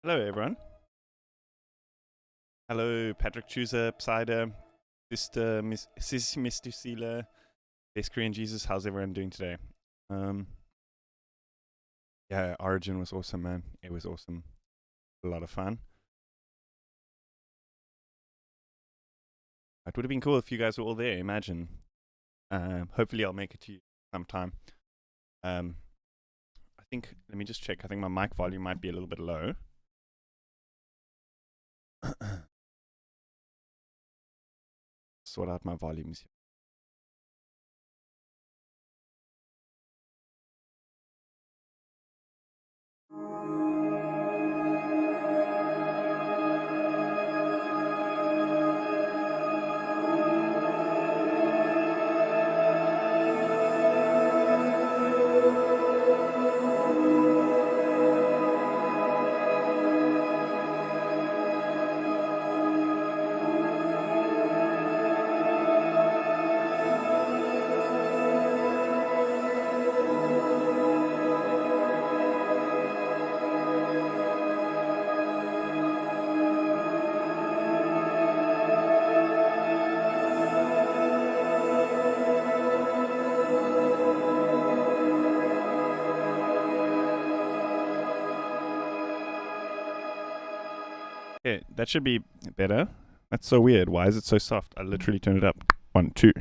Hello, everyone. Hello, Patrick Chooser, Psyder, Sister, Mr. Sealer, Best Korean Jesus. How's everyone doing today? Um, yeah, Origin was awesome, man. It was awesome. A lot of fun. It would have been cool if you guys were all there. Imagine. Hopefully, I'll make it to you sometime. Um, I think. Let me just check. I think my mic volume might be a little bit low. Sort out my volumes. Okay, that should be better. That's so weird. Why is it so soft? I literally turned it up. 1, 2.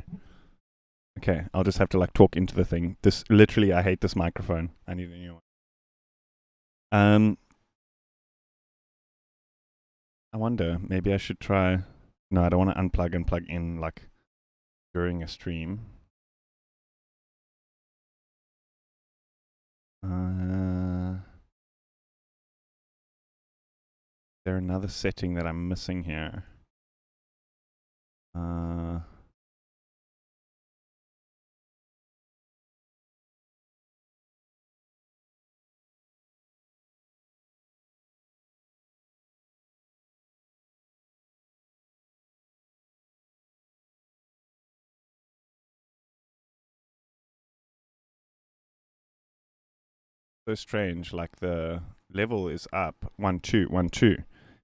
Okay, I'll just have to like talk into the thing. This literally, I hate this microphone. I need a new one. I wonder. Maybe I should try. No, I don't want to unplug and plug in like during a stream. Is there another setting that I'm missing here? So strange. Like the level is up 1 2 1 2,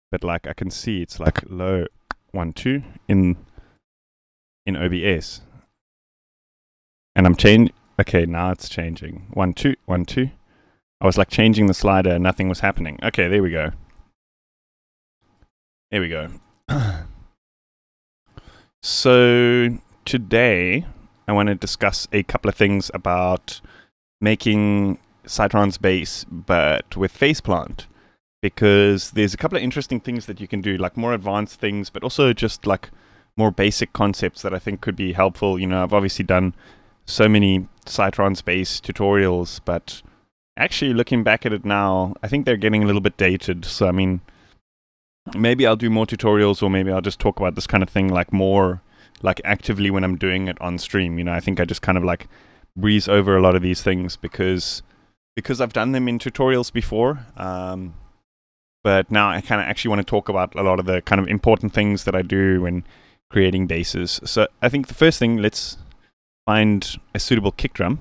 but like I can see it's like low 1 2 in OBS, and I'm changing. Okay, now it's changing 1 2 1 2. I was like changing the slider and nothing was happening. Okay, there we go. There we go. So today I want to discuss a couple of things about making Psy-Trance bass but with phase plant, because there's a couple of interesting things that you can do, like more advanced things, but also just like more basic concepts that I think could be helpful. You know, I've obviously done so many Psy-Trance bass tutorials, but actually looking back at it now, I think they're getting a little bit dated. So I mean, maybe I'll do more tutorials, or maybe I'll just talk about this kind of thing like more like actively when I'm doing it on stream. You know, I think I just kind of like breeze over a lot of these things because I've done them in tutorials before. But now I kind of actually want to talk about a lot of the kind of important things that I do when creating basses. So I think the first thing, let's find a suitable kick drum.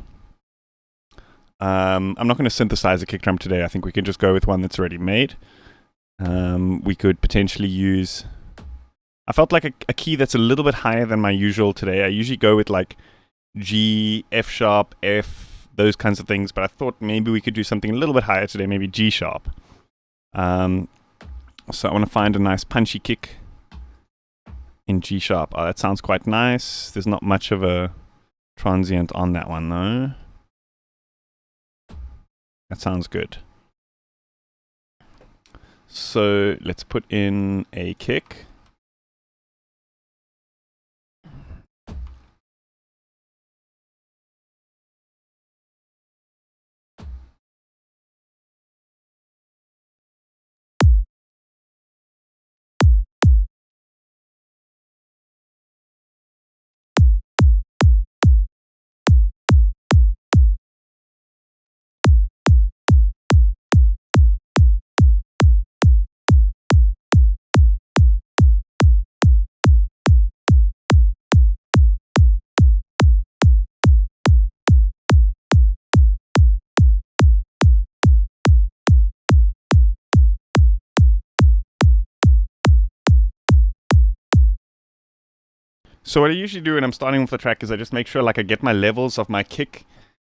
I'm not going to synthesize a kick drum today. I think we can just go with one that's already made. We could potentially use... I felt like a key that's a little bit higher than my usual today. I usually go with like G, F sharp, F, those kinds of things, but I thought maybe we could do something a little bit higher today, maybe G sharp. So I want to find a nice punchy kick in G sharp. Oh, that sounds quite nice. There's not much of a transient on that one though. That sounds good. So let's put in a kick. So what I usually do when I'm starting with the track is I just make sure like I get my levels of my kick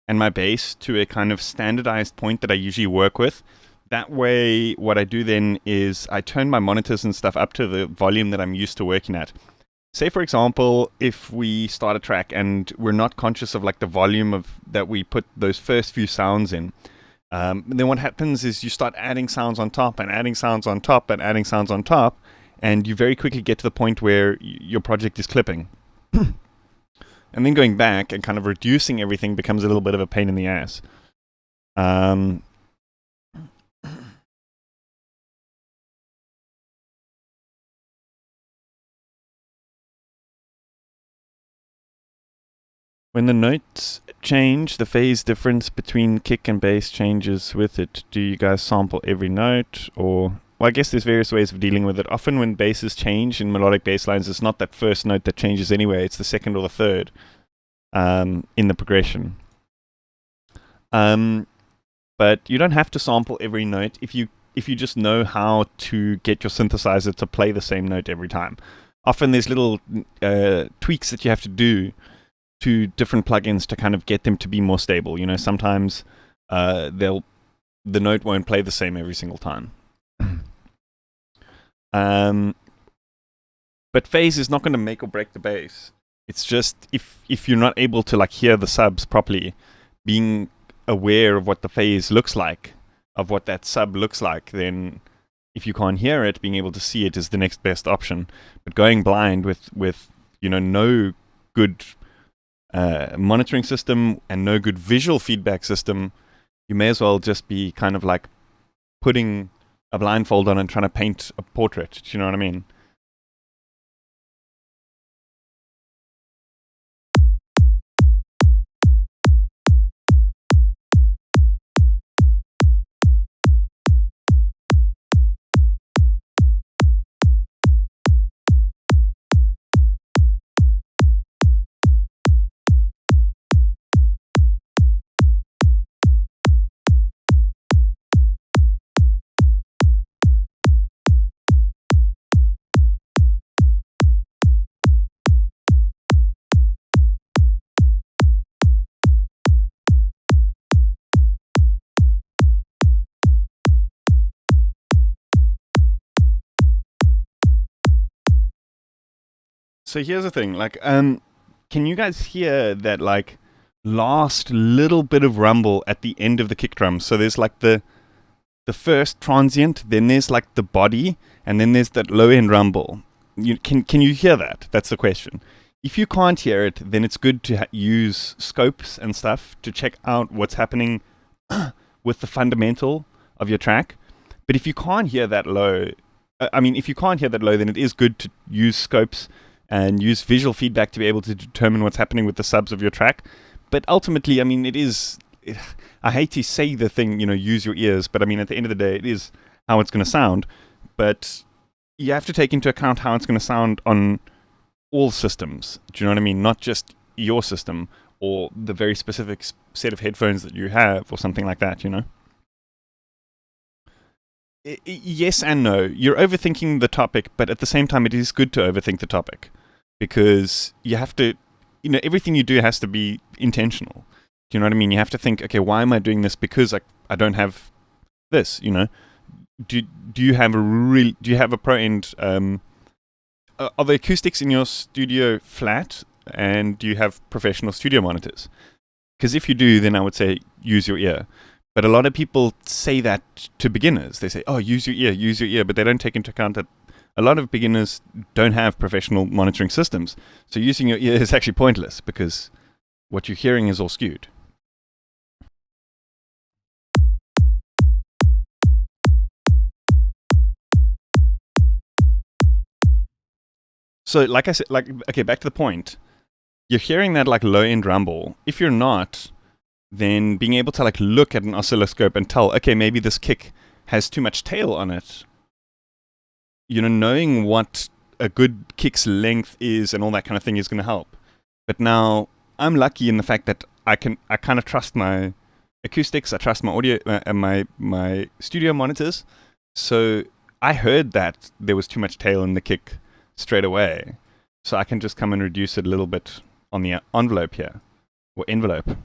and my bass to a kind of standardized point that I usually work with. That way, what I do then is I turn my monitors and stuff up to the volume that I'm used to working at. Say, for example, if we start a track and we're not conscious of like the volume of that we put those first few sounds in, then what happens is you start adding sounds on top and adding sounds on top and adding sounds on top, and you very quickly get to the point where your project is clipping. And then going back and kind of reducing everything becomes a little bit of a pain in the ass. When the notes change, the phase difference between kick and bass changes with it. Do you guys sample every note? Or, well, I guess there's various ways of dealing with it. Often when basses change in melodic bass lines, it's not that first note that changes anyway. It's the second or the third in the progression. But you don't have to sample every note if you just know how to get your synthesizer to play the same note every time. Often there's little tweaks that you have to do to different plugins to kind of get them to be more stable. You know, sometimes the note won't play the same every single time. But phase is not going to make or break the bass. It's just if you're not able to like hear the subs properly, being aware of what the phase looks like, of what that sub looks like, then if you can't hear it, being able to see it is the next best option. But going blind with you know, no good monitoring system and no good visual feedback system, you may as well just be kind of like putting a blindfold on and trying to paint a portrait. Do you know what I mean? So here's the thing, like, can you guys hear that, like, last little bit of rumble at the end of the kick drum? So there's like the first transient, then there's like the body, and then there's that low end rumble. Can you hear that? That's the question. If you can't hear it, then it's good to use scopes and stuff to check out what's happening with the fundamental of your track. But if you can't hear that low, if you can't hear that low, then it is good to use scopes and use visual feedback to be able to determine what's happening with the subs of your track. But ultimately, I mean, I hate to say the thing, you know, use your ears, but I mean, at the end of the day, it is how it's going to sound. But you have to take into account how it's going to sound on all systems. Do you know what I mean? Not just your system or the very specific set of headphones that you have or something like that, you know? Yes and no. You're overthinking the topic, but at the same time, it is good to overthink the topic because you have to, you know, everything you do has to be intentional. Do you know what I mean? You have to think, okay, why am I doing this? Because I don't have this, you know? Do you have a pro end? Are the acoustics in your studio flat, and do you have professional studio monitors? Because if you do, then I would say use your ear. But a lot of people say that to beginners. They say, oh, use your ear, but they don't take into account that a lot of beginners don't have professional monitoring systems. So using your ear is actually pointless because what you're hearing is all skewed. So like I said, okay, back to the point. You're hearing that like low end rumble. If you're not, then being able to like look at an oscilloscope and tell, okay, maybe this kick has too much tail on it. You know, knowing what a good kick's length is and all that kind of thing is going to help. But now I'm lucky in the fact that I kind of trust my acoustics. I trust my audio and my studio monitors. So I heard that there was too much tail in the kick straight away. So I can just come and reduce it a little bit on the envelope here, or envelope.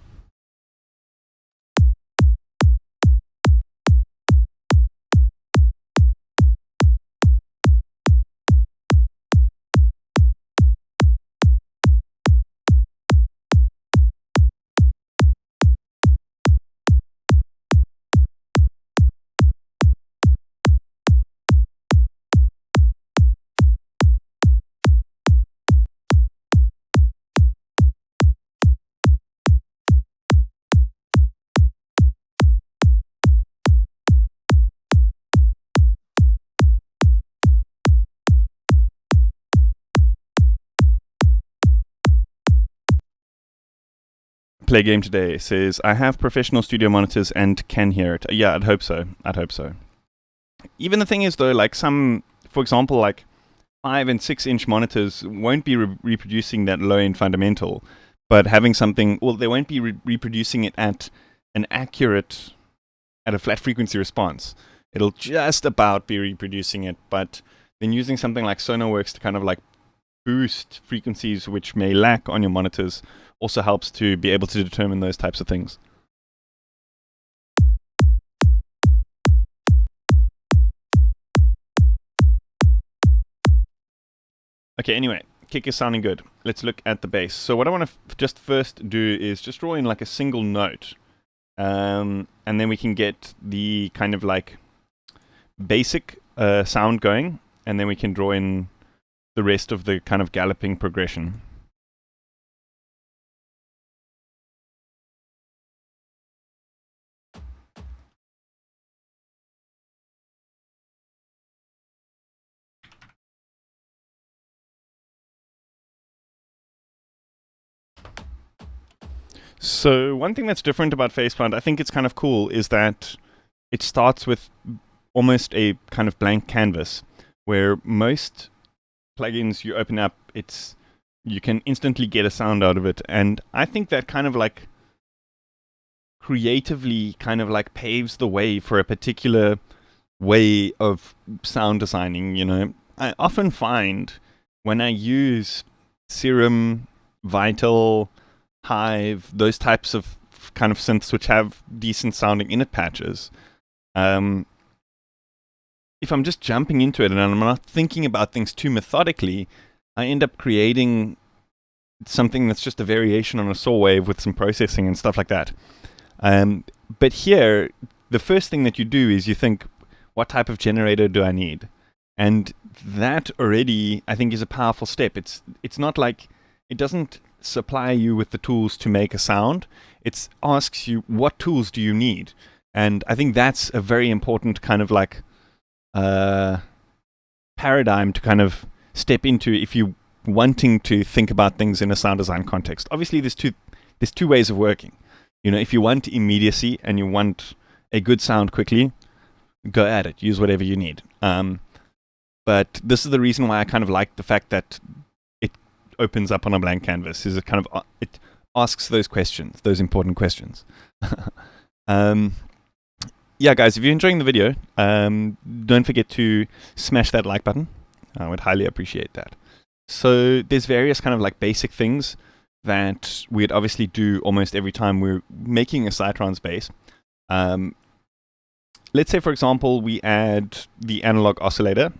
Play game today says, I have professional studio monitors and can hear it. Yeah, I'd hope so. Even the thing is, though, like some, for example, like 5 and 6 inch monitors won't be reproducing that low end fundamental, but having something, well, they won't be reproducing it at a flat frequency response. It'll just about be reproducing it, but then using something like SonarWorks to kind of like boost frequencies which may lack on your monitors also helps to be able to determine those types of things. Okay, anyway, kick is sounding good. Let's look at the bass. So what I want to just first do is just draw in like a single note. And then we can get the kind of like basic sound going. And then we can draw in the rest of the kind of galloping progression. So one thing that's different about Faceplant, I think it's kind of cool, is that it starts with almost a kind of blank canvas, where most plugins you open up, you can instantly get a sound out of it. And I think that kind of like creatively kind of like paves the way for a particular way of sound designing, you know. I often find when I use Serum, Vital, Hive, those types of kind of synths which have decent sounding init patches, if I'm just jumping into it and I'm not thinking about things too methodically, I end up creating something that's just a variation on a saw wave with some processing and stuff like that. But here, the first thing that you do is you think, what type of generator do I need? And that already, I think, is a powerful step. It's not like, it doesn't supply you with the tools to make a sound. It asks you, what tools do you need? And I think that's a very important kind of like paradigm to kind of step into if you're wanting to think about things in a sound design context. Obviously, there's two ways of working. You know, if you want immediacy and you want a good sound quickly, go at it. Use whatever you need. But this is the reason why I kind of like the fact that it opens up on a blank canvas. Is it kind of it asks those questions, those important questions. Yeah, guys, if you're enjoying the video, don't forget to smash that like button. I would highly appreciate that. So there's various kind of like basic things that we'd obviously do almost every time we're making a Psy-Trance bass. Let's say, for example, we add the analog oscillator.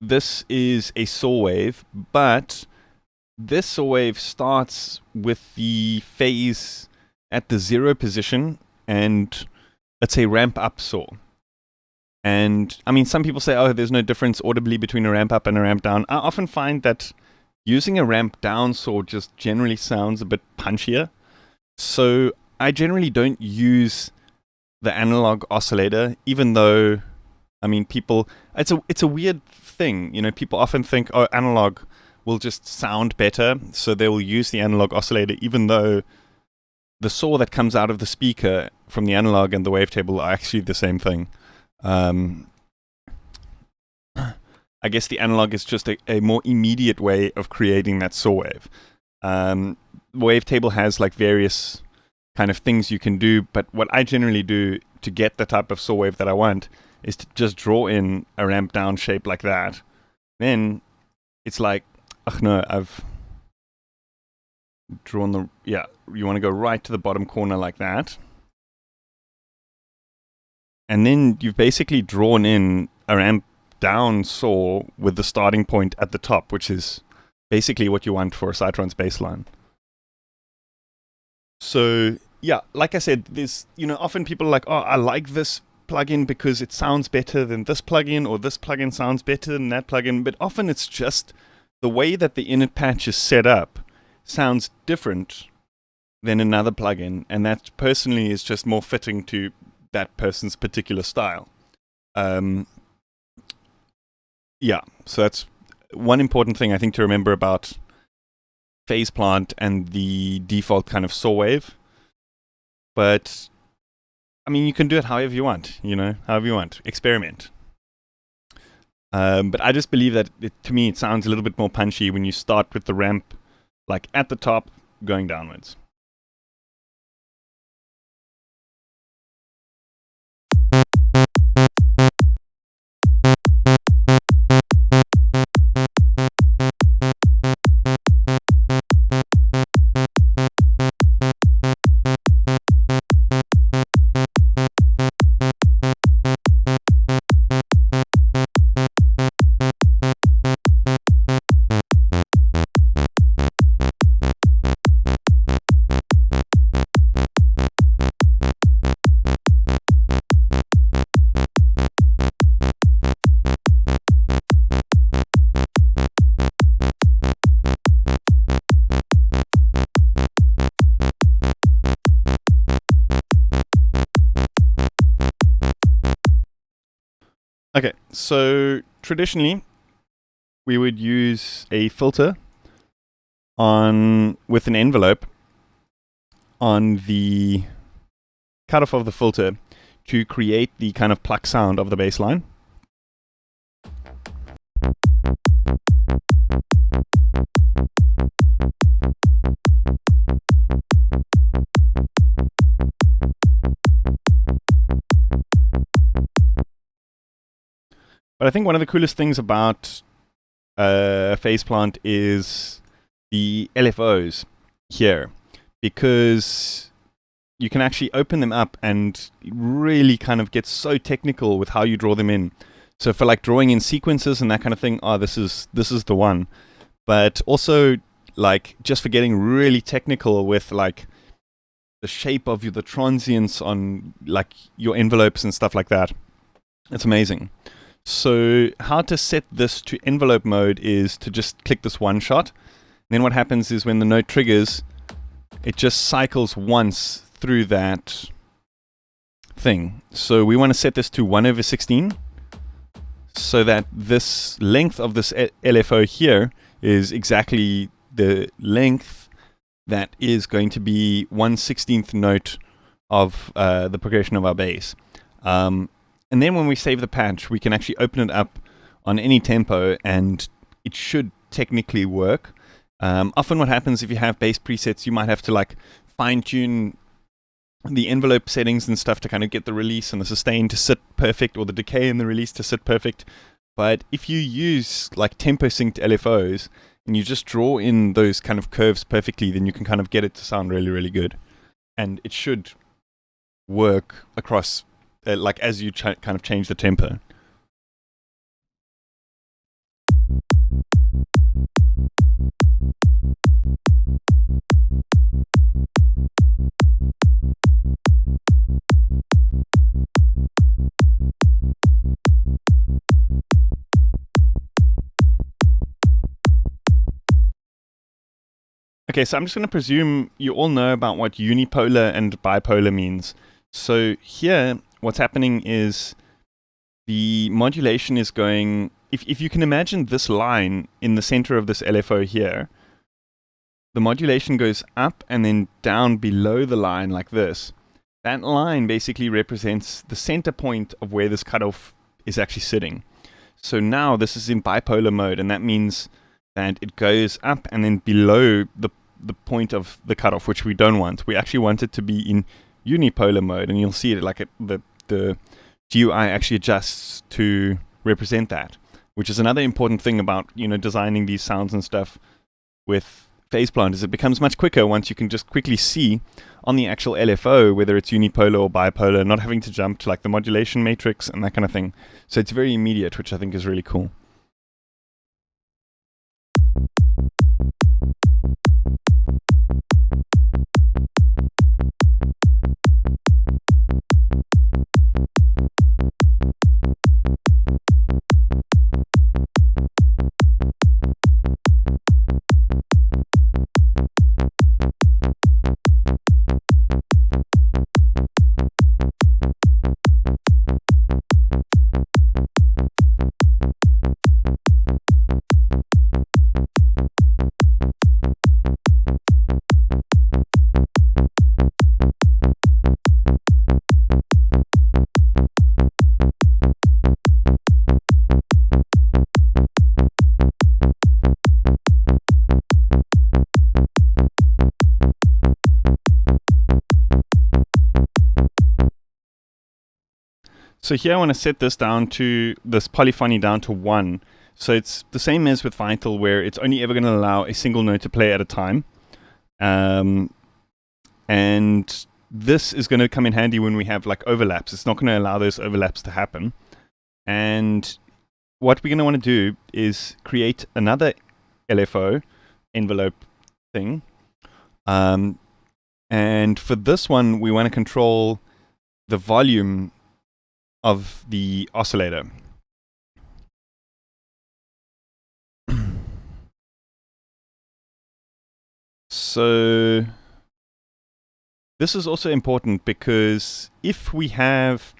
This is a saw wave, but this saw wave starts with the phase at the 0 position and let's say ramp up saw. And I mean, some people say, oh, there's no difference audibly between a ramp up and a ramp down. I often find that using a ramp down saw just generally sounds a bit punchier. So I generally don't use the analog oscillator, even though, I mean, people, it's a weird thing. You know, people often think, oh, analog will just sound better, so they will use the analog oscillator, even though the saw that comes out of the speaker from the analog and the wavetable are actually the same thing. I guess the analog is just a more immediate way of creating that saw wave. Wavetable has like various kind of things you can do, but what I generally do to get the type of saw wave that I want is to just draw in a ramp down shape like that. Then it's like, oh no, I've drawn the, yeah, you want to go right to the bottom corner like that. And then you've basically drawn in a ramp down saw with the starting point at the top, which is basically what you want for a Psy-Trance bass line. So yeah, like I said, there's, often people are like, oh, I like this plugin because it sounds better than this plugin, or this plugin sounds better than that plugin. But often it's just the way that the init patch is set up sounds different than another plugin, and that personally is just more fitting to that person's particular style. Yeah, so that's one important thing I think to remember about phase plant and the default kind of saw wave. But I mean, you can do it however you want, however you want. Experiment. But I just believe that to me it sounds a little bit more punchy when you start with the ramp like at the top going downwards. Okay, so traditionally we would use a filter with an envelope on the cutoff of the filter to create the kind of pluck sound of the bass line. But I think one of the coolest things about phase plant is the LFOs here, because you can actually open them up and really kind of get so technical with how you draw them in. So for like drawing in sequences and that kind of thing, this is the one. But also like just for getting really technical with like the shape of the transients on like your envelopes and stuff like that. It's amazing. So how to set this to envelope mode is to just click this one shot. Then what happens is when the note triggers, it just cycles once through that thing. So we want to set this to 1/16 so that this length of this LFO here is exactly the length that is going to be 1/16th note of the progression of our bass. And then when we save the patch, we can actually open it up on any tempo and it should technically work. Often what happens if you have bass presets, you might have to like fine tune the envelope settings and stuff to kind of get the release and the sustain to sit perfect, or the decay and the release to sit perfect. But if you use like tempo synced LFOs and you just draw in those kind of curves perfectly, then you can kind of get it to sound really, really good. And it should work across like as you kind of change the tempo. Okay, so I'm just going to presume you all know about what unipolar and bipolar means. So here, what's happening is the modulation is going, if you can imagine this line in the center of this LFO here, the modulation goes up and then down below the line like this. That line basically represents the center point of where this cutoff is actually sitting. So now this is in bipolar mode, and that means that it goes up and then below the point of the cutoff, which we don't want. We actually want it to be in unipolar mode, and you'll see it like the GUI actually adjusts to represent that. which is another important thing about, designing these sounds and stuff with phase plant, is it becomes much quicker once you can just quickly see on the actual LFO whether it's unipolar or bipolar, not having to jump to like the modulation matrix and that kind of thing. So it's very immediate, which I think is really cool. So here I want to set this down to, this polyphony down to 1. So it's the same as with Vital, where it's only ever going to allow a single note to play at a time. And this is going to come in handy when we have like overlaps. It's not going to allow those overlaps to happen. And what we're going to want to do is create another LFO envelope thing. And for this one, we want to control the volume of the oscillator. So this is also important because if we have,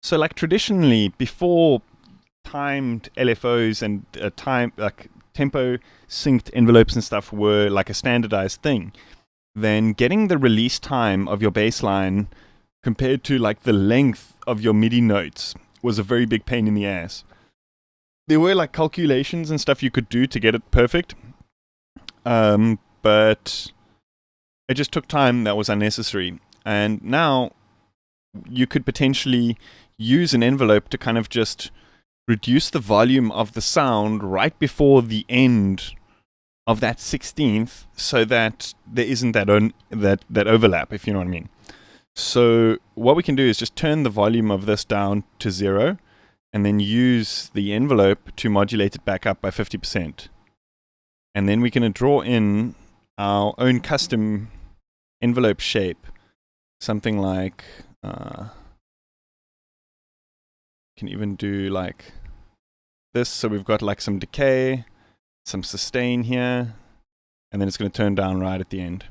so like traditionally before timed LFOs and tempo synced envelopes and stuff were like a standardized thing, then getting the release time of your bass line compared to like the length of your MIDI notes was a very big pain in the ass. There were like calculations and stuff you could do to get it perfect, but it just took time that was unnecessary. And now you could potentially use an envelope to kind of just reduce the volume of the sound right before the end of that 16th, so that there isn't that overlap, if you know what I mean. So what we can do is just turn the volume of this down to 0 and then use the envelope to modulate it back up by 50%. And then we can draw in our own custom envelope shape, something like, can even do like this. So we've got like some decay, some sustain here, and then it's going to turn down right at the end.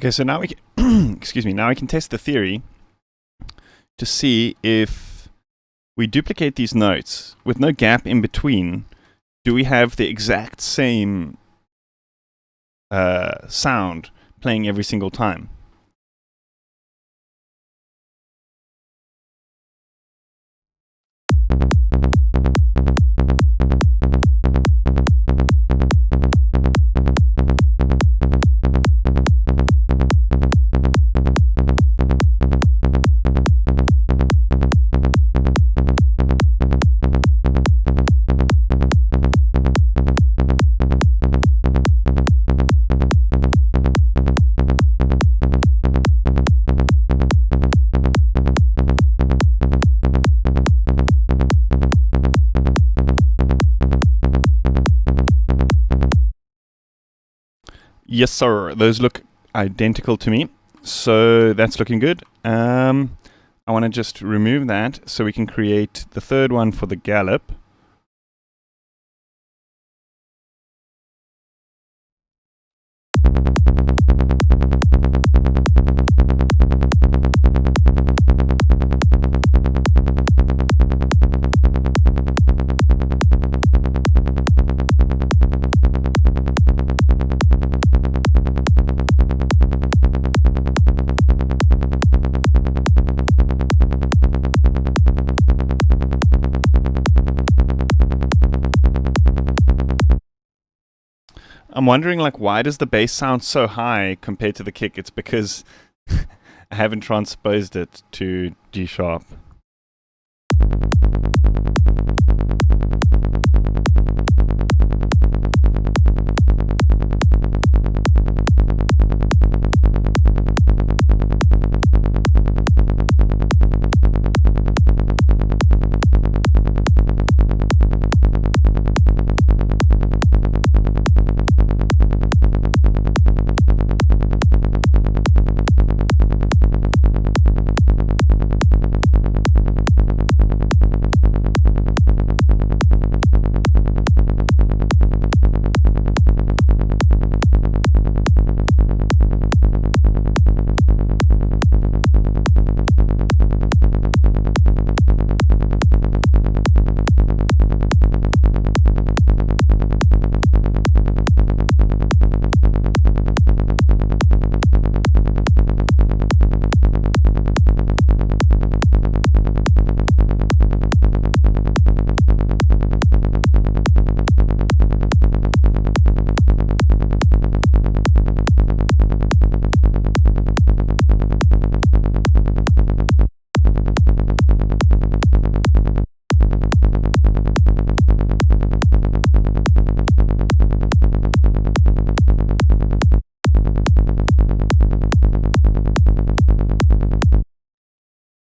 Okay, so now we can excuse me. Now we can test the theory to see if we duplicate these notes with no gap in between. Do we have the exact same sound playing every single time? Yes, sir. Those look identical to me. So that's looking good. I want to just remove that so we can create the third one for the gallop. I'm wondering, like, why does the bass sound so high compared to the kick? It's because I haven't transposed it to G sharp.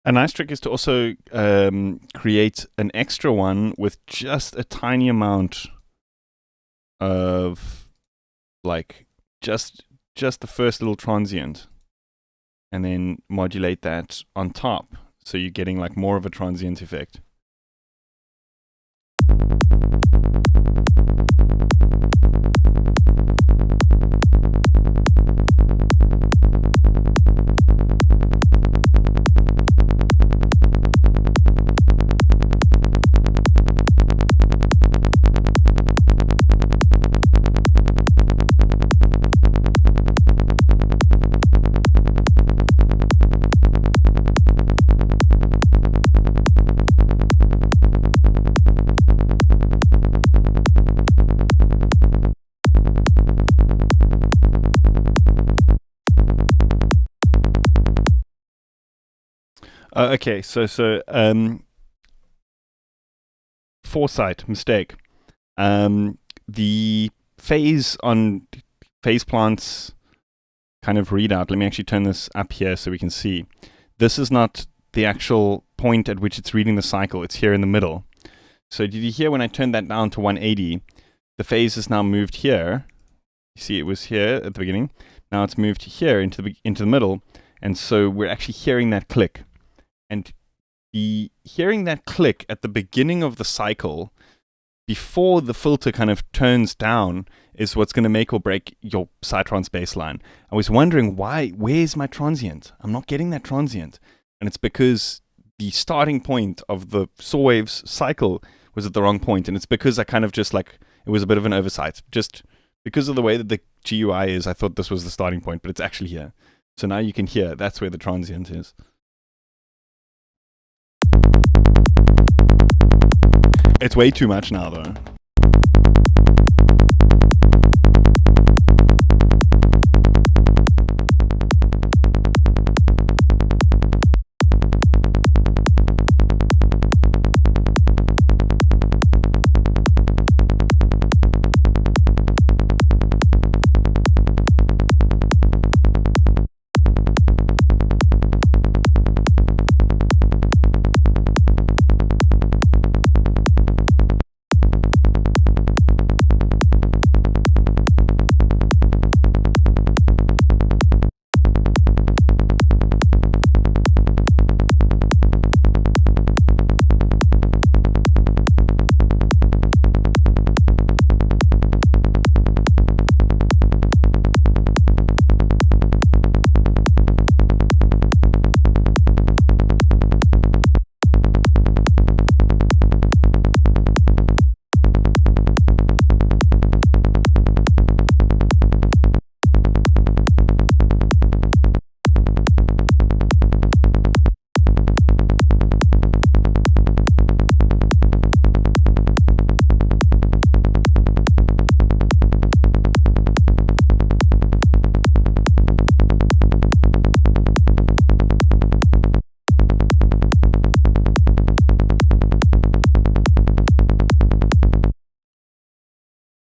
A nice trick is to also create an extra one with just a tiny amount of, like, just the first little transient, and then modulate that on top, so you're getting like more of a transient effect. Okay, so foresight mistake. The phase on phase plants kind of readout. Let me actually turn this up here so we can see. This is not the actual point at which it's reading the cycle. It's here in the middle. So did you hear when I turned that down to 180? The phase is now moved here. You see, it was here at the beginning. Now it's moved here into the middle, and so we're actually hearing that click. And hearing that click at the beginning of the cycle before the filter kind of turns down is what's going to make or break your Psy-Trance baseline. I was wondering where's my transient? I'm not getting that transient. And it's because the starting point of the saw waves cycle was at the wrong point. And it's because I kind of just like, it was a bit of an oversight. Just because of the way that the GUI is, I thought this was the starting point, but it's actually here. So now you can hear, that's where the transient is. It's way too much now though.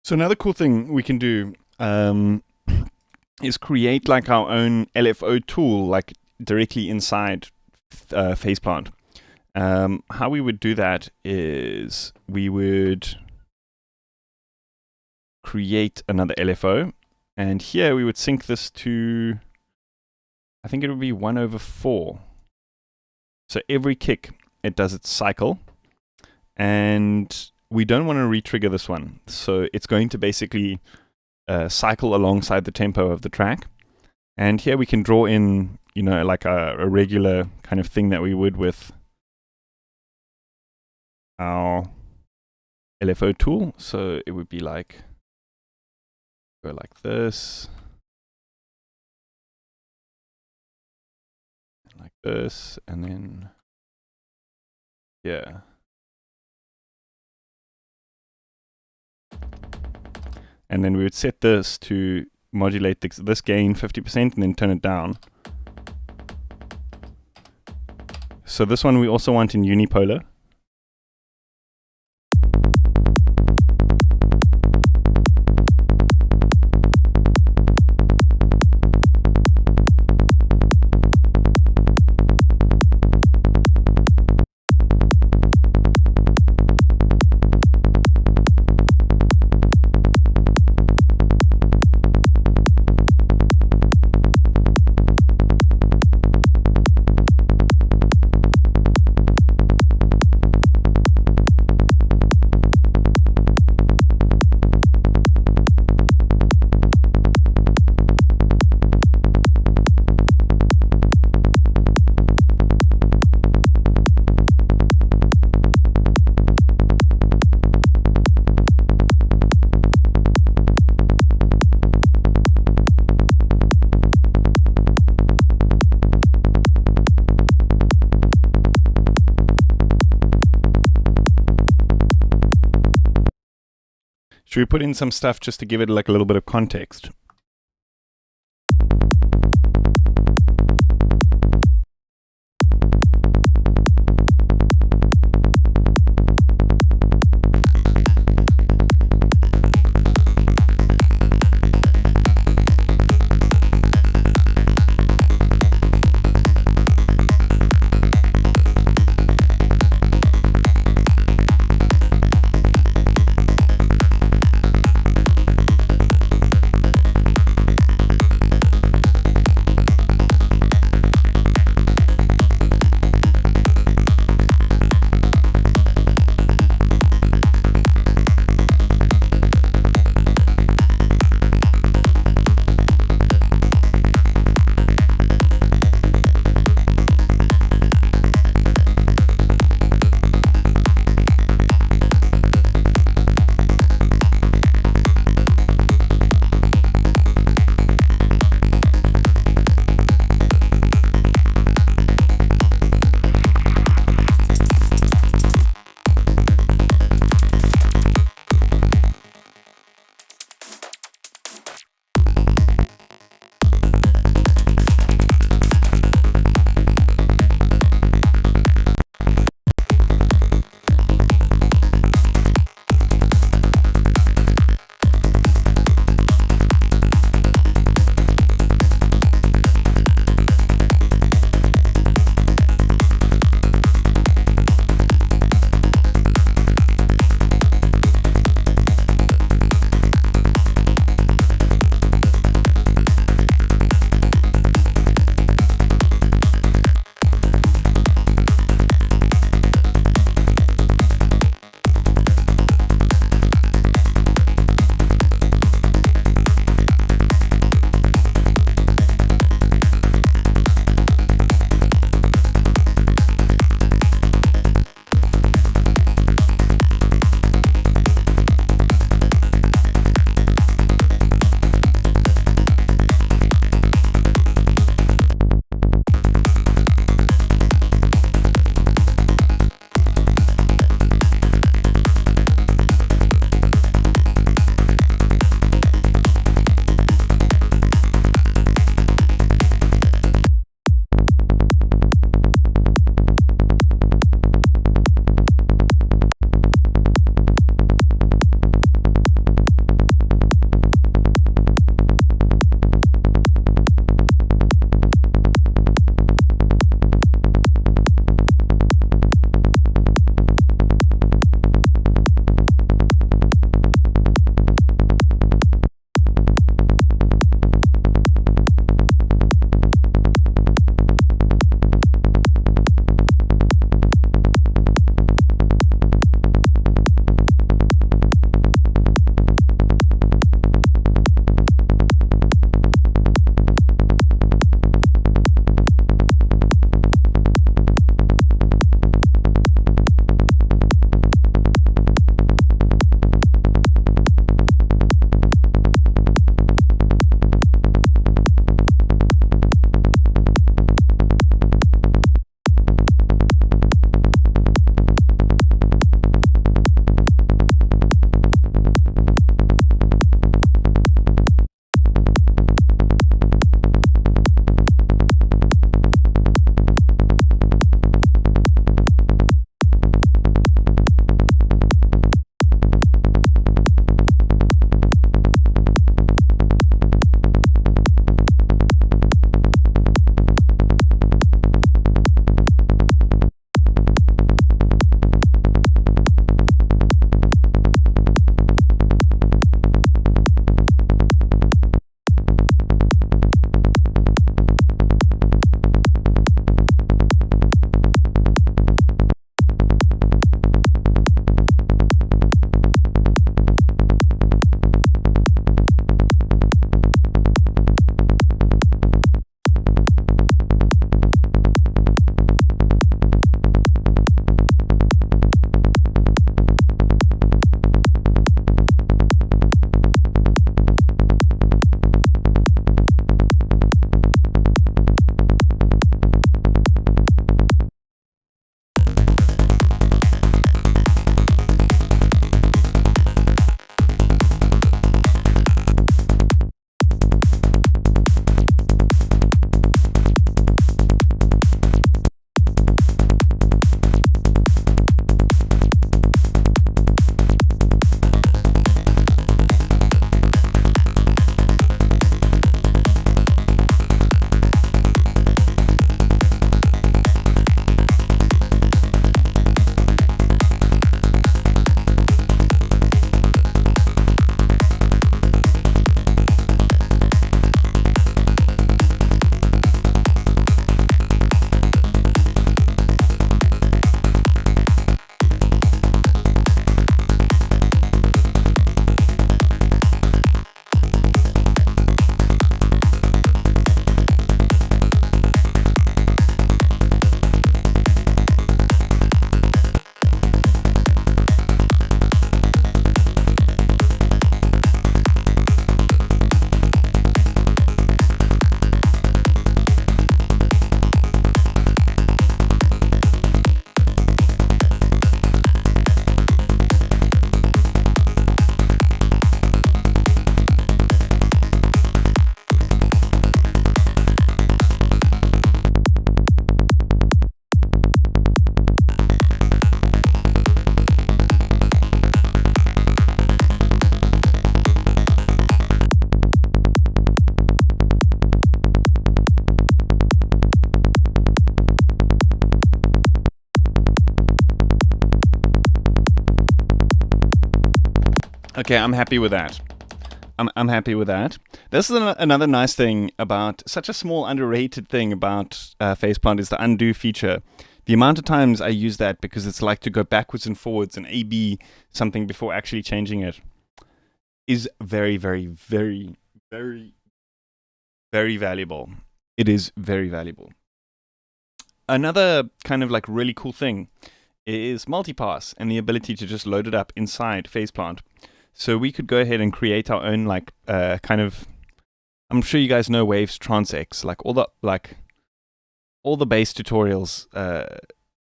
So another cool thing we can do is create like our own LFO tool, like directly inside Faceplant. How we would do that is we would create another LFO, and here we would sync this to, I think it would be 1/4. So every kick, it does its cycle, and we don't want to re-trigger this one. So it's going to basically cycle alongside the tempo of the track. And here we can draw in, you know, like a regular kind of thing that we would with our LFO tool. So it would be like, go like this, like this, and then, yeah. And then we would set this to modulate this gain 50% and then turn it down. So this one we also want in unipolar. Should we put in some stuff just to give it like a little bit of context? Okay, I'm happy with that. I'm happy with that. This is another nice thing about, such a small underrated thing about Faceplant is the undo feature. The amount of times I use that because it's like to go backwards and forwards and A/B something before actually changing it is very, very, very, very, very valuable. It is very valuable. Another kind of like really cool thing is multipass and the ability to just load it up inside Faceplant. So we could go ahead and create our own like kind of, I'm sure you guys know Waves Trance X, like all the bass tutorials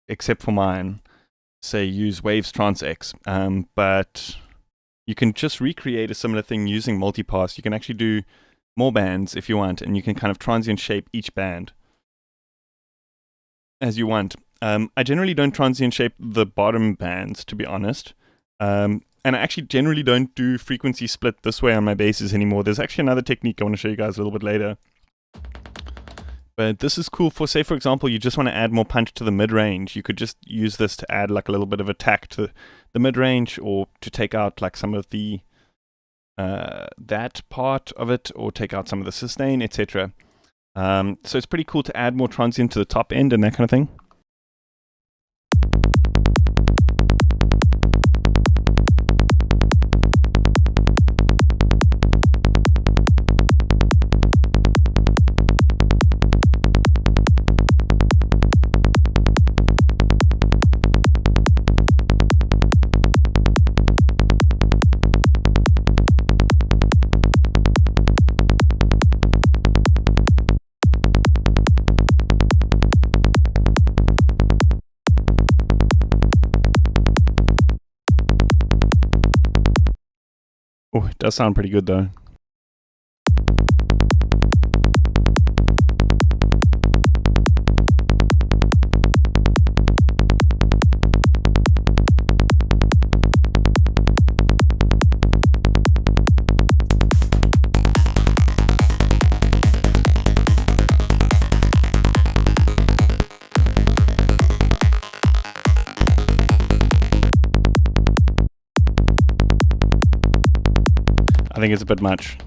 except for mine say use Waves Trance X, but you can just recreate a similar thing using multipass. You can actually do more bands if you want, and you can kind of transient shape each band as you want. I generally don't transient shape the bottom bands, to be honest. And I actually generally don't do frequency split this way on my basses anymore. There's actually another technique I want to show you guys a little bit later. But this is cool for, say, for example, you just want to add more punch to the mid-range. You could just use this to add like a little bit of attack to the mid-range, or to take out like some of the that part of it, or take out some of the sustain, etc. So it's pretty cool to add more transient to the top end and that kind of thing. Oh, it does sound pretty good though. I think it's a bit much.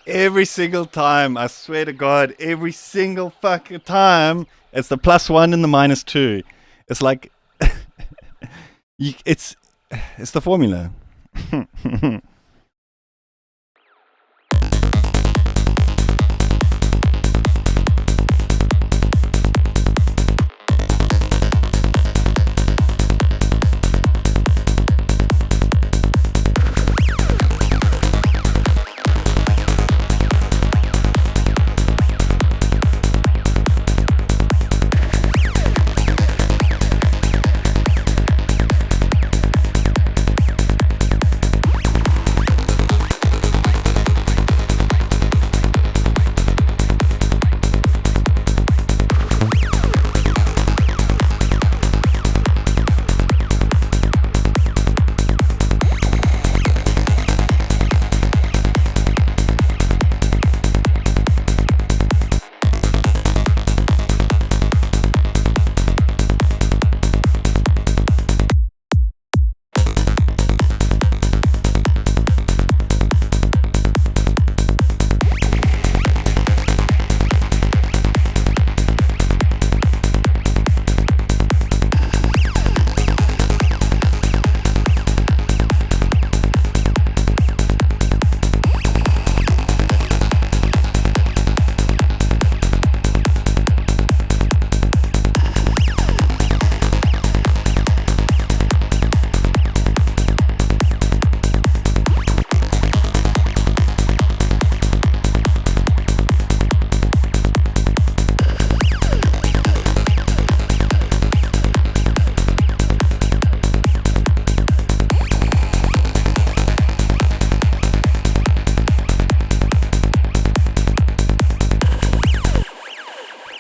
Every single time, I swear to God, every single fucking time, it's the +1 and the -2. It's like, it's the formula.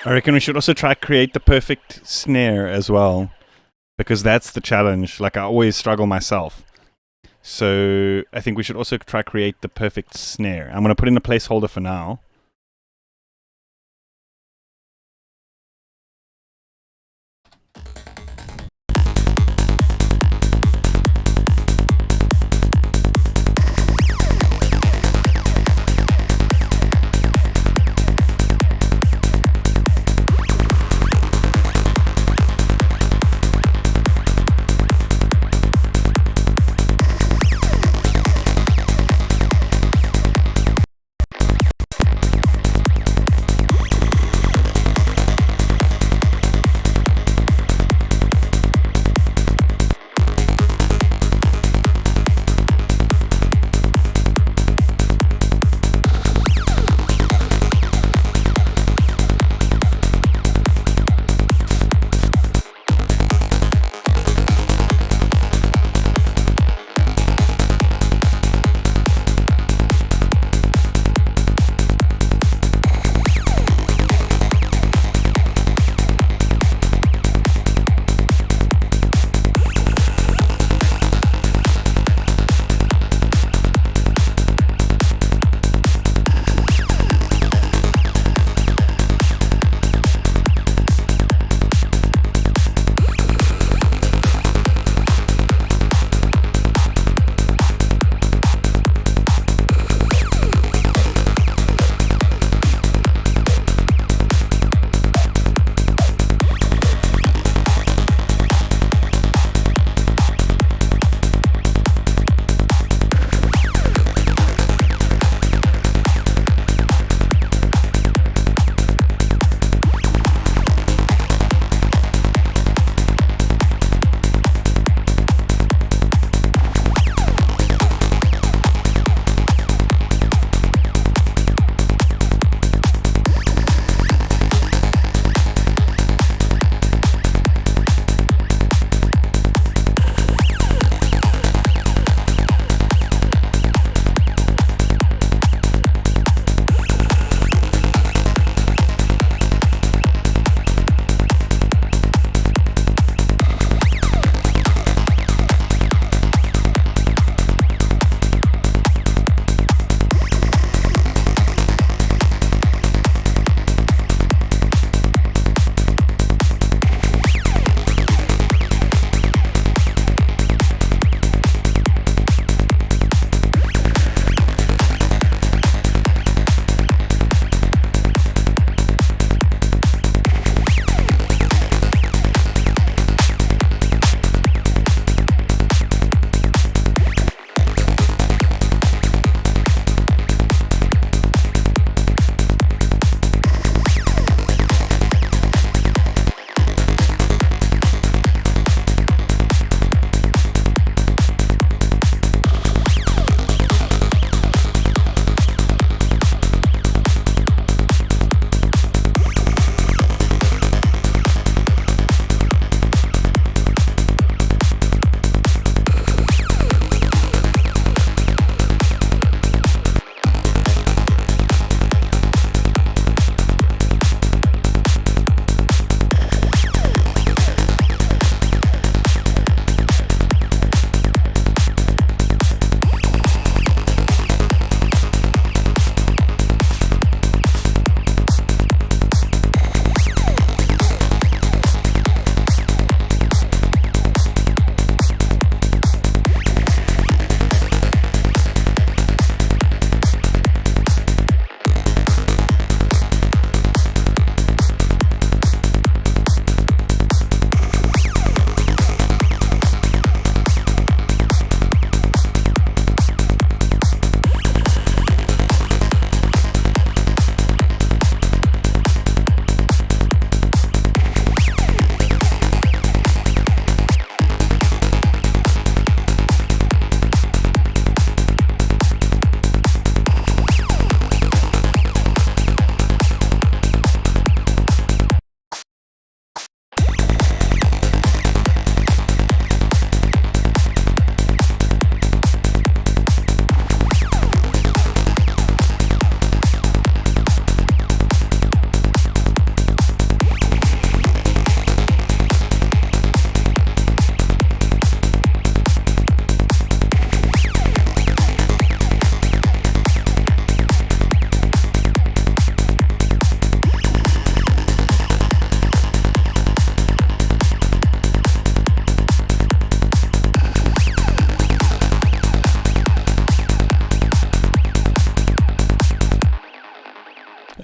I reckon we should also try create the perfect snare as well, because that's the challenge. Like, I always struggle myself. So I think we should also try create the perfect snare. I'm going to put in a placeholder for now.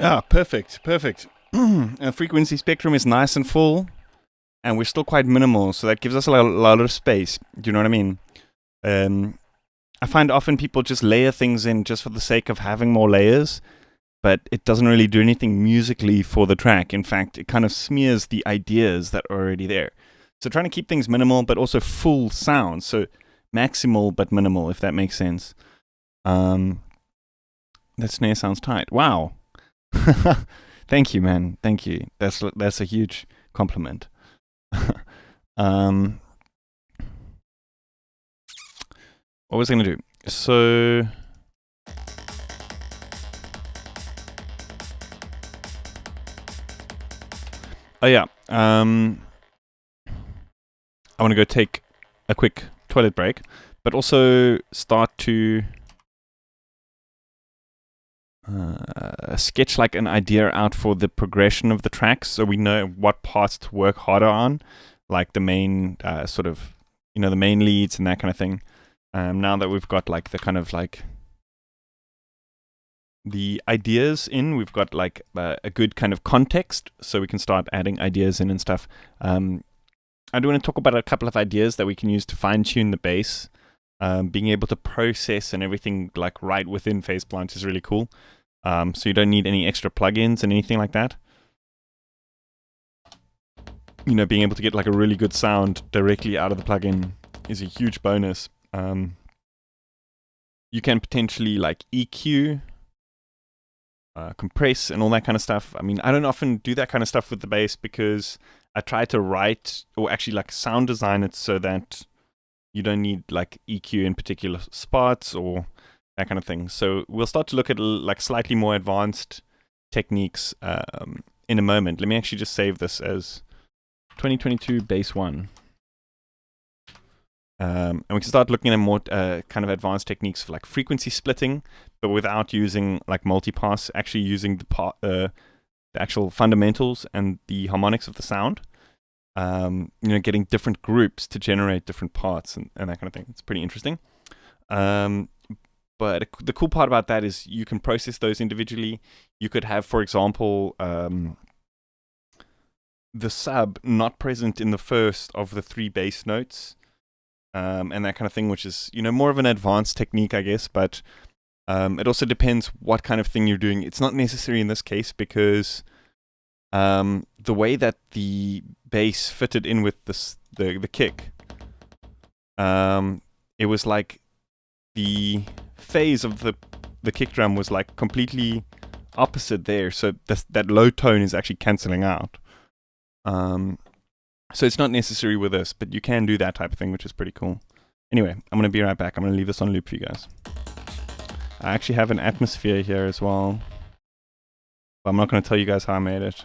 Yeah, perfect. Frequency spectrum is nice and full, and we're still quite minimal, so that gives us a lot of space. Do you know what I mean? I find often people just layer things in just for the sake of having more layers, but it doesn't really do anything musically for the track. In fact, it kind of smears the ideas that are already there. So trying to keep things minimal, but also full sound. So maximal, but minimal, if that makes sense. That snare sounds tight. Wow. Thank you, man. Thank you. That's a huge compliment. What was I going to do? So... Oh yeah, I want to go take a quick toilet break, but also start to sketch like an idea out for the progression of the tracks, so we know what parts to work harder on, like the main sort of, the main leads and that kind of thing. Now that we've got like the kind of like the ideas in, we've got like a good kind of context, so we can start adding ideas in and stuff. I do want to talk about a couple of ideas that we can use to fine-tune the bass. Being able to process and everything like right within Faceplant is really cool. So you don't need any extra plugins and anything like that. Being able to get like a really good sound directly out of the plugin is a huge bonus. You can potentially like EQ, compress and all that kind of stuff. I mean, I don't often do that kind of stuff with the bass because I try to write or actually like sound design it so that you don't need like EQ in particular spots or that kind of thing. So we'll start to look at like slightly more advanced techniques in a moment. Let me actually just save this as 2022 bass 1. And we can start looking at more kind of advanced techniques for like frequency splitting, but without using like multipass, actually using the actual fundamentals and the harmonics of the sound. Getting different groups to generate different parts and that kind of thing. It's pretty interesting. But the cool part about that is you can process those individually. You could have, for example, the sub not present in the first of the 3 bass notes. And that kind of thing, which is, more of an advanced technique, I guess, but it also depends what kind of thing you're doing. It's not necessary in this case because the way that the bass fitted in with the kick, it was like the phase of the kick drum was like completely opposite there, so that low tone is actually cancelling out. So it's not necessary with this, but you can do that type of thing, which is pretty cool. Anyway, I'm going to be right back. I'm going to leave this on loop for you guys. I actually have an atmosphere here as well, but I'm not going to tell you guys how I made it.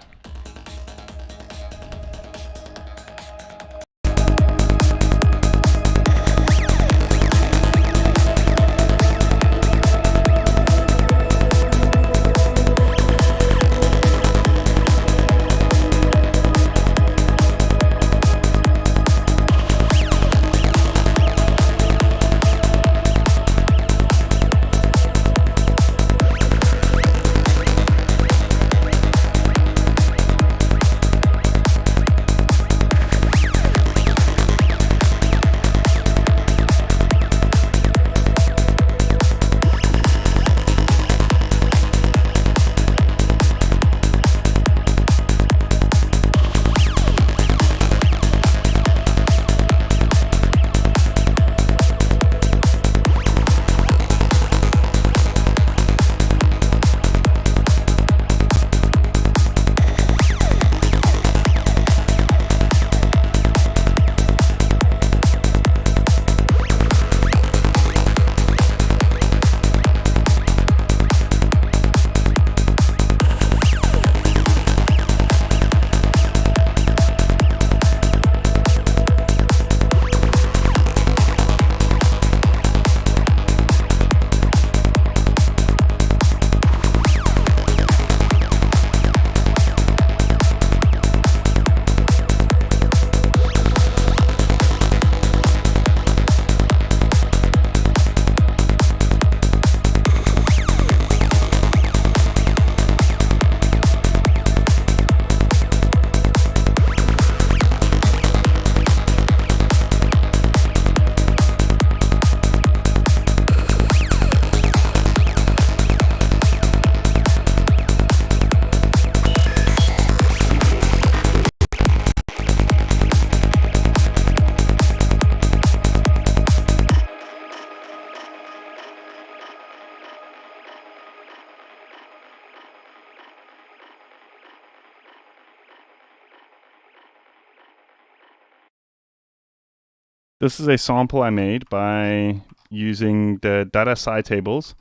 This is a sample I made by using the data Psy tables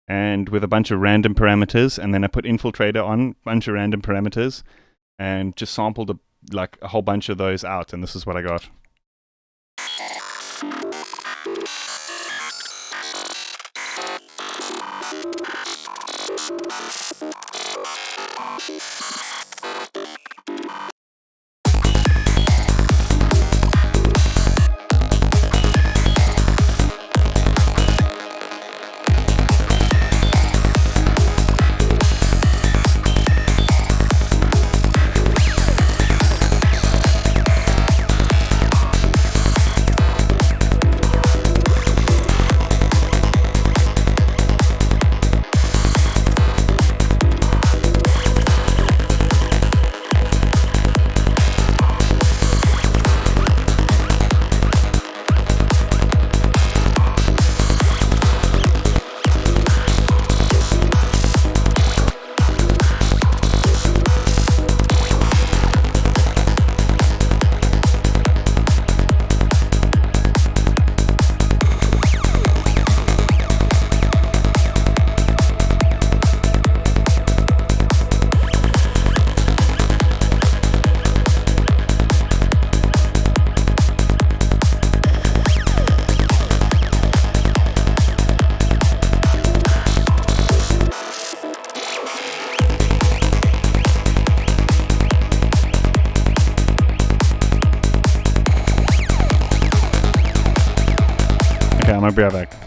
and with a bunch of random parameters, and then I put infiltrator on a bunch of random parameters and just sampled a whole bunch of those out, and this is what I got. Okay, I'm gonna be right back.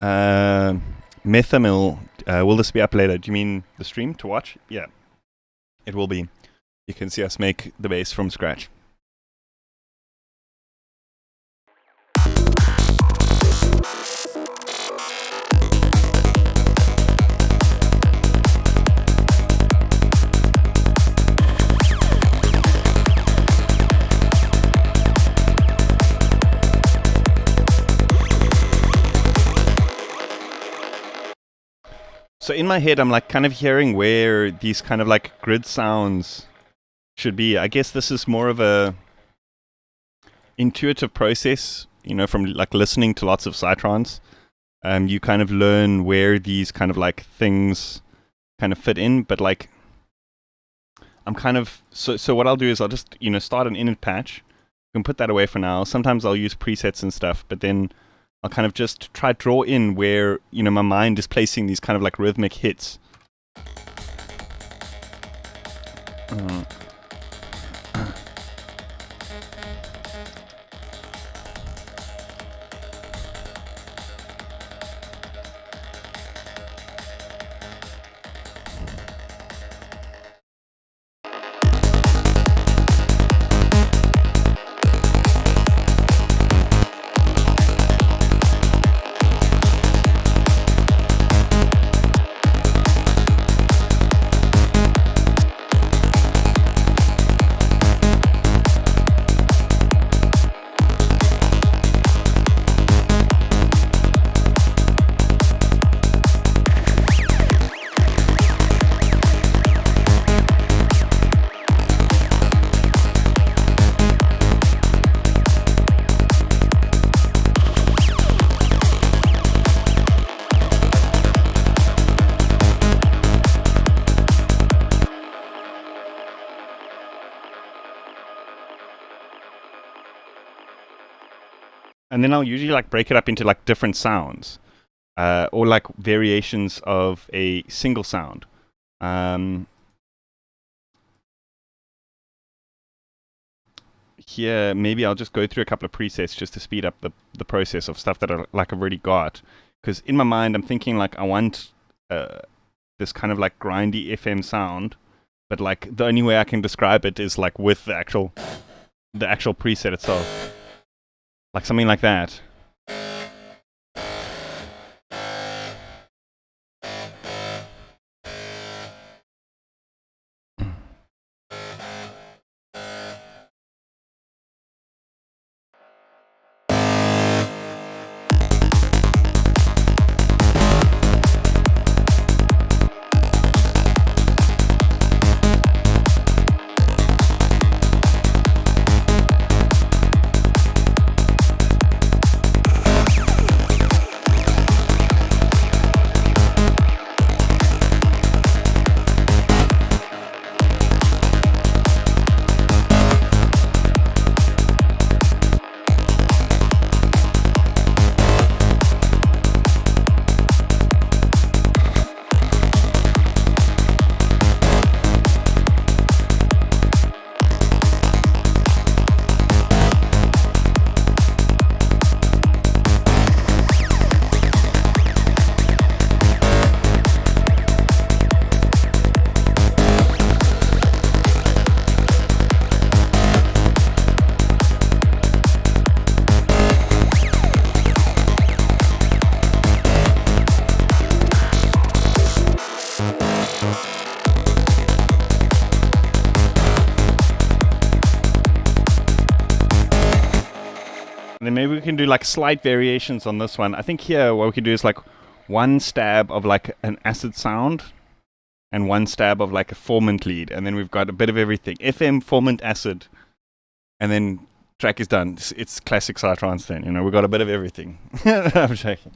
Methamil, will this be up later? Do you mean the stream to watch? Yeah, it will be. You can see us make the bass from scratch. So in my head, I'm like kind of hearing where these kind of like grid sounds should be. I guess this is more of a intuitive process, you know, from like listening to lots of Psy-Trance. You kind of learn where these kind of like things kind of fit in, but like I'm kind of so what I'll do is I'll just, you know, start an init patch. You can put that away for now. Sometimes I'll use presets and stuff, but then I'll kind of just try to draw in where, you know, my mind is placing these kind of like rhythmic hits. And then I'll usually like break it up into like different sounds, or like variations of a single sound. Here, maybe I'll just go through a couple of presets just to speed up the process of stuff that I've already got. Because in my mind, I'm thinking like I want this kind of like grindy FM sound, but like the only way I can describe it is like with the actual preset itself. Like something like that. And then maybe we can do like slight variations on this one. I think here what we can do is like one stab of like an acid sound and one stab of like a formant lead. And then we've got a bit of everything. FM, formant, acid. And then track is done. It's classic Psy-Trance then. You know, we've got a bit of everything. I'm joking.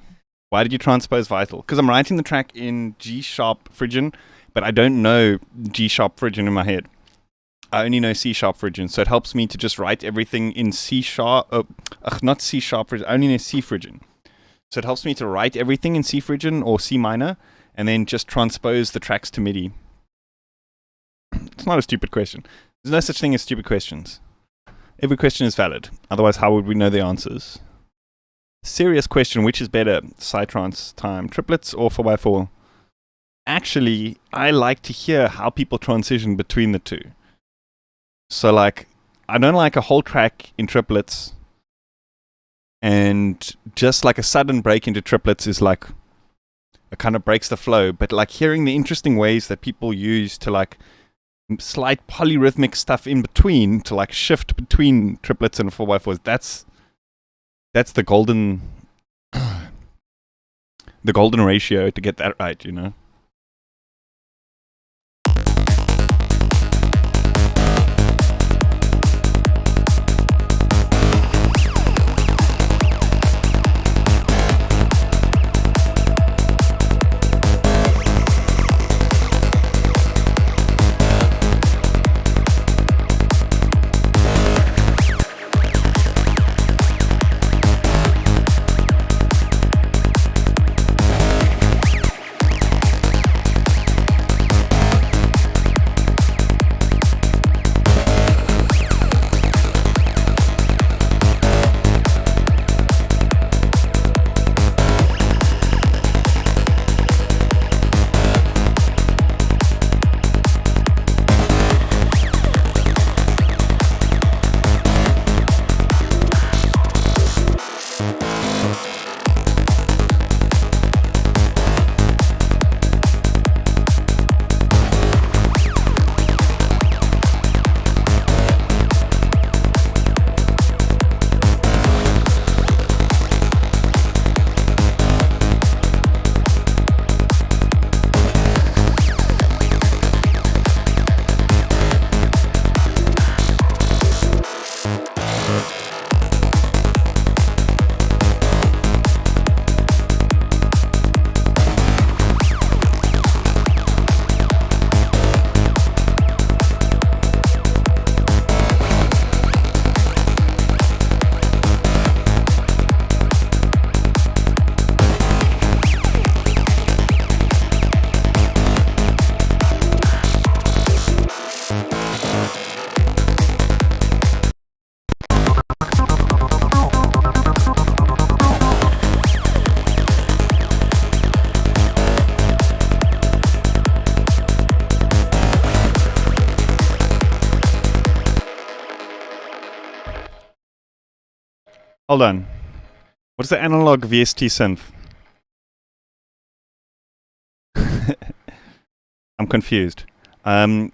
Why did you transpose Vital? Because I'm writing the track in G-sharp Phrygian, but I don't know G-sharp Phrygian in my head. I only know C-sharp Phrygian, so it helps me to just write everything in C-sharp, not C-sharp Phrygian, I only know C Phrygian. So it helps me to write everything in C Phrygian or C minor, and then just transpose the tracks to MIDI. It's not a stupid question. There's no such thing as stupid questions. Every question is valid. Otherwise, how would we know the answers? serious question, which is better, Psy-Trance time, triplets or 4x4? Actually, I like to hear how people transition between the two. So, like, I don't like a whole track in triplets, and just like a sudden break into triplets is like, it kind of breaks the flow. But like hearing the interesting ways that people use to like slight polyrhythmic stuff in between to like shift between triplets and 4x4s, that's the golden ratio to get that right, you know. Hold on. What is the analog VST synth? I'm confused. Have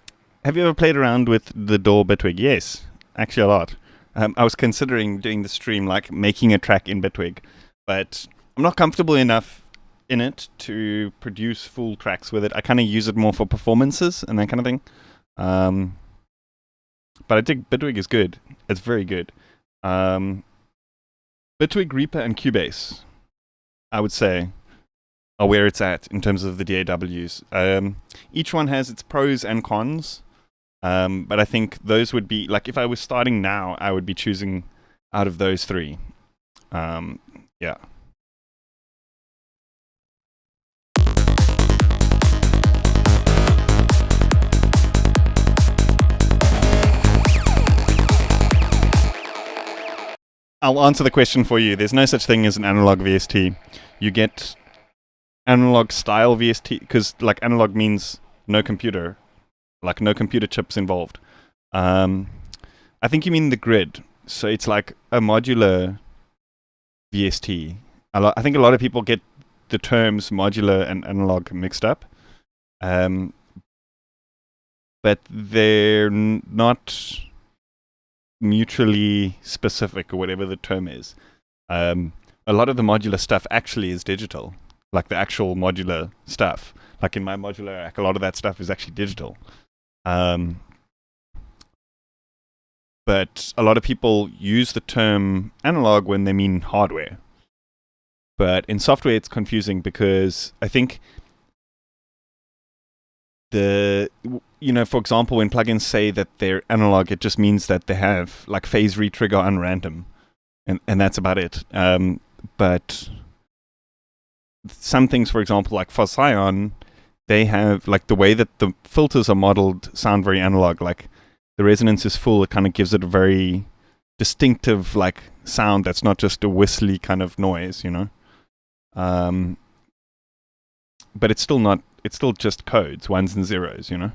you ever played around with the DAW Bitwig? Yes, actually a lot. I was considering doing the stream, like making a track in Bitwig, but I'm not comfortable enough in it to produce full tracks with it. I kind of use it more for performances and that kind of thing. But I think Bitwig is good. It's very good. Bitwig, Reaper, and Cubase, I would say, are where it's at in terms of the DAWs. Each one has its pros and cons, but I think those would be, like, if I was starting now, I would be choosing out of those three. Yeah. I'll answer the question for you. There's no such thing as an analog VST. You get analog style VST, because like analog means no computer, like no computer chips involved. I think you mean the grid. So it's like a modular VST. I think a lot of people get the terms modular and analog mixed up. But they're not mutually specific, or whatever the term is. A lot of the modular stuff actually is digital, like the actual modular stuff. Like in my modular rack, a lot of that stuff is actually digital. But a lot of people use the term analog when they mean hardware. But in software, it's confusing because I think for example, when plugins say that they're analog, it just means that they have like phase retrigger on random, and that's about it. But some things, for example, like for Scion, they have like the way that the filters are modeled sound very analog. Like the resonance is full, it kind of gives it a very distinctive like sound that's not just a whistly kind of noise, you know. But it's still just codes, ones and zeros, you know.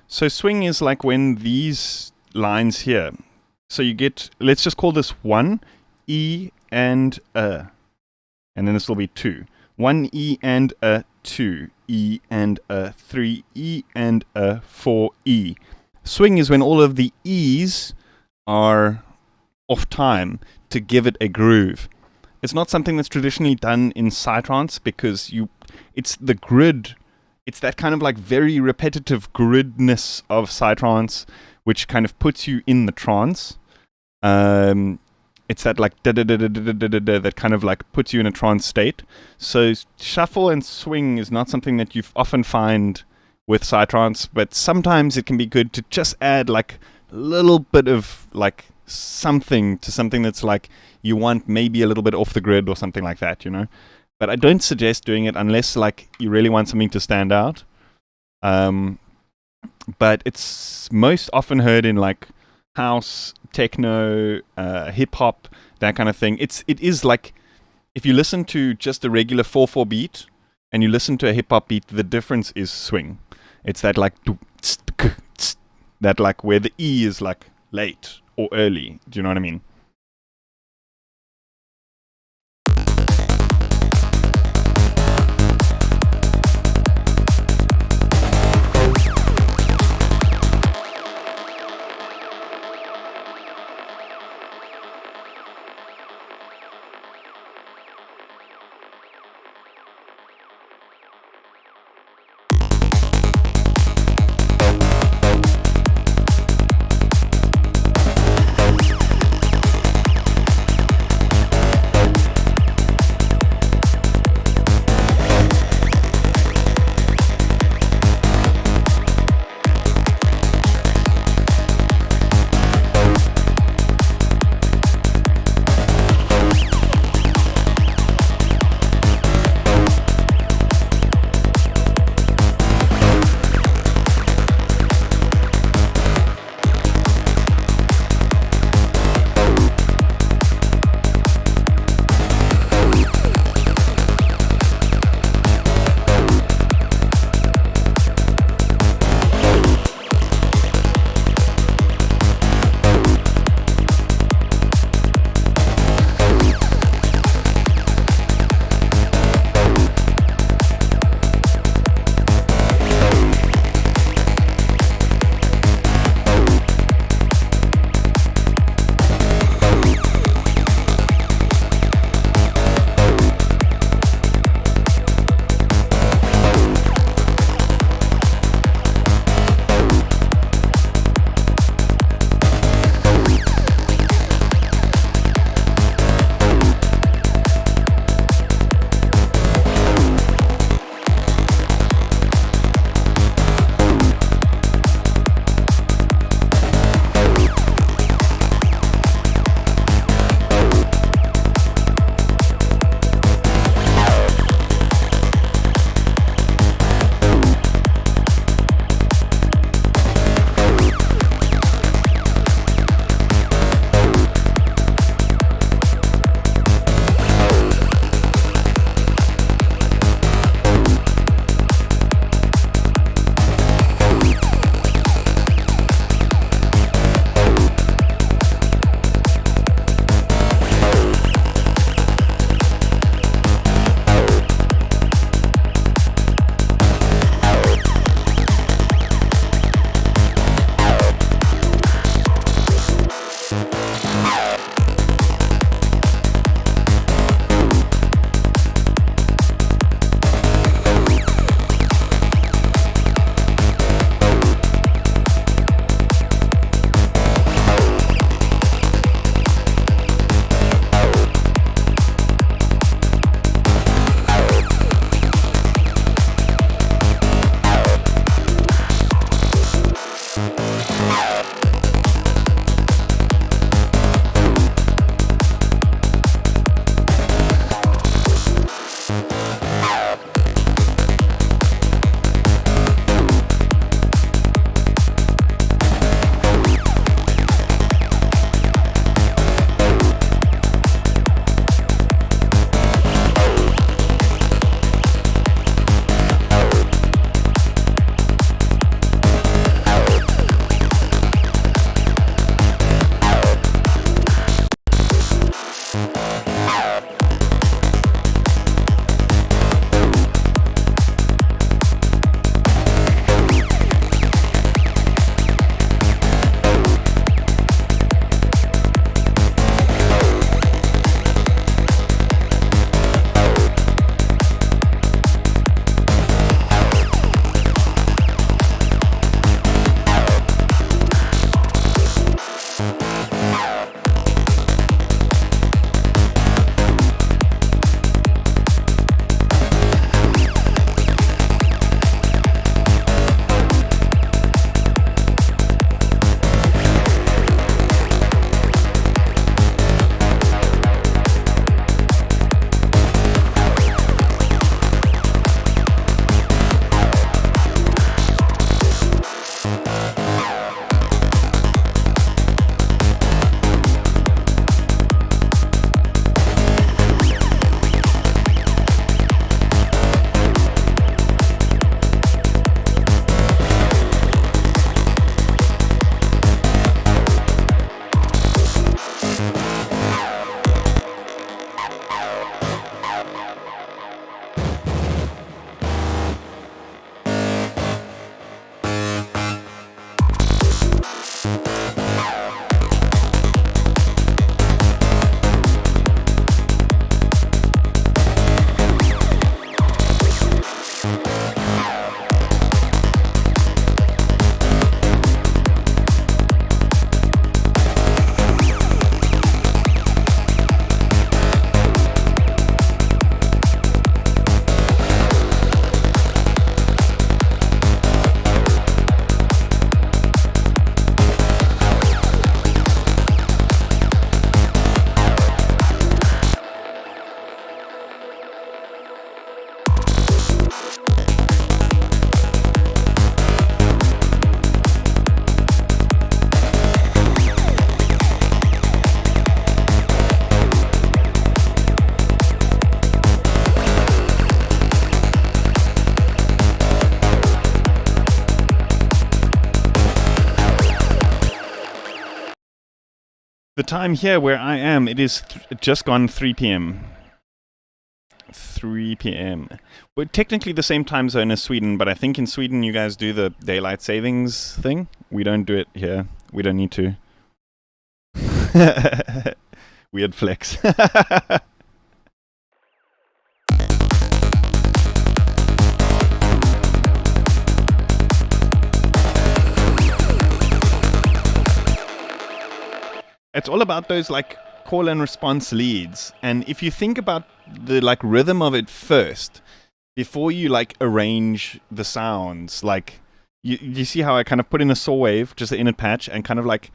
So swing is like when these lines here. So you get, let's just call this 1, E and A. And then this will be 2. 1 E and A, 2 E and A, 3 E and A, 4 E. Swing is when all of the E's are off time to give it a groove. It's not something that's traditionally done in Psy-Trance because it's the grid. It's that kind of like very repetitive gridness of Psy-Trance, which kind of puts you in the trance. It's that like that kind of like puts you in a trance state. So shuffle and swing is not something that you often find with Psy-Trance, but sometimes it can be good to just add like a little bit of like something to something that's like you want maybe a little bit off the grid or something like that, you know. But I don't suggest doing it unless like you really want something to stand out. But it's most often heard in like house, techno, hip hop, that kind of thing. It is like if you listen to just a regular 4/4 beat and you listen to a hip hop beat, the difference is swing. It's that like that like where the E is like late or early. Do you know what I mean? The time here where I am, it is just gone 3 p.m. 3 p.m. We're technically the same time zone as Sweden, but I think in Sweden you guys do the daylight savings thing. We don't do it here. We don't need to. Weird flex. It's all about those like call and response leads. And if you think about the like rhythm of it first, before you like arrange the sounds, like you see how I kind of put in a saw wave, just the inner patch, and kind of like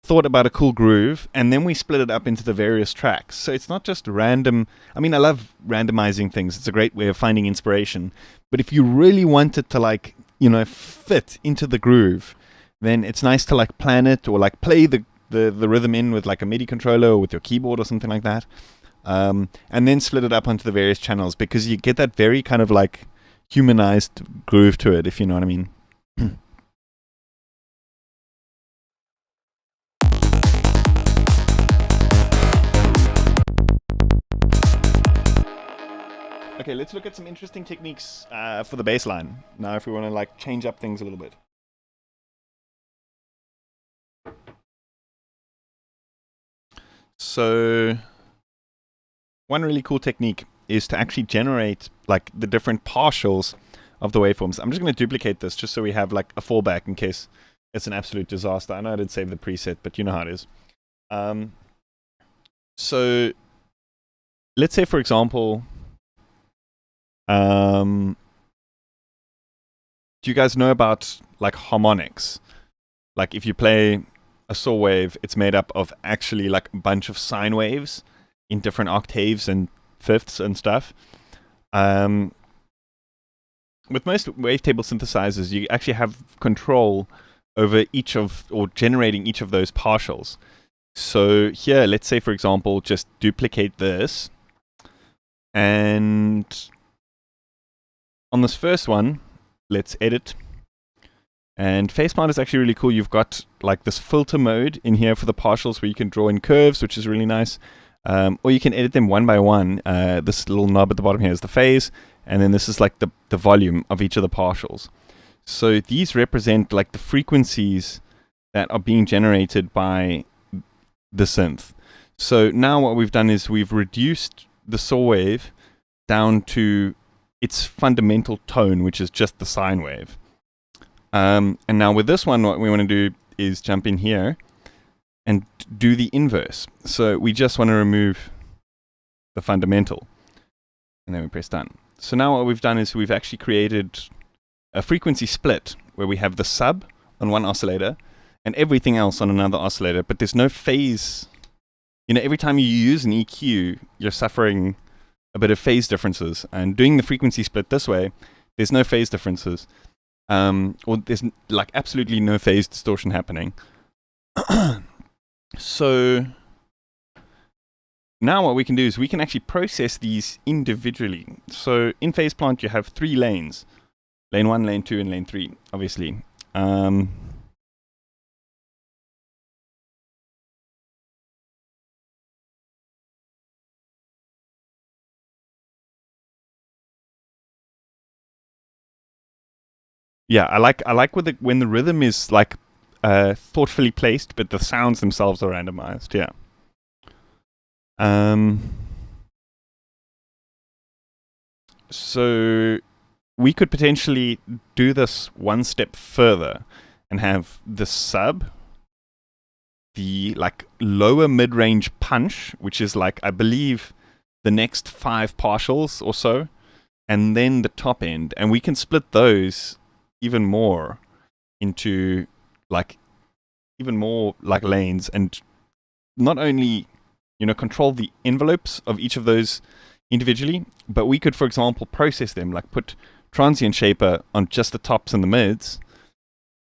thought about a cool groove, and then we split it up into the various tracks. So it's not just random. I mean, I love randomizing things. It's a great way of finding inspiration. But if you really want it to like, fit into the groove, then it's nice to like plan it or like play the rhythm in with like a MIDI controller or with your keyboard or something like that. And then split it up onto the various channels, because you get that very kind of like humanized groove to it, if you know what I mean. Okay, let's look at some interesting techniques for the bass line. Now, if we want to like change up things a little bit. So one really cool technique is to actually generate like the different partials of the waveforms. I'm just going to duplicate this just so we have like a fallback in case it's an absolute disaster. I know I did save the preset, but you know how it is. So let's say, for example, do you guys know about like harmonics? Like if you play a saw wave, it's made up of actually like a bunch of sine waves in different octaves and fifths and stuff. With most wavetable synthesizers, you actually have control over each of, or generating each of those partials. So here, let's say, for example, just duplicate this. And on this first one, let's edit. And Faceplant is actually really cool. You've got like this filter mode in here for the partials where you can draw in curves, which is really nice. Or you can edit them one by one. This little knob at the bottom here is the phase, and then this is like the volume of each of the partials. So these represent like the frequencies that are being generated by the synth. So now what we've done is we've reduced the saw wave down to its fundamental tone, which is just the sine wave. And now with this one, what we want to do is jump in here and do the inverse. So we just want to remove the fundamental, and then we press done. So now what we've done is we've actually created a frequency split where we have the sub on one oscillator and everything else on another oscillator, but there's no phase. Every time you use an EQ, you're suffering a bit of phase differences, and doing the frequency split this way, there's no phase differences. Or there's like absolutely no phase distortion happening. So now what we can do is we can actually process these individually. So in Faceplant you have 3 lanes. Lane 1, lane 2, and lane 3, obviously. Yeah, I like when the rhythm is like thoughtfully placed, but the sounds themselves are randomized. Yeah. So we could potentially do this one step further and have the sub, the like lower mid-range punch, which is like, I believe, the next 5 partials or so, and then the top end, and we can split those even more into like even more like lanes, and not only control the envelopes of each of those individually, but we could, for example, process them, like put transient shaper on just the tops and the mids,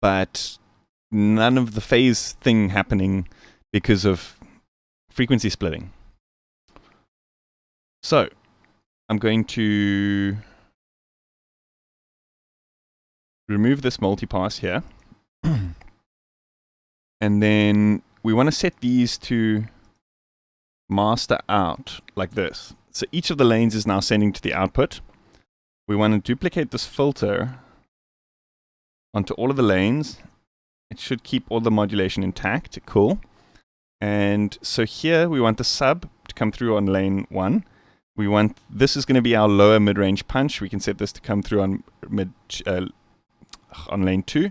but none of the phase thing happening because of frequency splitting. So I'm going to remove this multipass here. And then we want to set these to master out like this. So each of the lanes is now sending to the output. We want to duplicate this filter onto all of the lanes. It should keep all the modulation intact. Cool. And so here we want the sub to come through on lane 1. We want, this is going to be our lower mid-range punch. We can set this to come through on on lane 2.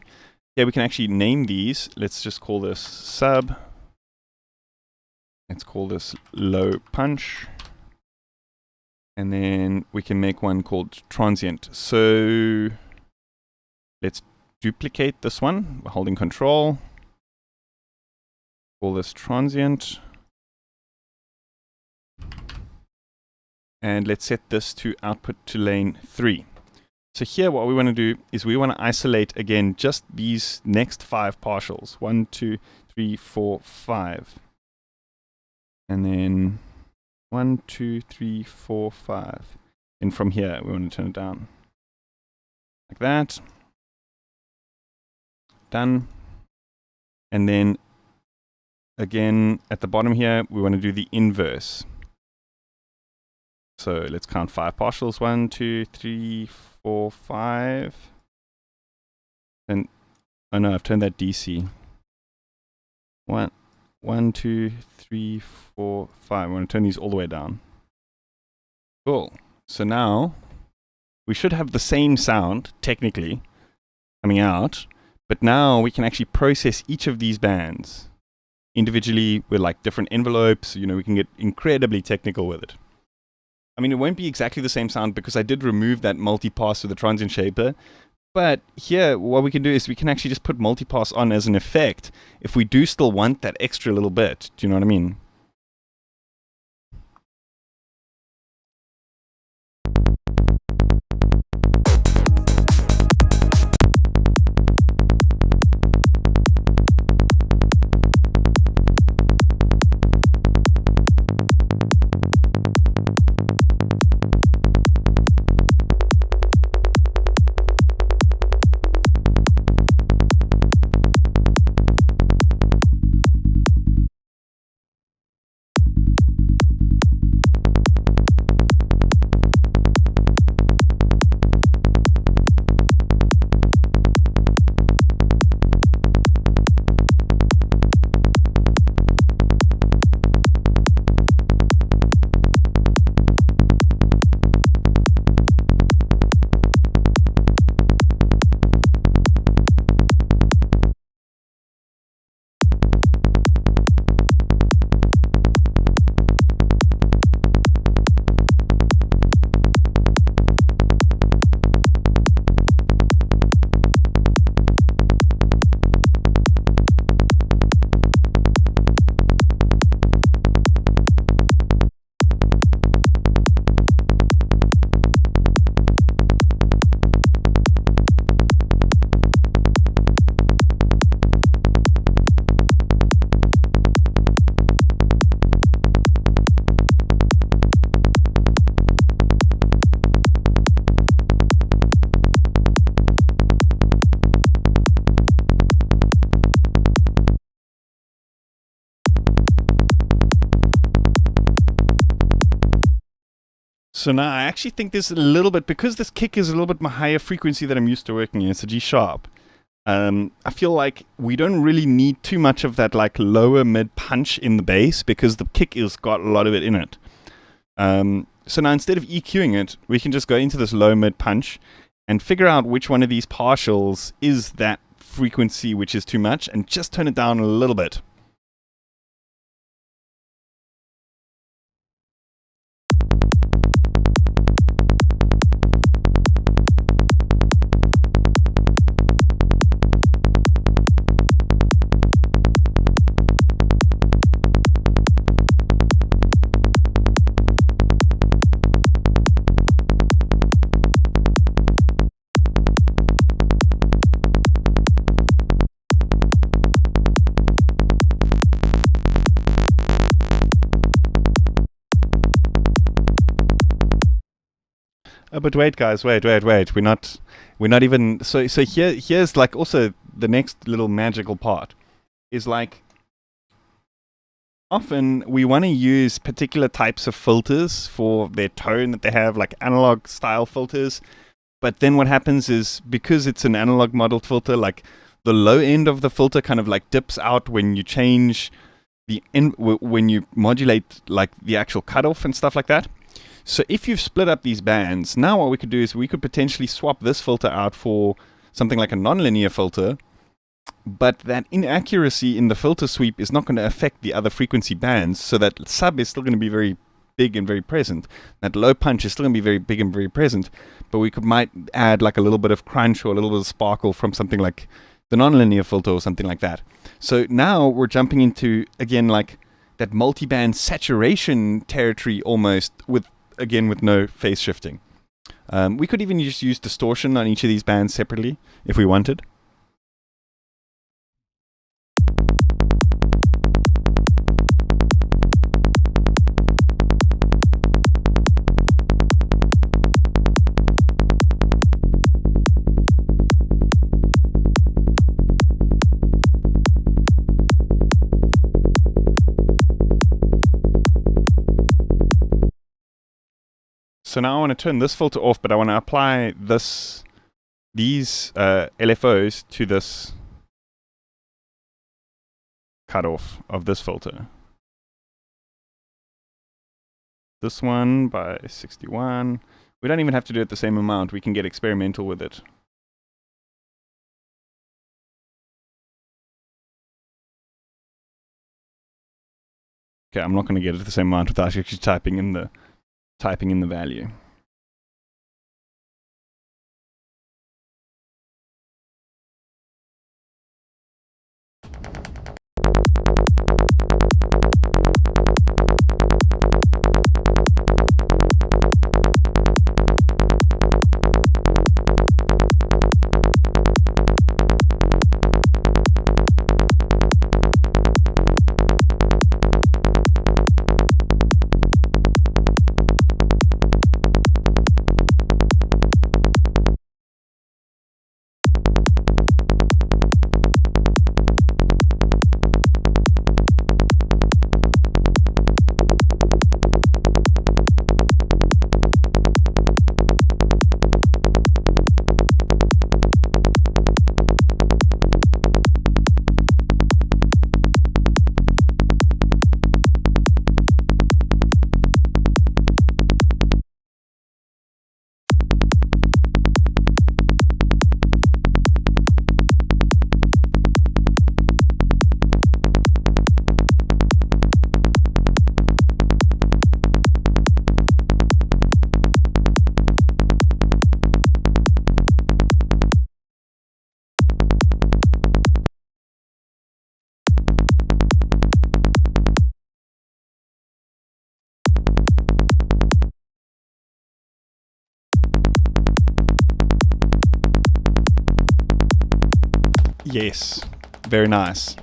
Yeah, we can actually name these. Let's just call this sub. Let's call this low punch. And then we can make one called transient. So let's duplicate this one. We're holding control. Call this transient. And let's set this to output to lane 3. So here what we want to do is we want to isolate again just these next 5 partials. 1, 2, 3, 4, 5. And then 1, 2, 3, 4, 5. And from here we want to turn it down. Like that. Done. And then again at the bottom here we want to do the inverse. So let's count 5 partials. 1, 2, 3, 4, 5. And oh no, I've turned that DC. 1, 2, 3, 4, 5. I want to turn these all the way down. Cool. So now we should have the same sound technically coming out, but now we can actually process each of these bands individually with like different envelopes. You know, we can get incredibly technical with it. I mean, it won't be exactly the same sound because I did remove that multipass with the transient shaper. But here, what we can do is we can actually just put multipass on as an effect if we do still want that extra little bit. Do you know what I mean? So now I actually think there's a little bit, because this kick is a little bit more higher frequency that I'm used to working in, it's a G sharp. I feel like we don't really need too much of that like lower mid punch in the bass because the kick has got a lot of it in it. So now instead of EQing it, we can just go into this low mid punch and figure out which one of these partials is that frequency which is too much and just turn it down a little bit. But wait, guys, wait. We're not even. So here's like also the next little magical part is like often we want to use particular types of filters for their tone that they have, like analog style filters. But then what happens is, because it's an analog modeled filter, like the low end of the filter kind of like dips out when you change when you modulate like the actual cutoff and stuff like that. So if you've split up these bands, now what we could do is we could potentially swap this filter out for something like a nonlinear filter, but that inaccuracy in the filter sweep is not going to affect the other frequency bands, so that sub is still going to be very big and very present. That low punch is still going to be very big and very present, but we might add like a little bit of crunch or a little bit of sparkle from something like the nonlinear filter or something like that. So now we're jumping into, again, like that multi-band saturation territory almost, with no phase shifting. We could even just use distortion on each of these bands separately if we wanted. So now I want to turn this filter off, but I want to apply these LFOs to this cutoff of this filter. This one by 61. We don't even have to do it the same amount. We can get experimental with it. Okay, I'm not going to get it the same amount without actually typing in the value. Yes, very nice.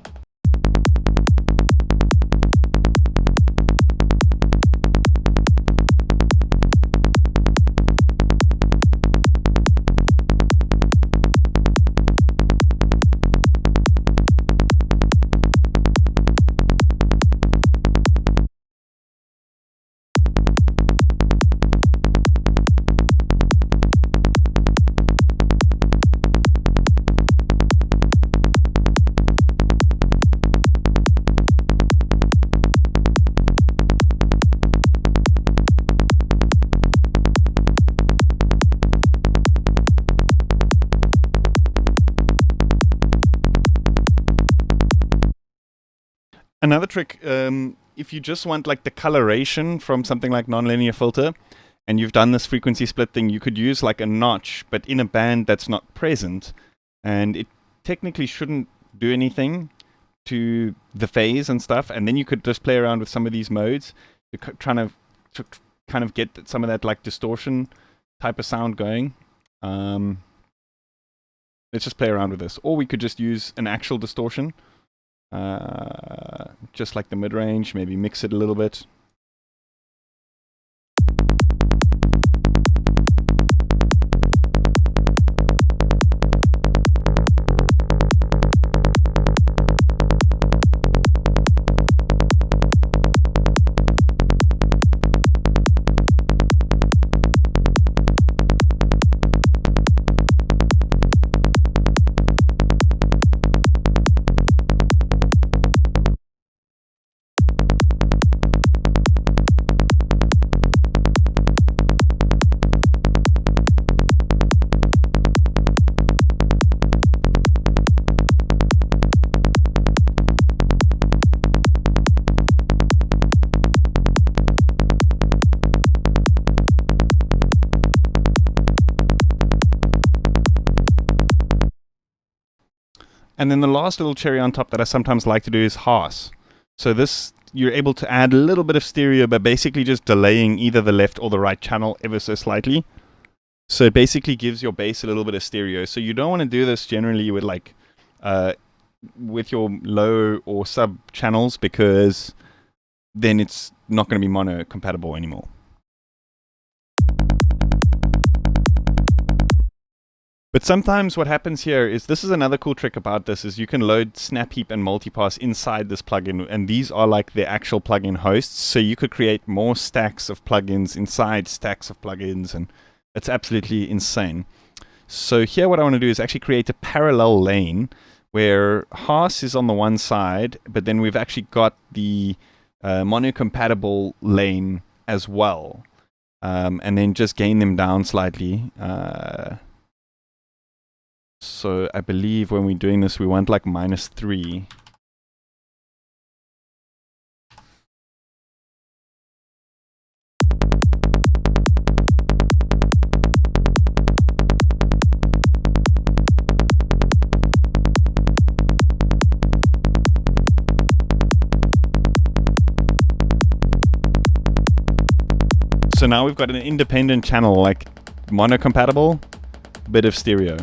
Another trick, if you just want like the coloration from something like nonlinear filter, and you've done this frequency split thing, you could use like a notch, but in a band that's not present, and it technically shouldn't do anything to the phase and stuff. And then you could just play around with some of these modes to kind of get some of that like distortion type of sound going. Let's just play around with this, or we could just use an actual distortion. Just like the mid-range, maybe mix it a little bit. And then the last little cherry on top that I sometimes like to do is Haas. So this, you're able to add a little bit of stereo, but basically just delaying either the left or the right channel ever so slightly. So it basically gives your bass a little bit of stereo. So you don't want to do this generally with like with your low or sub channels, because then it's not going to be mono compatible anymore. But sometimes what happens here is, this is another cool trick about this, is you can load Snap Heap and Multipass inside this plugin, and these are like the actual plugin hosts. So you could create more stacks of plugins inside stacks of plugins, and it's absolutely insane. So here what I want to do is actually create a parallel lane where Haas is on the one side, but then we've actually got the mono compatible lane as well, and then just gain them down slightly. So I believe when we're doing this, we want like -3. So now we've got an independent channel, like mono compatible, bit of stereo.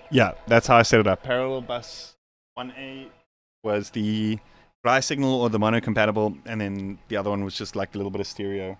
Yeah, that's how I set it up. Parallel bus 1A was the dry signal or the mono compatible, and then the other one was just like a little bit of stereo.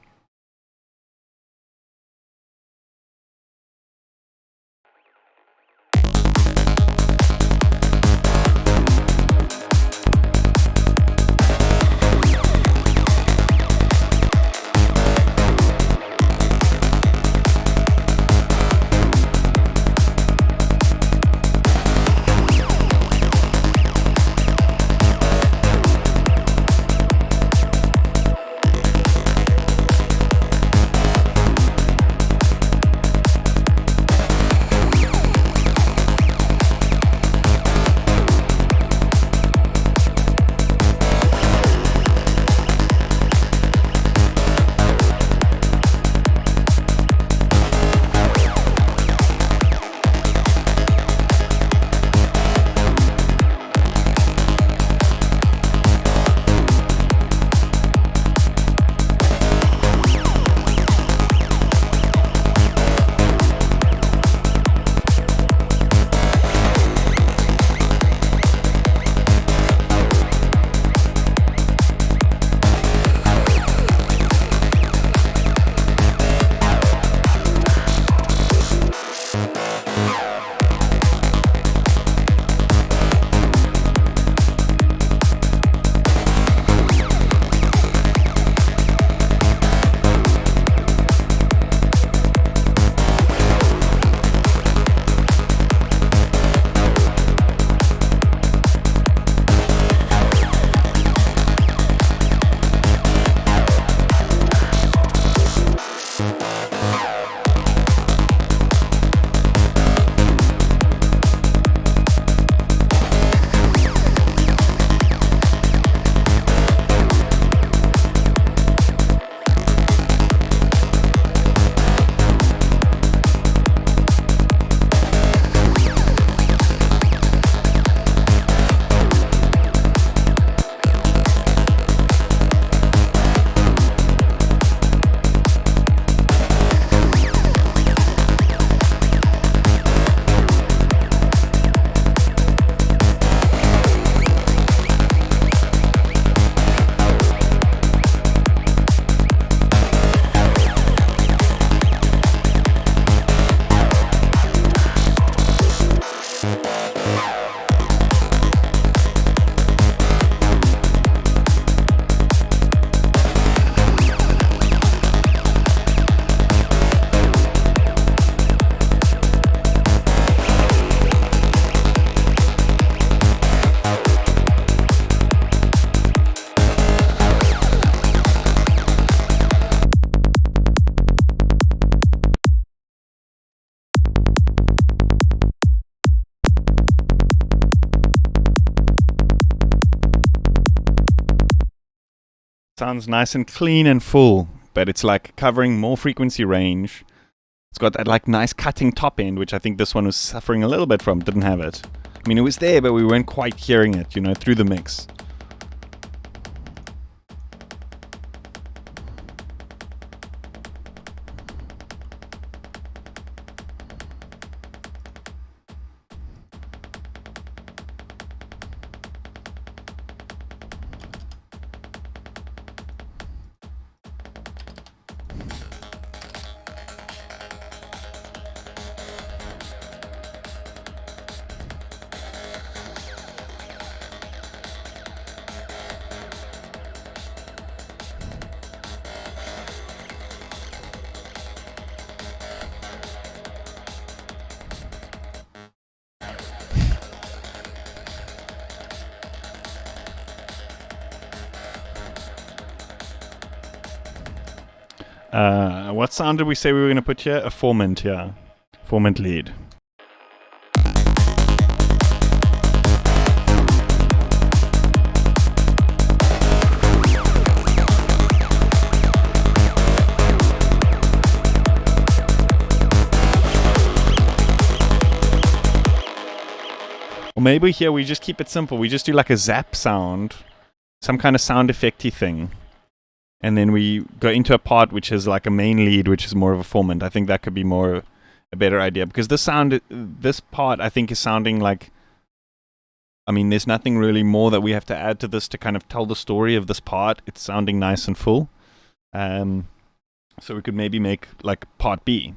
Sounds nice and clean and full, but it's like covering more frequency range. It's got that like nice cutting top end, which I think this one was suffering a little bit from. Didn't have it. I mean, it was there, but we weren't quite hearing it, you know, through the mix. What sound did we say we were going to put here? A formant, yeah. Formant lead. Or maybe here we just keep it simple. We just do like a zap sound, some kind of sound effecty thing. And then we go into a part which is like a main lead, which is more of a formant. I think that could be more a better idea, because this part I think is sounding like, I mean, there's nothing really more that we have to add to this to kind of tell the story of this part. It's sounding nice and full. So we could maybe make like part B.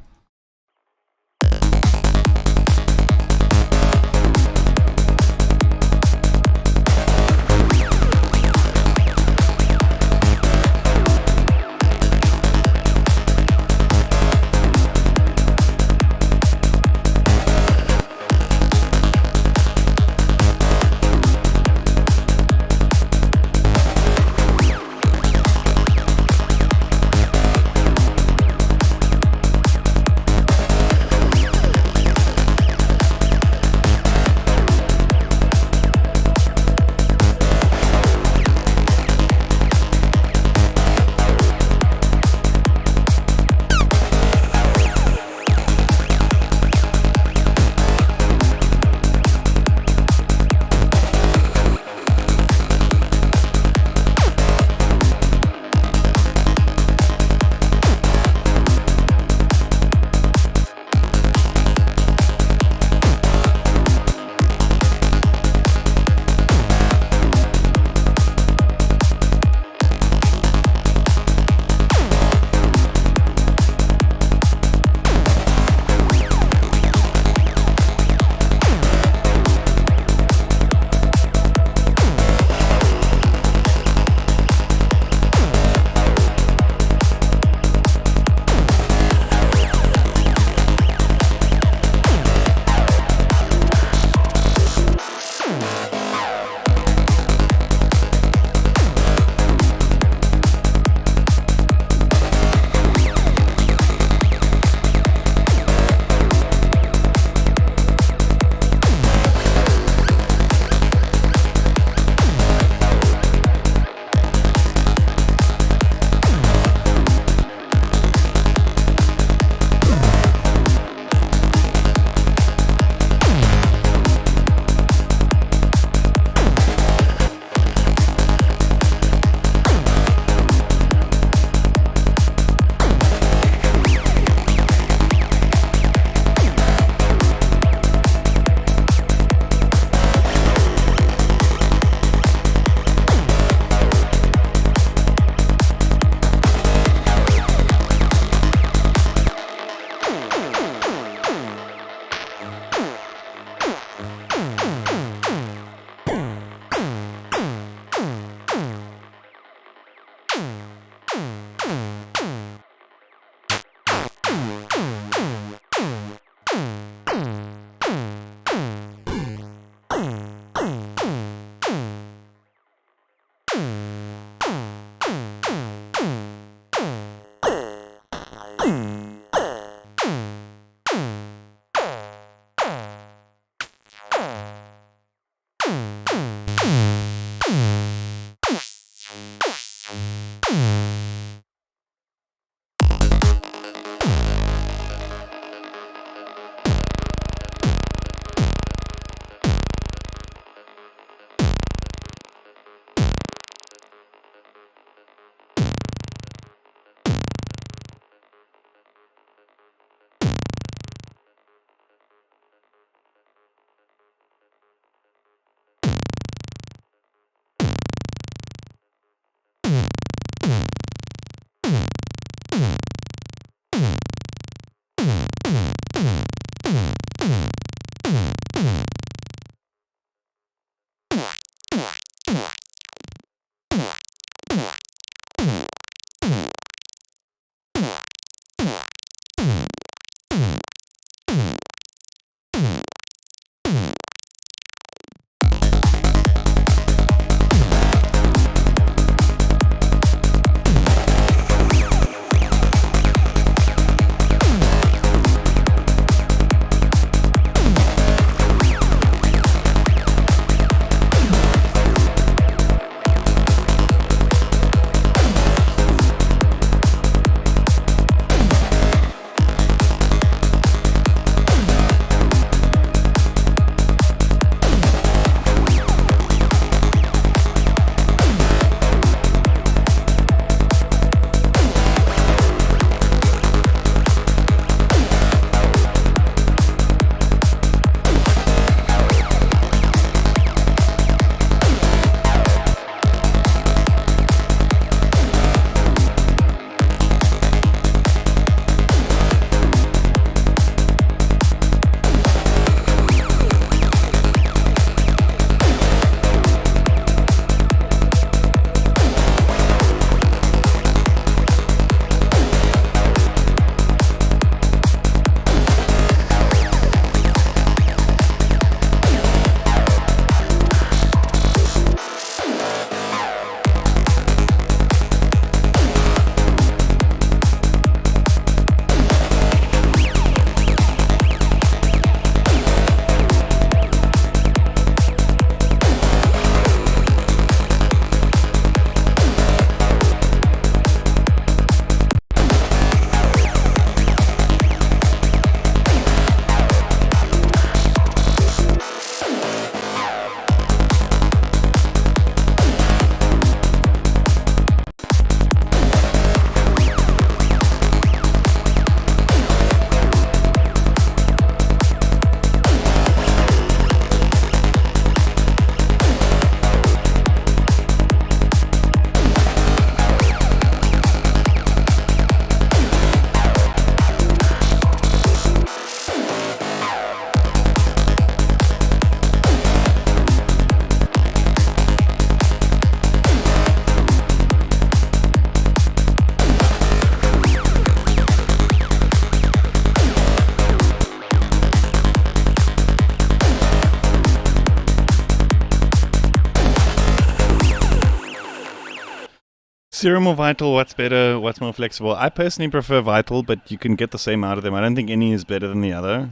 Serum or Vital, what's better, what's more flexible? I personally prefer Vital, but you can get the same out of them. I don't think any is better than the other.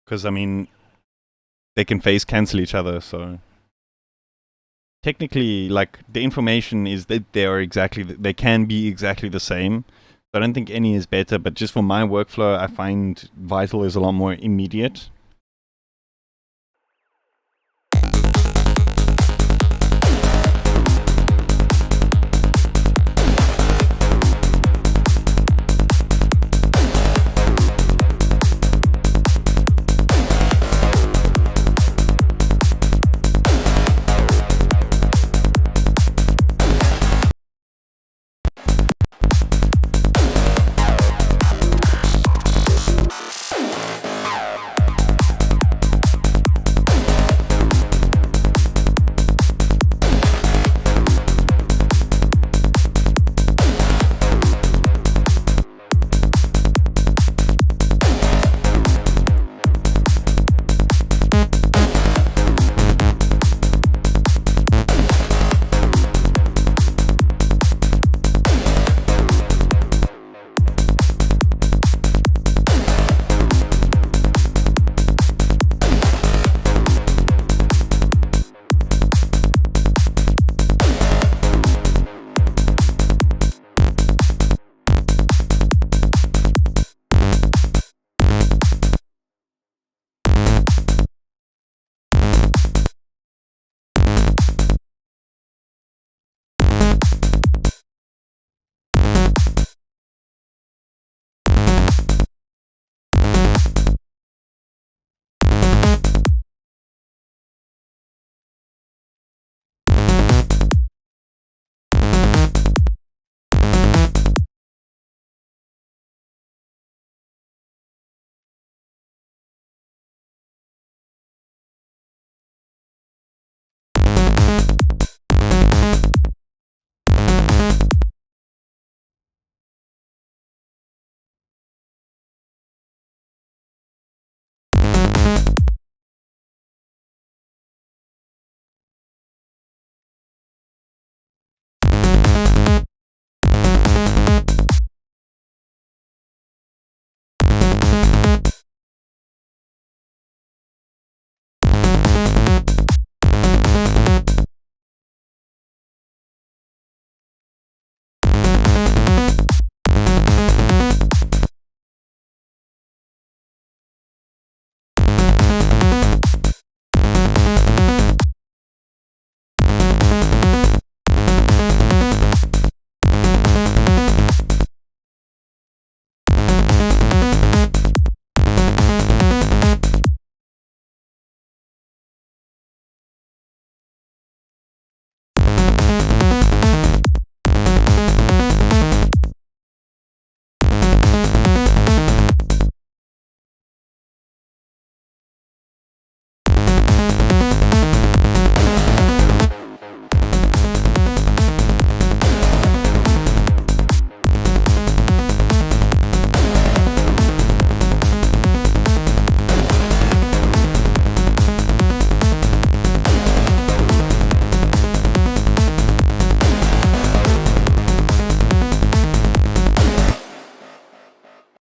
Because, I mean, they can phase cancel each other, so... Technically, like, the information is that they can be exactly the same. So I don't think any is better, but just for my workflow, I find Vital is a lot more immediate.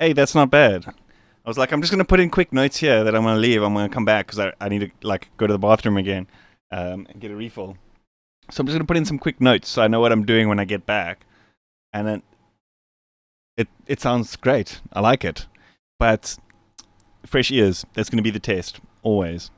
Hey, that's not bad. I was like, I'm just going to put in quick notes here that I'm going to leave. I'm going to come back because I need to like go to the bathroom again and get a refill. So I'm just going to put in some quick notes so I know what I'm doing when I get back. And then it sounds great. I like it. But fresh ears, that's going to be the test, always.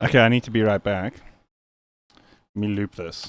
Okay, I need to be right back. Let me loop this.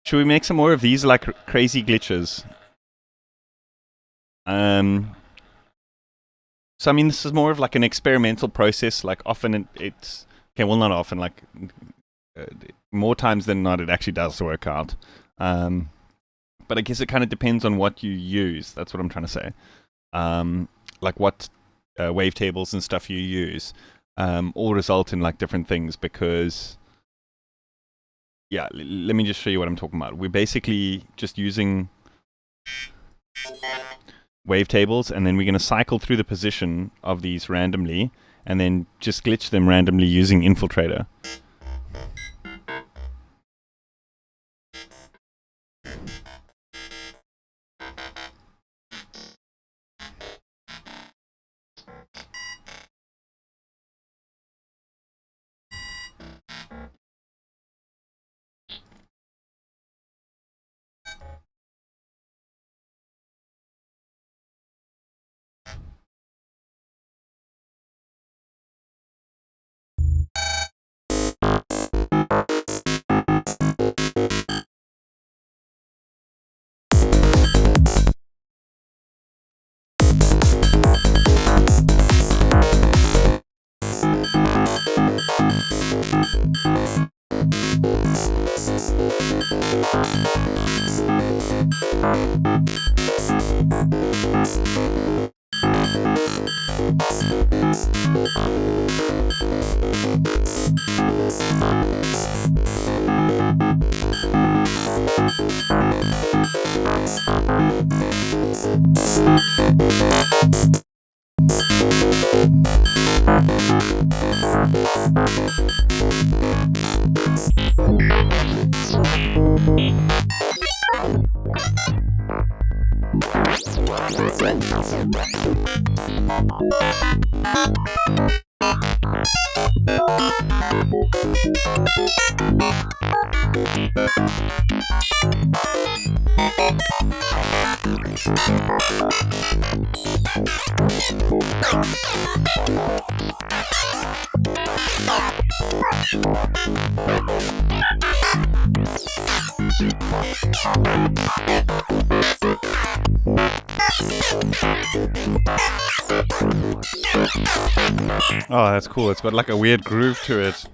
Should we make some more of these like crazy glitches? So I mean, this is more of like an experimental process. Like often it's okay. Well, not often. Like more times than not, it actually does work out. But I guess it kind of depends on what you use. That's what I'm trying to say. Like what wavetables and stuff you use all result in like different things because. Yeah, let me just show you what I'm talking about. We're basically just using wavetables, and then we're going to cycle through the position of these randomly, and then just glitch them randomly using Infiltrator. Oh, that's cool. It's got like a weird groove to it.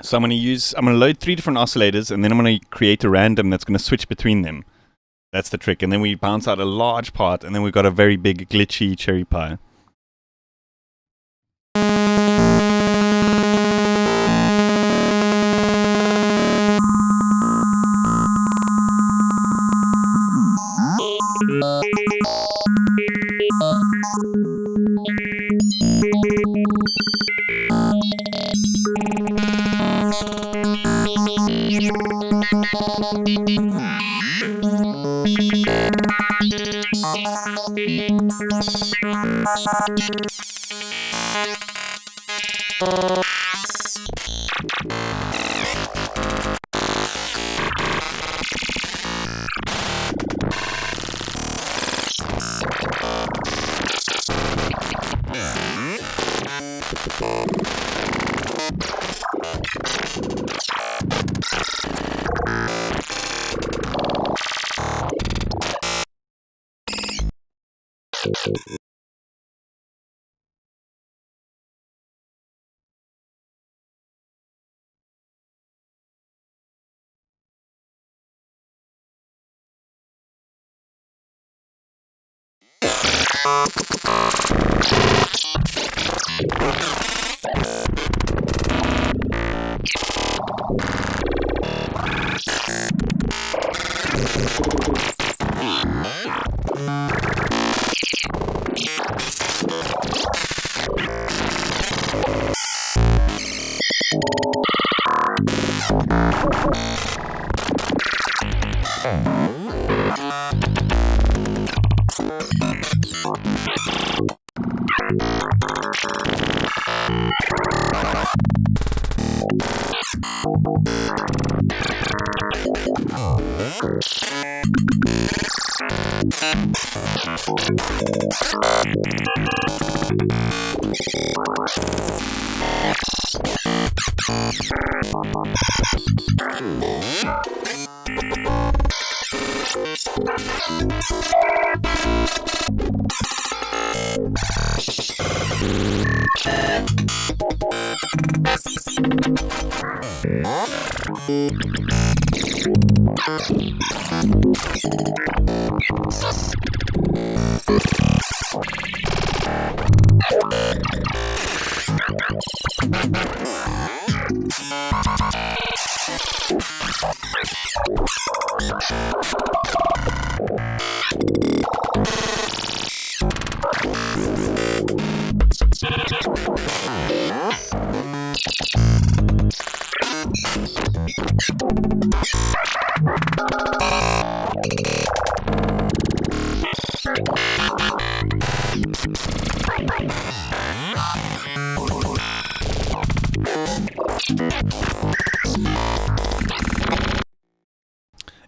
So I'm going to load 3 different oscillators, and then I'm going to create a random that's going to switch between them. That's the trick. And then we bounce out a large part, and then we've got a very big glitchy cherry pie.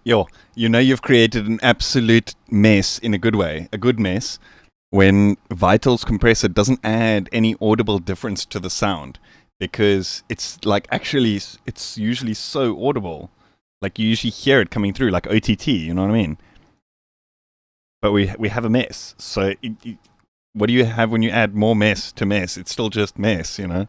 Yo, you know you've created an absolute mess in a good way, a good mess, when Vital's compressor doesn't add any audible difference to the sound, because it's like actually it's usually so audible, like you usually hear it coming through like OTT, you know what I mean? But we have a mess. So what do you have when you add more mess to mess? It's still just mess, you know?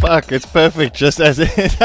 Fuck, it's perfect just as it.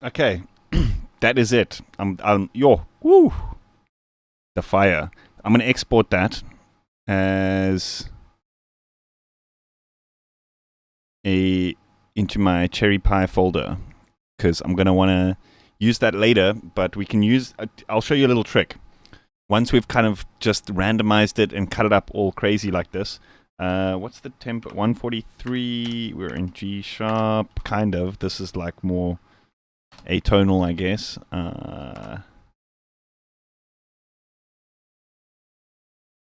Okay, that is it. Woo, the fire. I'm gonna export that as into my Cherry Pie folder because I'm gonna want to use that later. But we can use. I'll show you a little trick. Once we've kind of just randomized it and cut it up all crazy like this. What's the tempo? 143. We're in G sharp. Kind of. This is like more atonal, I guess.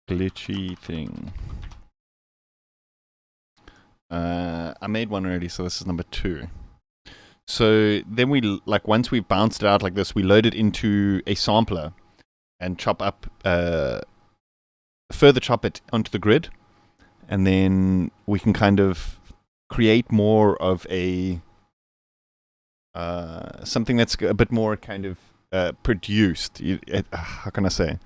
Glitchy thing. I made one already, so this is number 2. So then we, like, once we've bounced it out like this, we load it into a sampler and chop up, further chop it onto the grid, and then we can kind of create more of a something that's a bit more kind of produced. How can I say?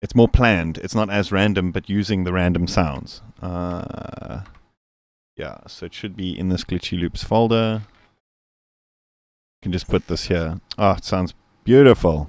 It's more planned. It's not as random, but using the random sounds. Yeah, so it should be in this glitchy loops folder. can just put this here. Oh, it sounds beautiful.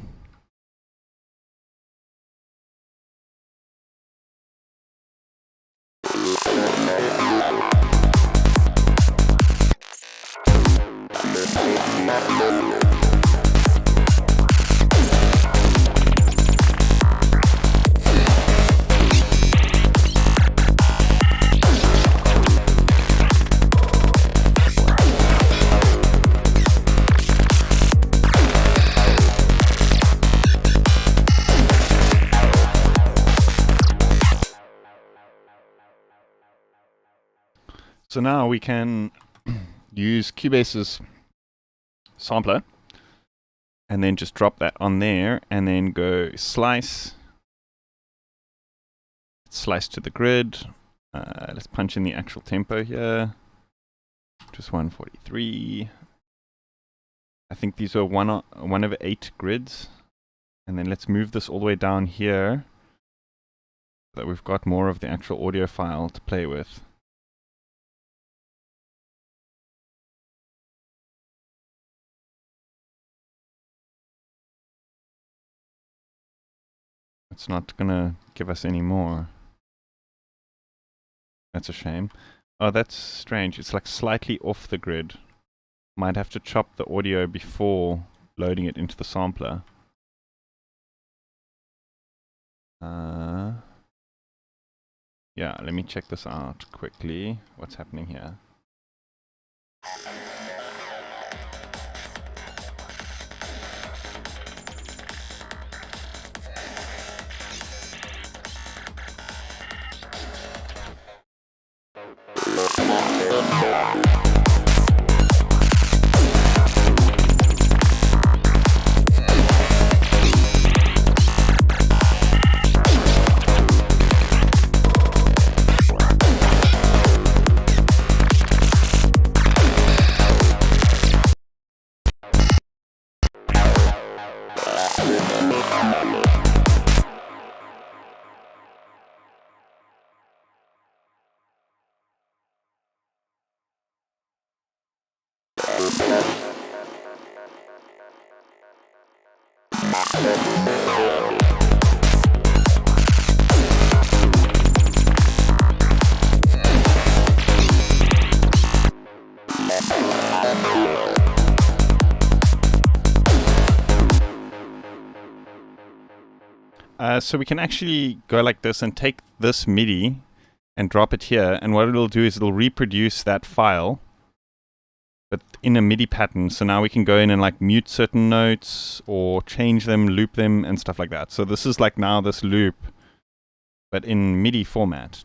So now we can use Cubase's sampler and then just drop that on there and then go slice to the grid. Let's punch in the actual tempo here. Just 143. I think these are 1/8 grids. And then let's move this all the way down here so that we've got more of the actual audio file to play with. It's not gonna give us any more. That's a shame. Oh, that's strange. It's like slightly off the grid. Might have to chop the audio before loading it into the sampler. Yeah, let me check this out quickly. What's happening here? So we can actually go like this and take this MIDI and drop it here, and what it'll do is it'll reproduce that file but in a MIDI pattern. So now we can go in and like mute certain notes or change them, loop them and stuff like that. So this is like now this loop but in MIDI format.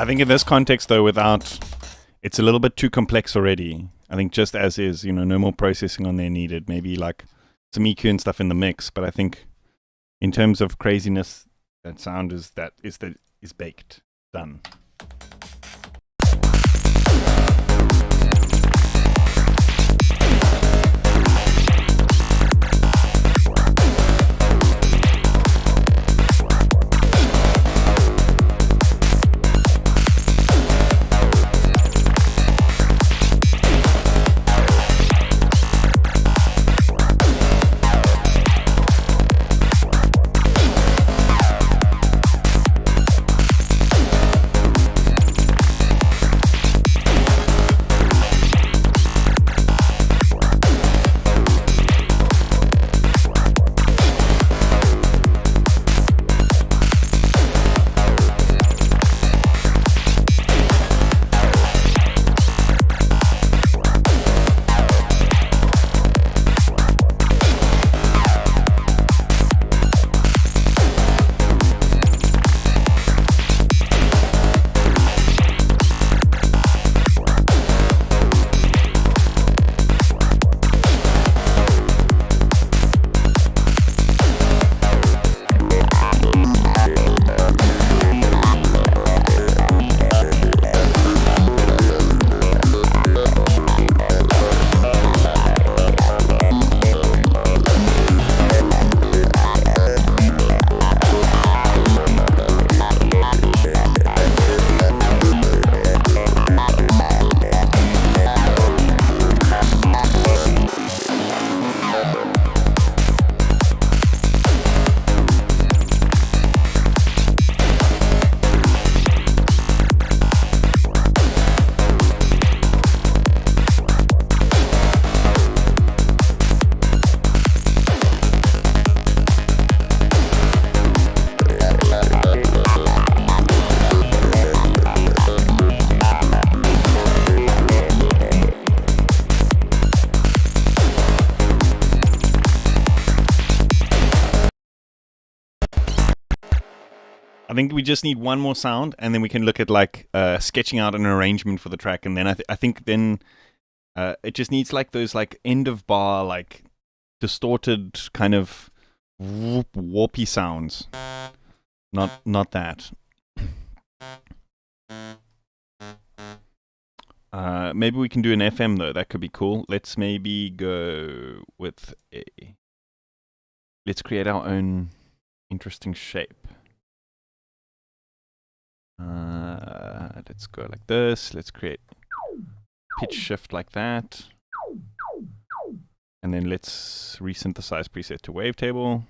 I think in this context, though, it's a little bit too complex already. I think just as is, no more processing on there needed. Maybe like some EQ and stuff in the mix, but I think in terms of craziness, that sound is baked, done. I think we just need one more sound, and then we can look at like sketching out an arrangement for the track, and then I think then it just needs like those like end of bar like distorted kind of warpy sounds. Not that. Maybe we can do an FM though. That could be cool. Let's maybe go with let's create our own interesting shape. Let's go like this. Let's create pitch shift like that. And then let's resynthesize preset to wavetable.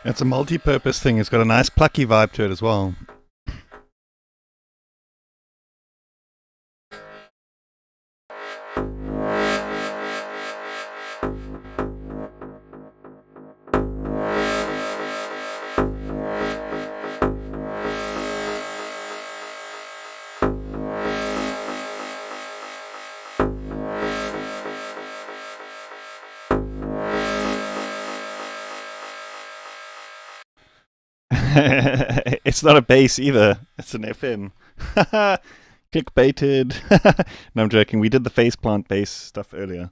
It's a multi-purpose thing. It's got a nice plucky vibe to it as well. It's not a bass either. It's an FM. Clickbaited. No, I'm joking. We did the faceplant bass stuff earlier.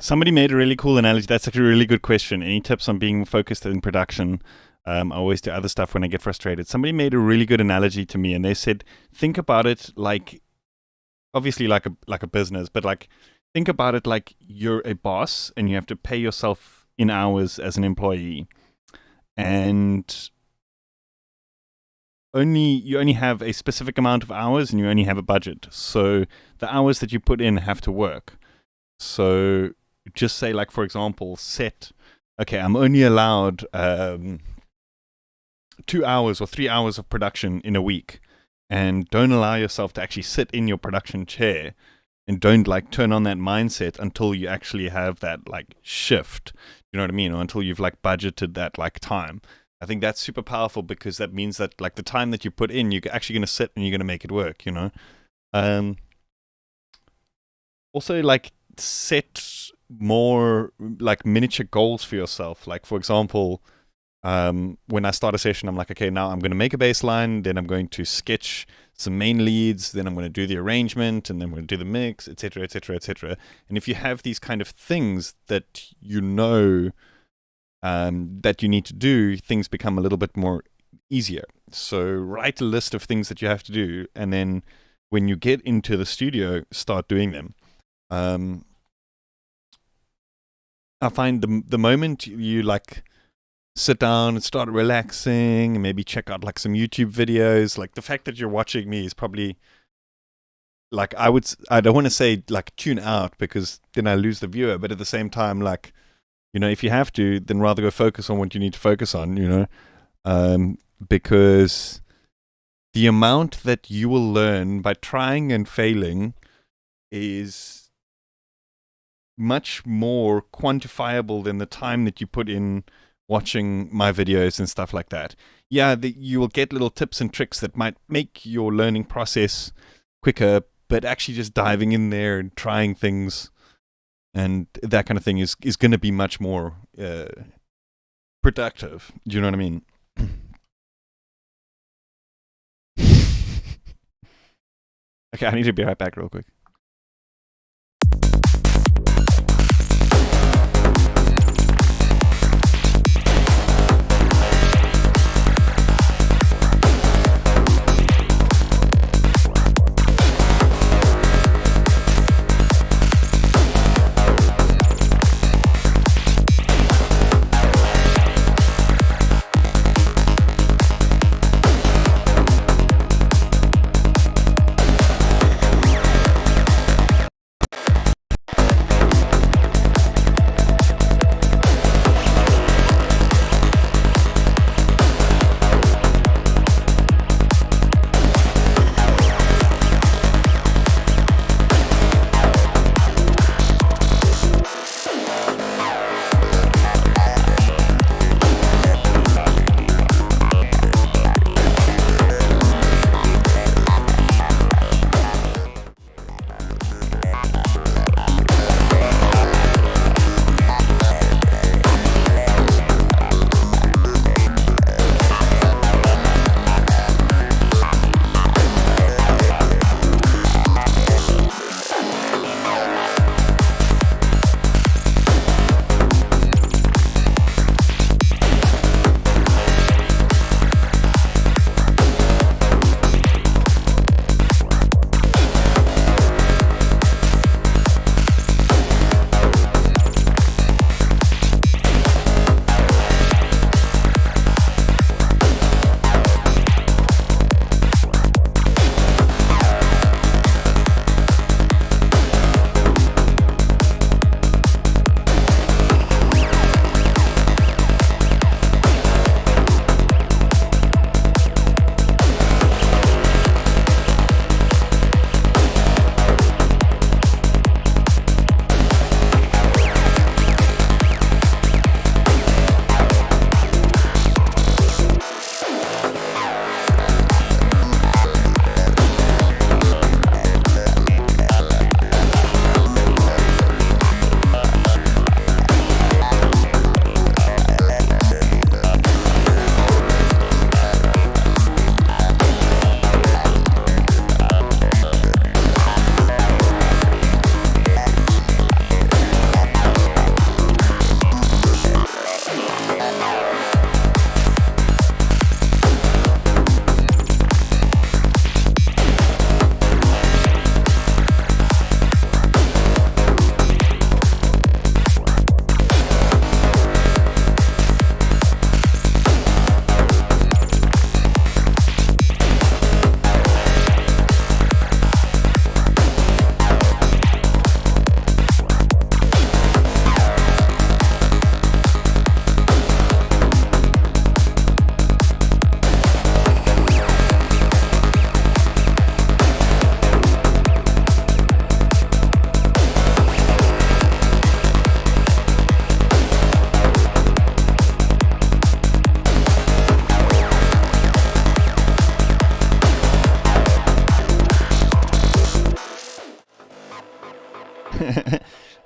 Somebody made a really cool analogy. That's actually a really good question. Any tips on being focused in production? I always do other stuff when I get frustrated. Somebody made a really good analogy to me, and they said, think about it like, obviously like a business, but like, think about it like you're a boss and you have to pay yourself in hours as an employee, and you only have a specific amount of hours and you only have a budget. So the hours that you put in have to work. So just say, like, for example, okay, I'm only allowed 2 hours or 3 hours of production in a week, and don't allow yourself to actually sit in your production chair, and don't like turn on that mindset until you actually have that like shift, you know what I mean, or until you've like budgeted that like time. I think that's super powerful, because that means that like the time that you put in, you're actually going to sit and you're going to make it work, you know. Also, like, set more like miniature goals for yourself. Like, for example, when I start a session, I'm like, okay, now I'm going to make a bass line, then I'm going to sketch some main leads, then I'm going to do the arrangement, and then I'm going to do the mix, etc., etc., etc. And if you have these kind of things that you know that you need to do, things become a little bit more easier. So write a list of things that you have to do, and then when you get into the studio, start doing them. I find the moment you like sit down and start relaxing, and maybe check out like some YouTube videos, like the fact that you're watching me is probably like, I don't want to say like tune out, because then I lose the viewer, but at the same time, like, if you have to, then rather go focus on what you need to focus on, because the amount that you will learn by trying and failing is much more quantifiable than the time that you put in watching my videos and stuff like that. Yeah, you will get little tips and tricks that might make your learning process quicker, but actually just diving in there and trying things and that kind of thing is going to be much more productive. Do you know what I mean? Okay, I need to be right back real quick.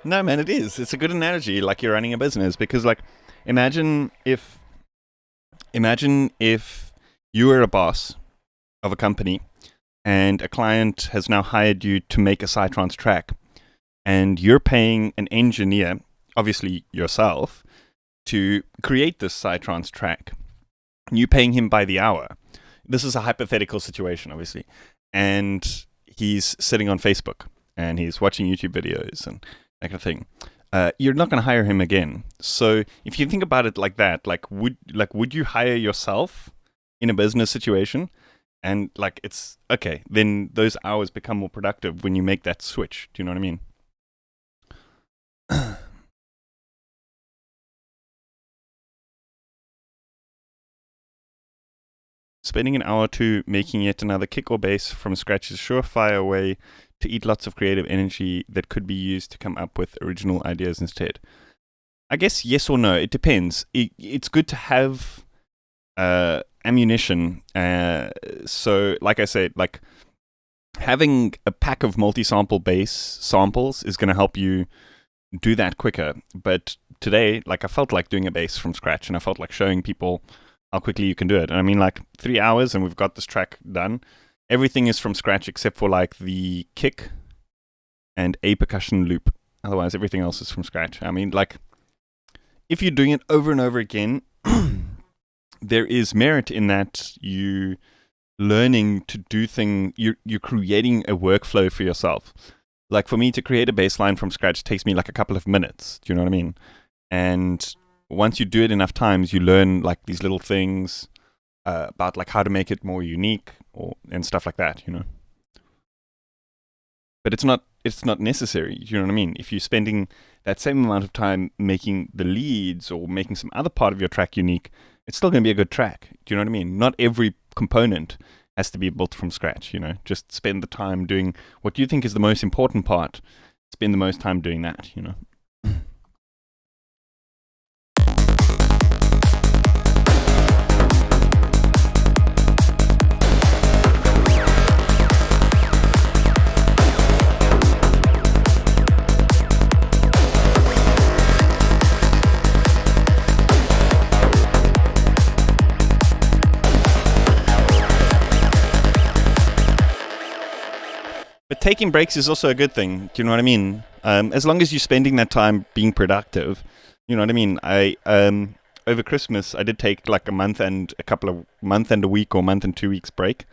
No, man, it is. It's a good analogy, like you're running a business, because like imagine if you were a boss of a company and a client has now hired you to make a Psy-Trance track, and you're paying an engineer, obviously yourself, to create this Psy-Trance track. You're paying him by the hour. This is a hypothetical situation, obviously. And he's sitting on Facebook and he's watching YouTube videos and that kind of thing. You're not going to hire him again. So if you think about it like that, would you hire yourself in a business situation? And it's okay, then those hours become more productive when you make that switch. Do you know what I mean? Spending an hour or two making yet another kick or bass from scratch is a surefire way to eat lots of creative energy that could be used to come up with original ideas instead. I guess yes or no. It depends. It's good to have ammunition. So, like I said, having a pack of multi-sample bass samples is going to help you do that quicker. But today, I felt like doing a bass from scratch, and I felt like showing people how quickly you can do it. And I mean, 3 hours, and we've got this track done. Everything is from scratch except for the kick and a percussion loop. Otherwise, everything else is from scratch. I mean, if you're doing it over and over again, there is merit in that you learning to do things. You're creating a workflow for yourself. For me to create a bass line from scratch takes me a couple of minutes. Do you know what I mean? And once you do it enough times, you learn these little things about how to make it more unique and stuff like that, But it's not necessary. You know what I mean? If you're spending that same amount of time making the leads or making some other part of your track unique, it's still going to be a good track. Do you know what I mean? Not every component has to be built from scratch. Just spend the time doing what you think is the most important part. Spend the most time doing that. But taking breaks is also a good thing. Do you know what I mean? As long as you're spending that time being productive, you know what I mean? I over Christmas I did take a month and a week or month and 2 weeks break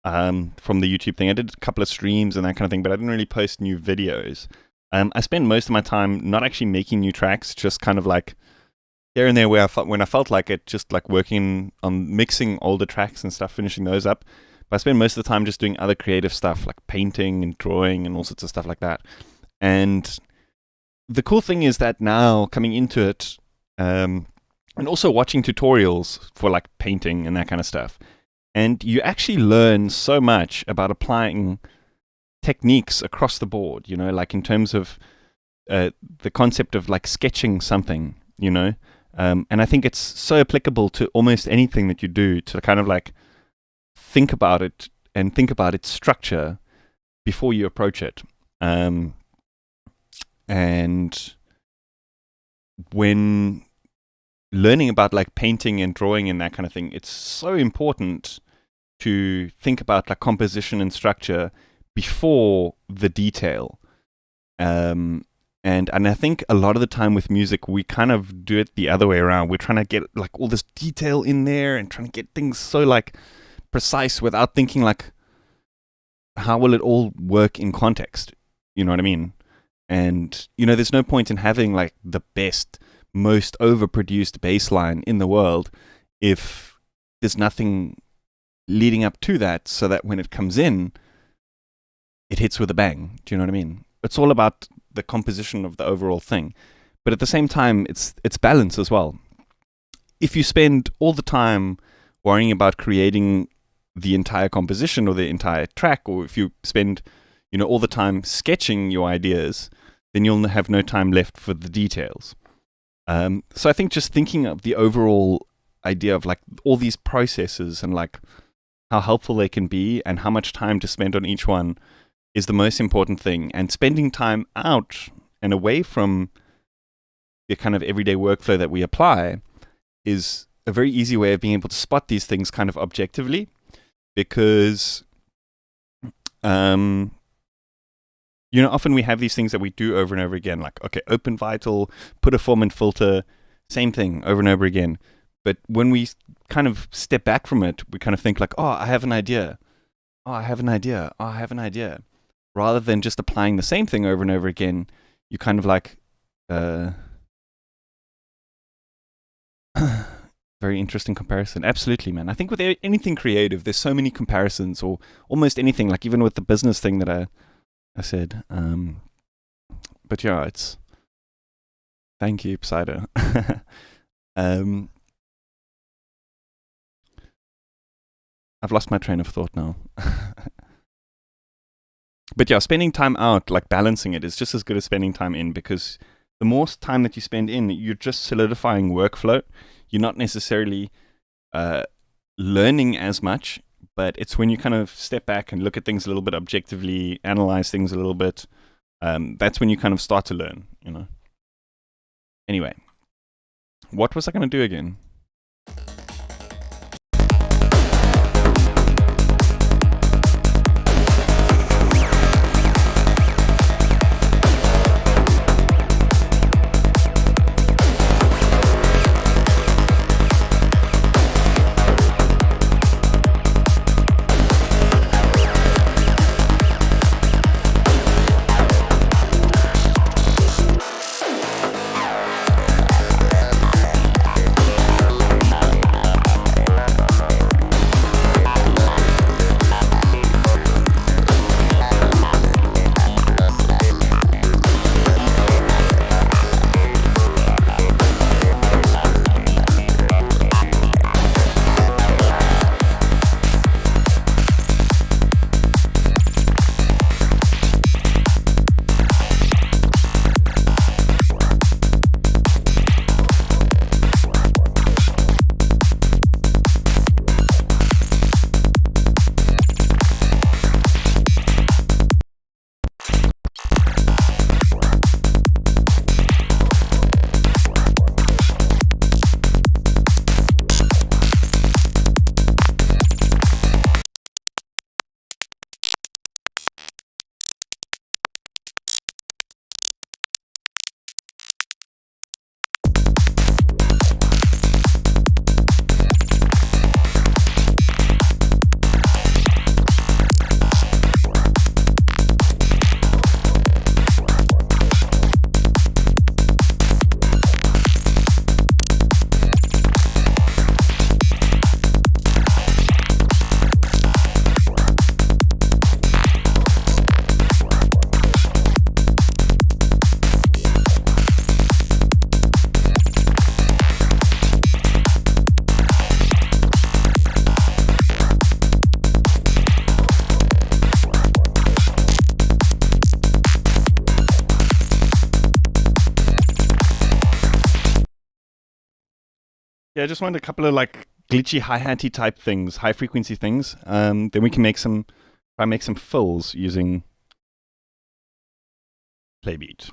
from the YouTube thing. I did a couple of streams and that kind of thing, but I didn't really post new videos. I spent most of my time not actually making new tracks, just kind of here and there when I felt like it, just working on mixing older tracks and stuff, finishing those up. But I spend most of the time just doing other creative stuff like painting and drawing and all sorts of stuff like that. And the cool thing is that now coming into it, and also watching tutorials for painting and that kind of stuff, and you actually learn so much about applying techniques across the board, in terms of the concept of sketching something, and I think it's so applicable to almost anything that you do, to kind of think about it and think about its structure before you approach it. And when learning about painting and drawing and that kind of thing, it's so important to think about composition and structure before the detail. And I think a lot of the time with music, we kind of do it the other way around. We're trying to get all this detail in there and trying to get things so precise without thinking how will it all work in context. You know what I mean? And there's no point in having the best, most overproduced bass line in the world if there's nothing leading up to that, so that when it comes in, it hits with a bang. Do you know what I mean? It's all about the composition of the overall thing, but at the same time, it's balance as well. If you spend all the time worrying about creating the entire composition or the entire track, or if you spend all the time sketching your ideas, then you'll have no time left for the details. So I think just thinking of the overall idea of all these processes and how helpful they can be and how much time to spend on each one is the most important thing. And spending time out and away from the kind of everyday workflow that we apply is a very easy way of being able to spot these things kind of objectively. Because, often we have these things that we do over and over again, okay, open vital, put a form and filter, same thing over and over again. But when we kind of step back from it, we kind of think like, oh, I have an idea. Oh, I have an idea. Oh, I have an idea. Rather than just applying the same thing over and over again, you kind of like, very interesting comparison. Absolutely, man. I think with anything creative, there's so many comparisons, or almost anything, like even with the business thing that I said. But yeah, it's, thank you, Psydo. I've lost my train of thought now. But yeah, spending time out, like balancing it, is just as good as spending time in, because the more time that you spend in, you're just solidifying workflow. You're not necessarily learning as much, but it's when you kind of step back and look at things a little bit objectively, analyze things a little bit, that's when you kind of start to learn, you know. Anyway, what was I going to do again? Yeah, I just wanted a couple of like glitchy hi-hatty type things, high frequency things. Then we can make some fills using Playbeat.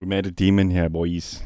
We made a demon here, boys.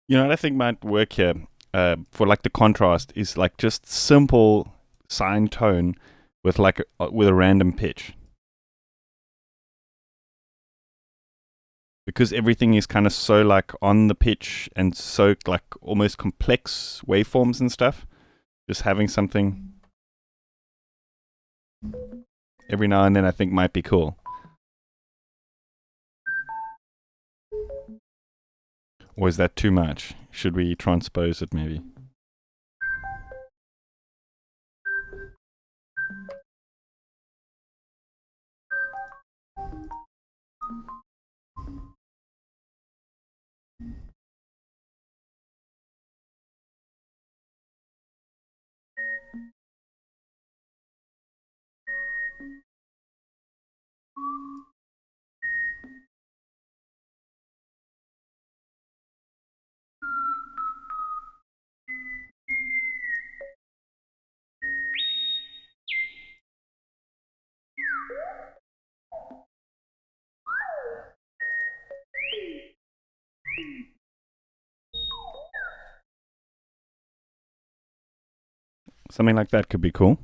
You know what I think might work here for like the contrast is like just simple sine tone with like with a random pitch. Because everything is kind of so like on the pitch and so like almost complex waveforms and stuff, just having something every now and then I think might be cool. Or is that too much? Should we transpose it maybe? Something like that could be cool.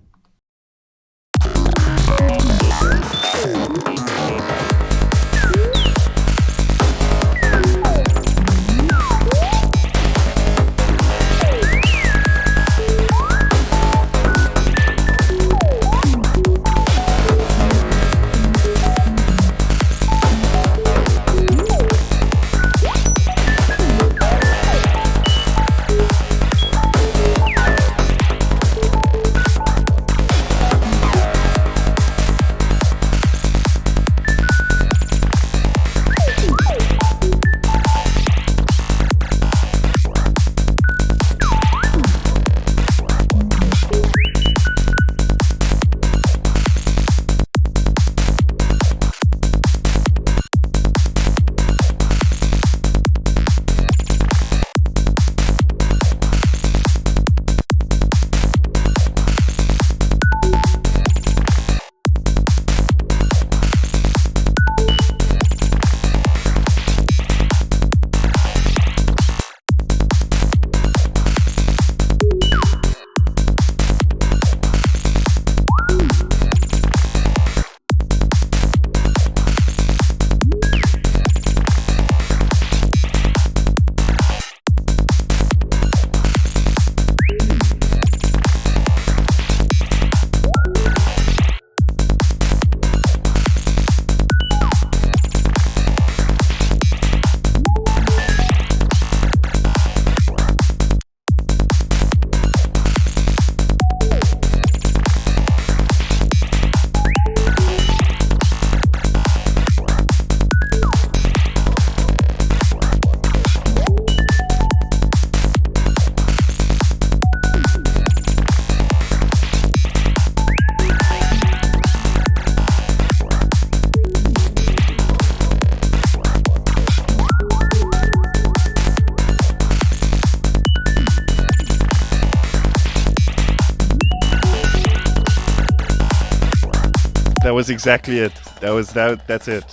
That was exactly it. That's it.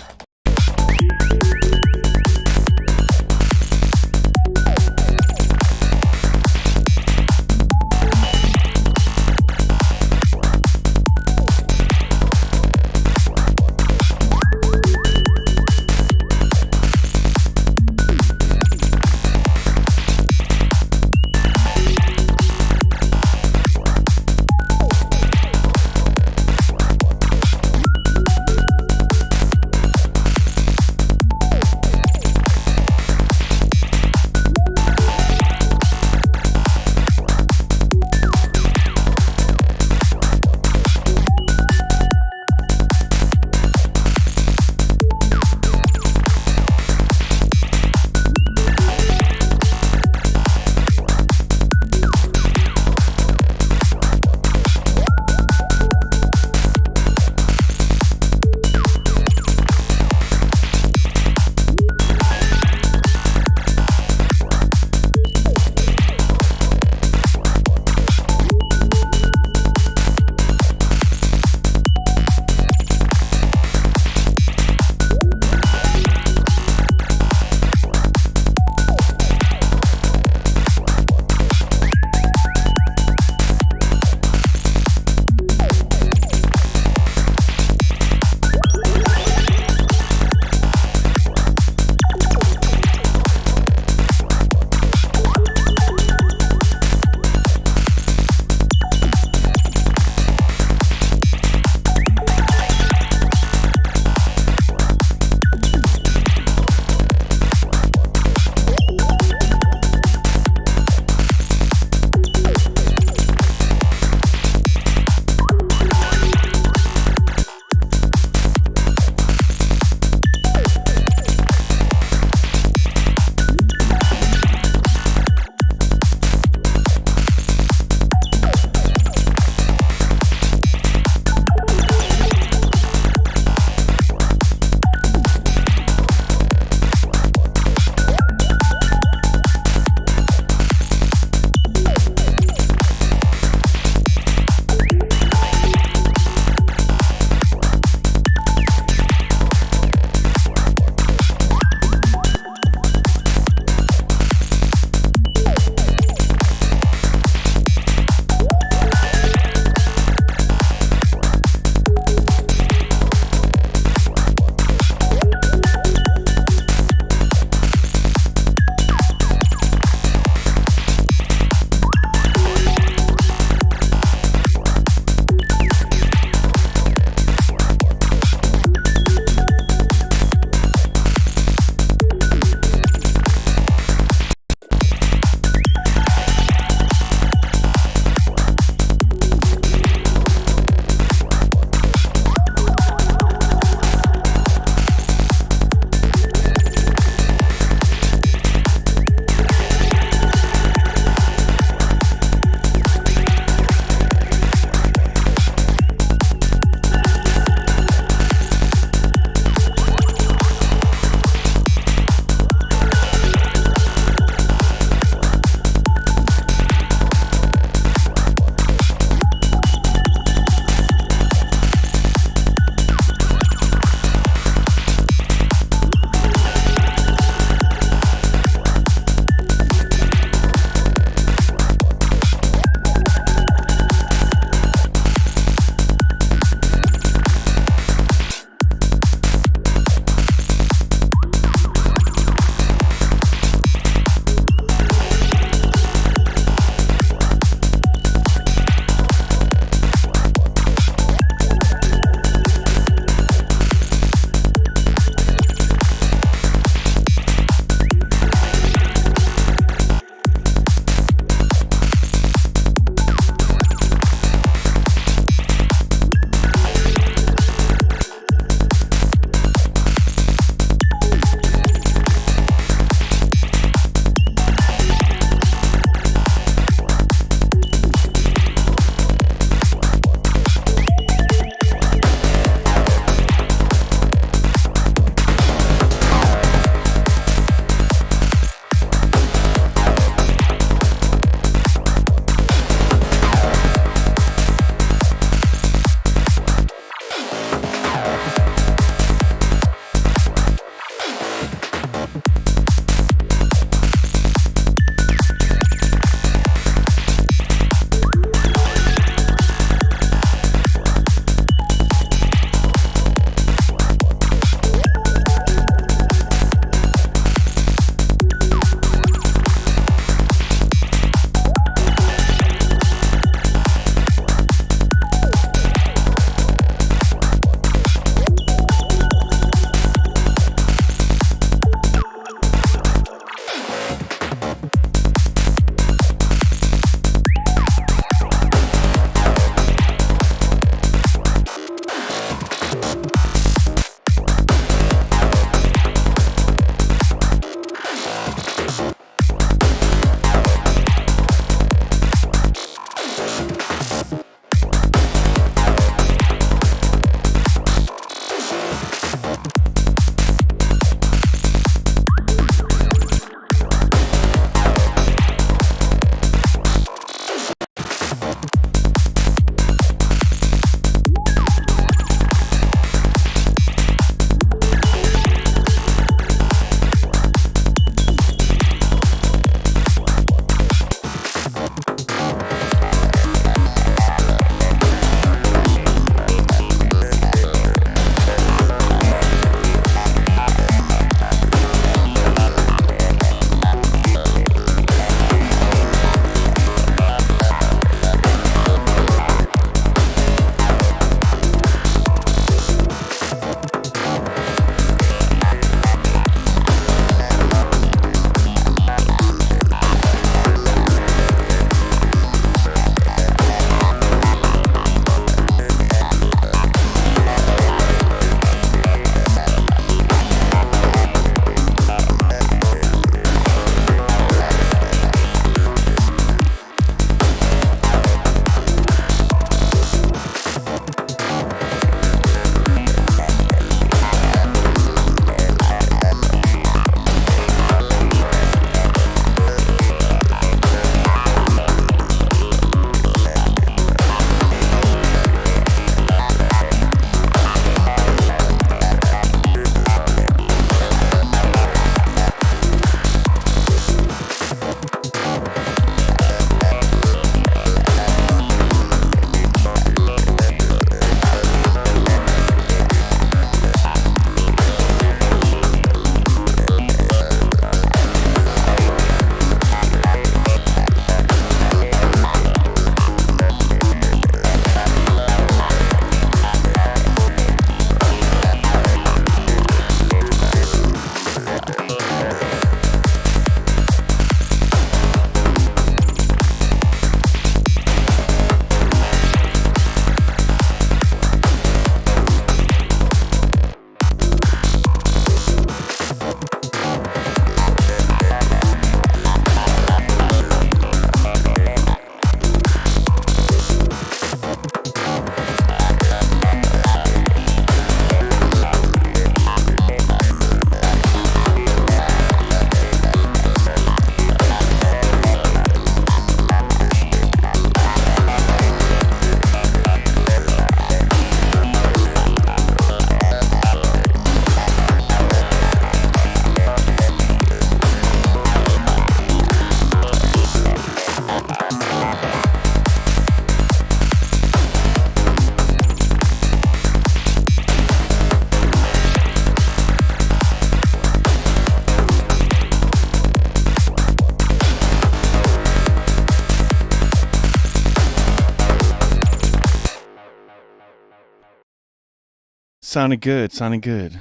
Sounded good. Sounded good.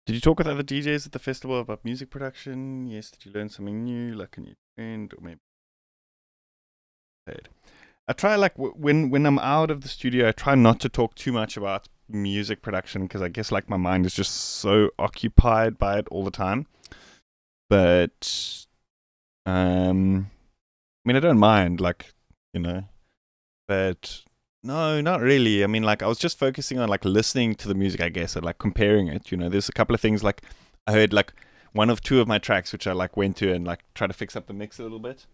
Did you talk with other DJs at the festival about music production? Yes. Did you learn something new, like a new trend, or maybe? I try like when I'm out of the studio, I try not to talk too much about music production because I guess like my mind is just so occupied by it all the time. But I mean, I don't mind, like, you know, but no, not really. I mean, like, I was just focusing on like listening to the music, I guess, and like comparing it. You know, there's a couple of things like I heard like one of two of my tracks which I like went to and like try to fix up the mix a little bit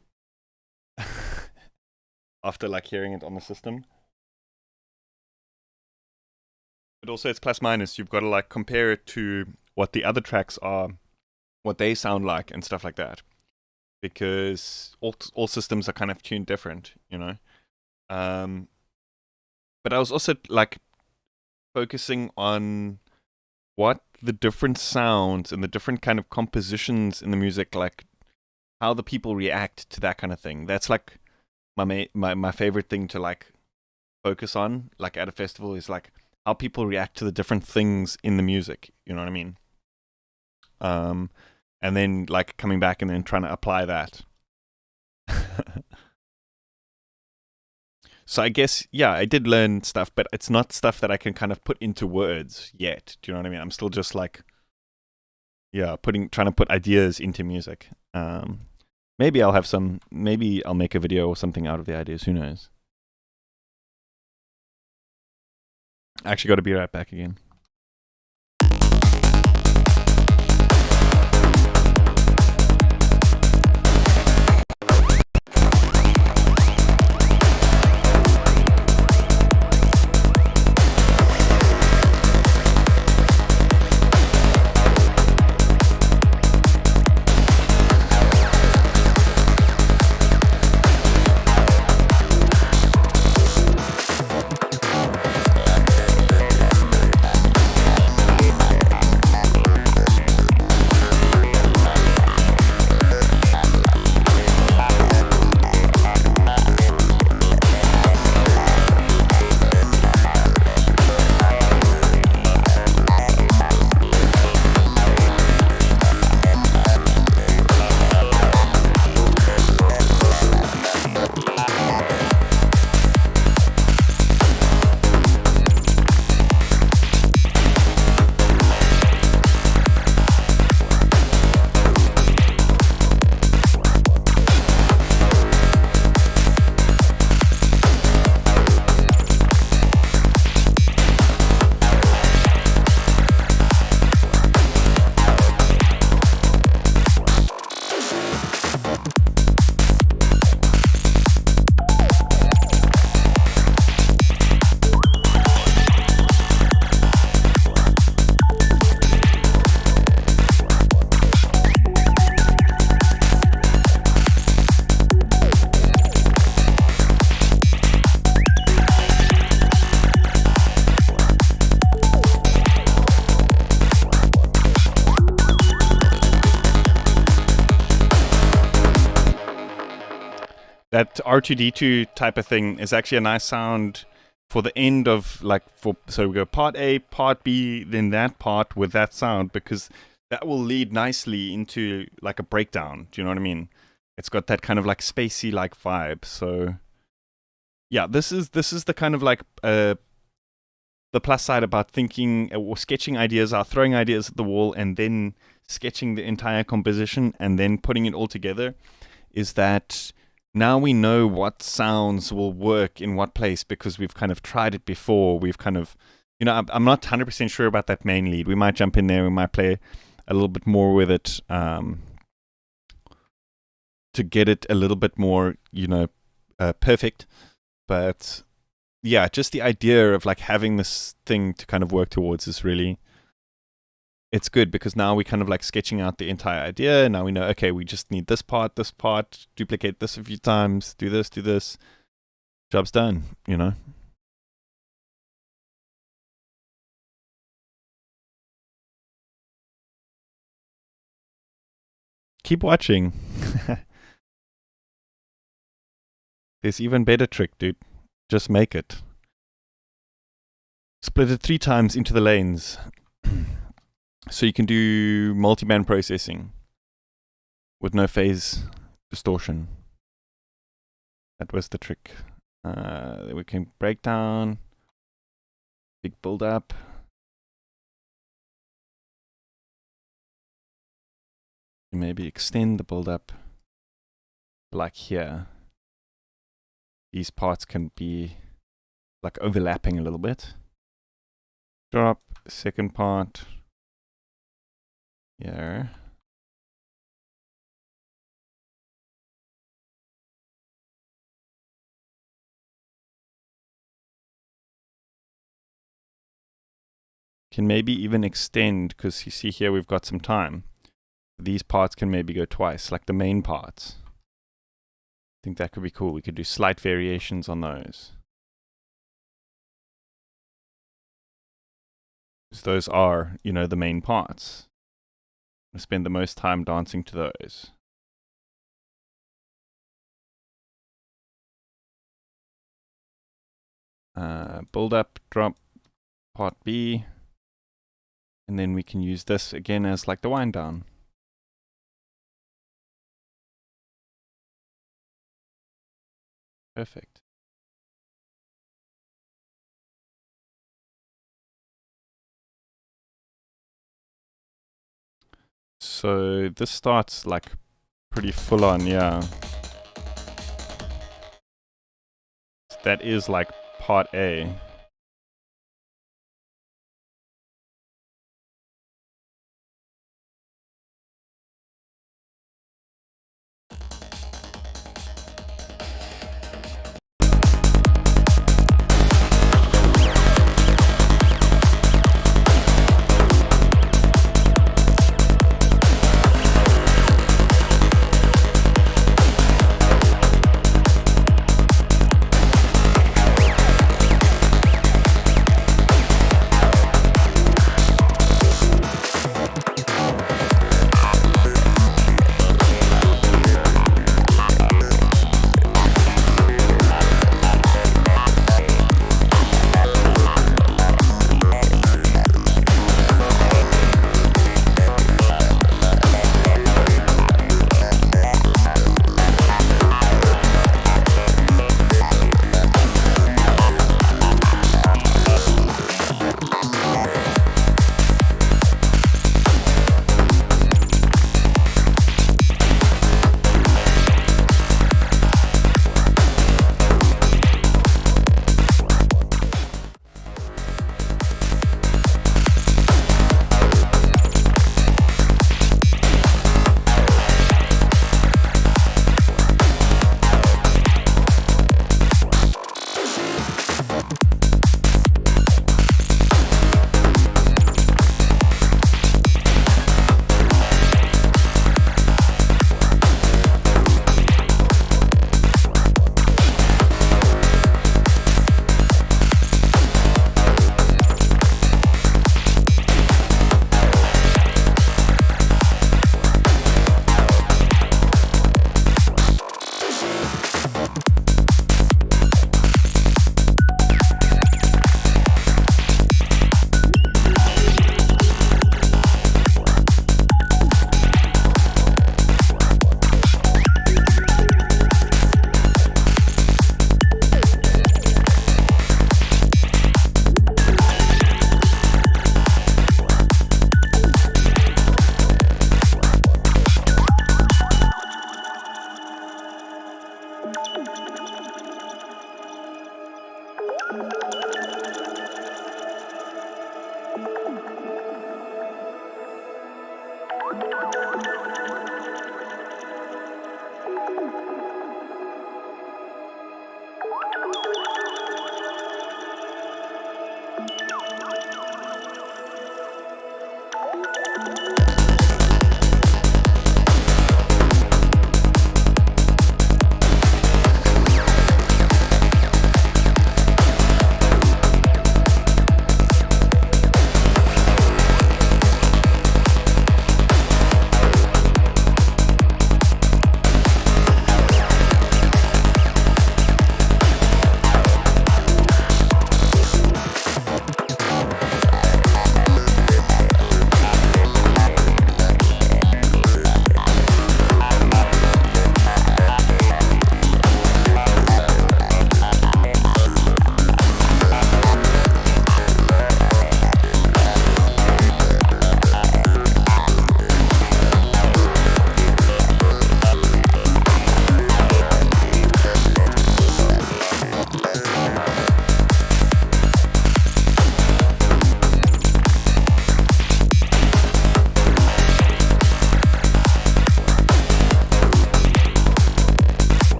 after like hearing it on the system. But also, it's plus minus. You've got to like compare it to what the other tracks are, what they sound like, and stuff like that. Because all systems are kind of tuned different, you know. But I was also like focusing on what the different sounds and the different kind of compositions in the music, like how the people react to that kind of thing. That's like my favorite thing to like focus on, like at a festival, is like how people react to the different things in the music. You know what I mean? And then like coming back and then trying to apply that. So I guess, yeah, I did learn stuff, but it's not stuff that I can kind of put into words yet. Do you know what I mean? I'm still just like, yeah, trying to put ideas into music. Maybe I'll make a video or something out of the ideas. Who knows? I actually got to be right back again. That R2D2 type of thing is actually a nice sound for the end of like so we go part A, part B, then that part with that sound, because that will lead nicely into like a breakdown. Do you know what I mean? It's got that kind of like spacey like vibe. So yeah, this is the kind of like the plus side about thinking or sketching ideas out, throwing ideas at the wall, and then sketching the entire composition and then putting it all together, is that now we know what sounds will work in what place because we've kind of tried it before. We've kind of, you know, I'm not 100% sure about that main lead. We might jump in there. We might play a little bit more with it to get it a little bit more, you know, perfect. But yeah, just the idea of like having this thing to kind of work towards is really, it's good because now we kind of like sketching out the entire idea. Now we know, okay, we just need this part, duplicate this a few times, do this. Job's done, you know? Keep watching. There's even better trick, dude. Just make it. split it 3 times into the lanes. So you can do multi-band processing with no phase distortion. That was the trick. We can break down, big build up. Maybe extend the build up like here. These parts can be like overlapping a little bit. Drop, second part here. Can maybe even extend, because you see here we've got some time. These parts can maybe go twice, like the main parts. I think that could be cool. We could do slight variations on those. Because those are, you know, the main parts. I spend the most time dancing to those. Build up, drop, part B. And then we can use this again as like the wind down. Perfect. So this starts like pretty full on, yeah. That is like part A.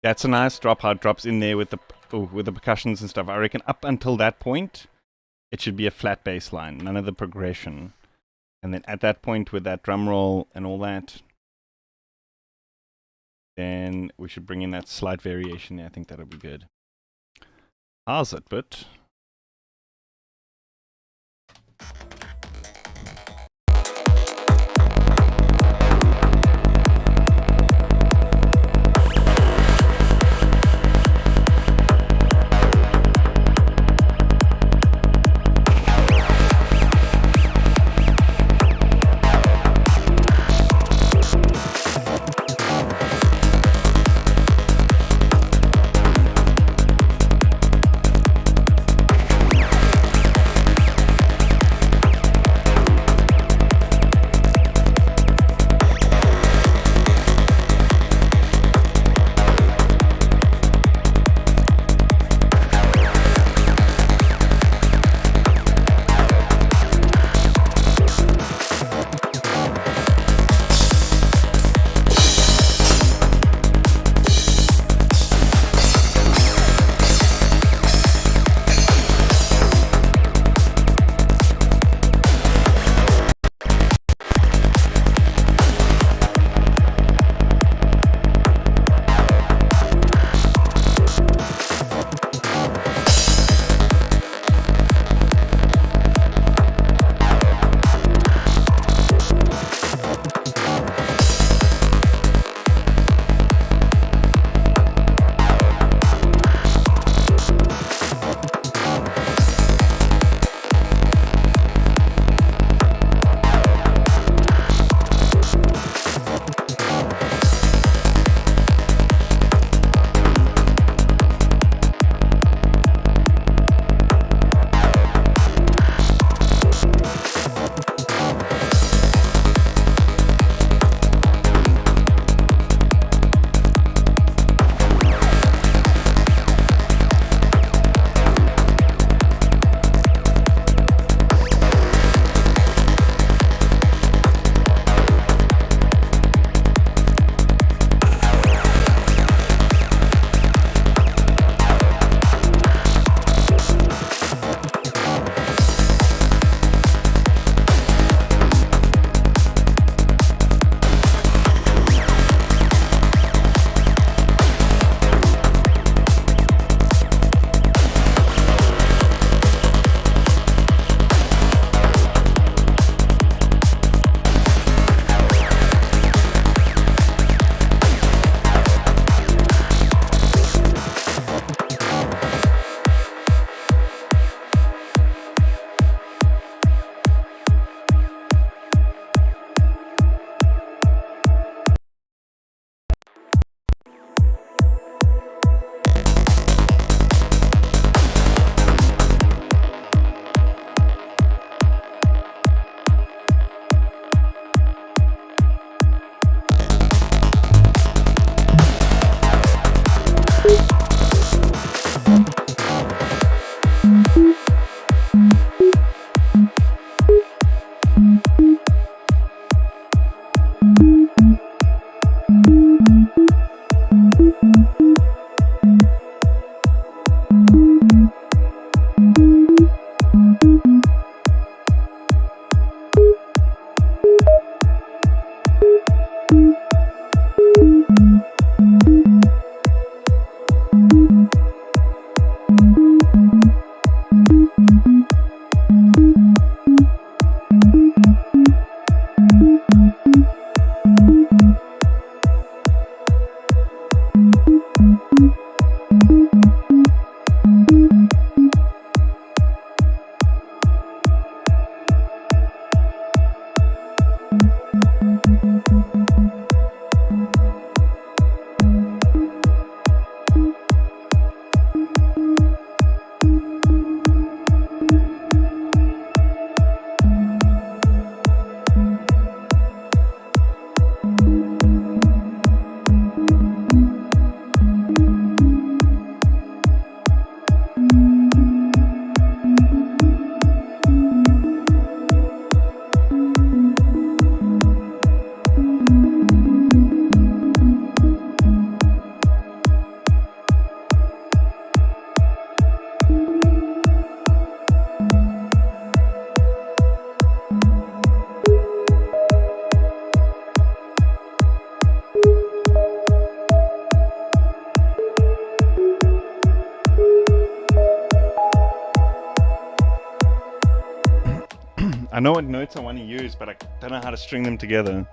That's a nice drop, how it drops in there with the percussions and stuff. I reckon up until that point, it should be a flat bass line, none of the progression. And then at that point with that drum roll and all that, then we should bring in that slight variation there. I think that'll be good. How's it, but? I know what notes I want to use, but I don't know how to string them together.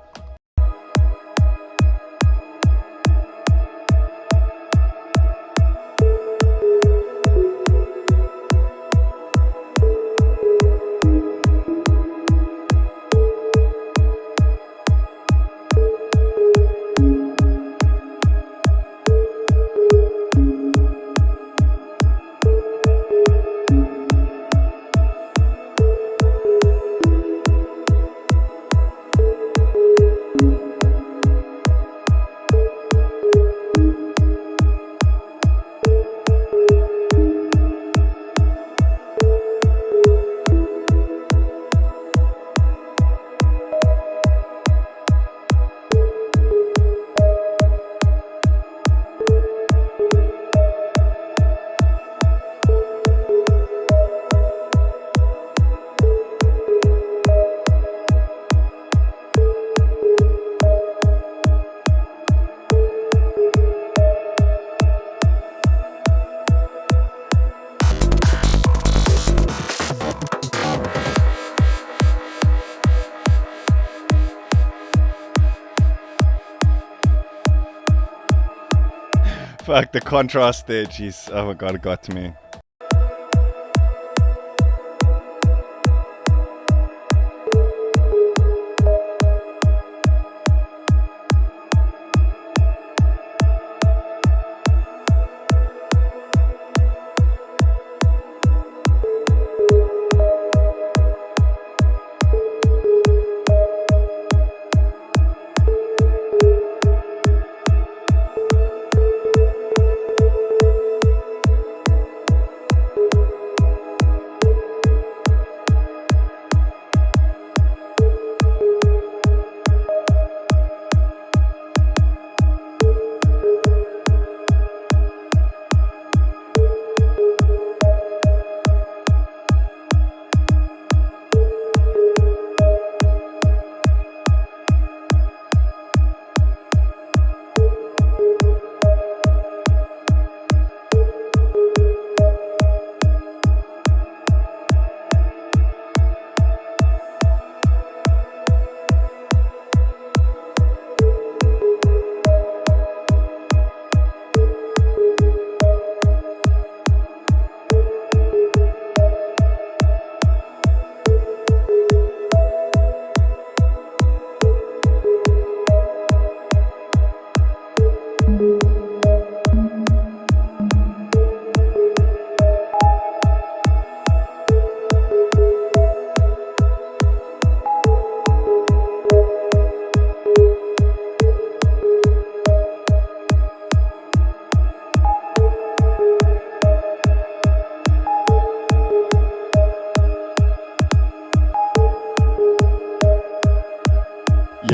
Fuck, the contrast there, jeez. Oh my god, it got to me.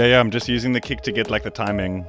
Yeah, I'm just using the kick to get like the timing.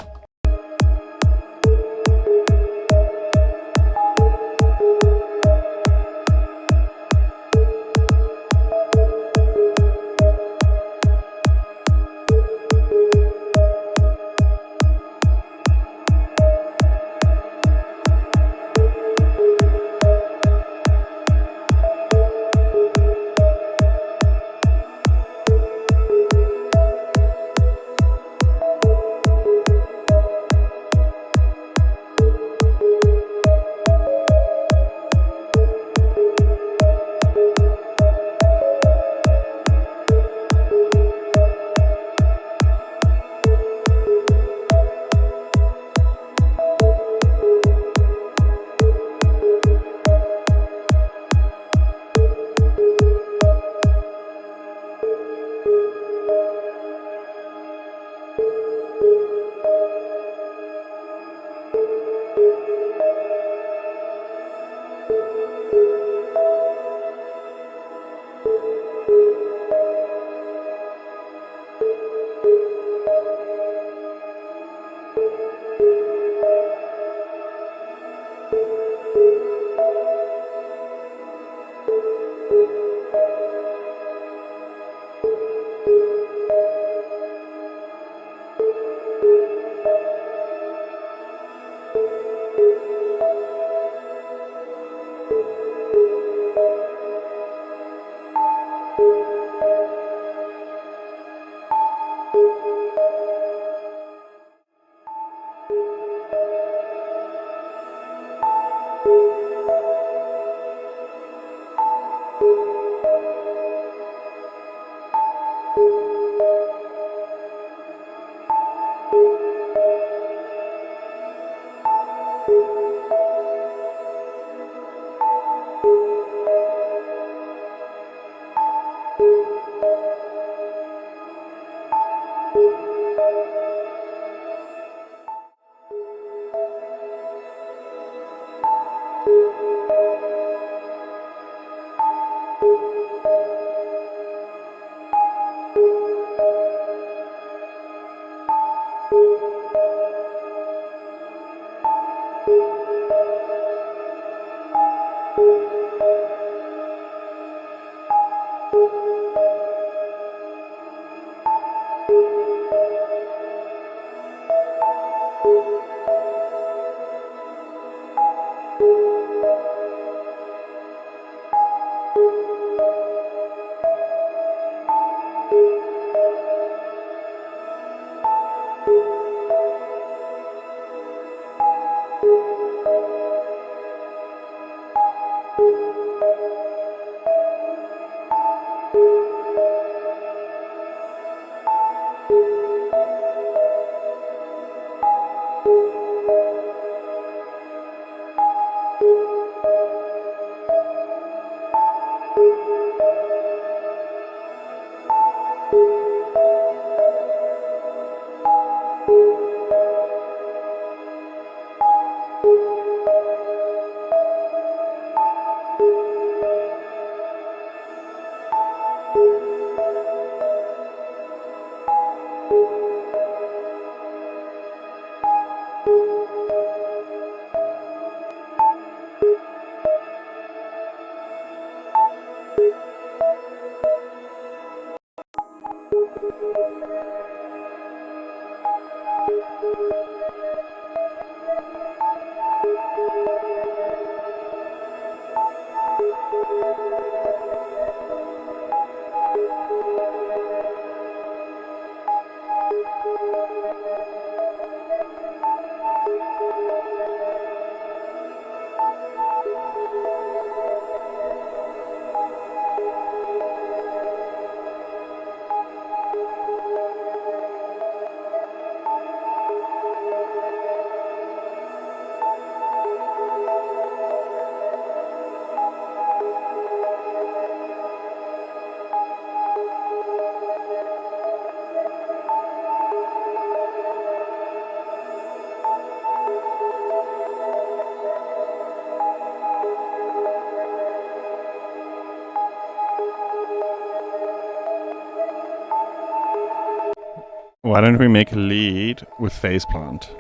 Why don't we make a lead with phase plant?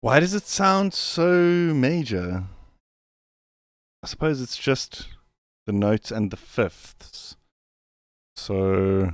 Why does it sound so major? I suppose it's just the notes and the fifths. So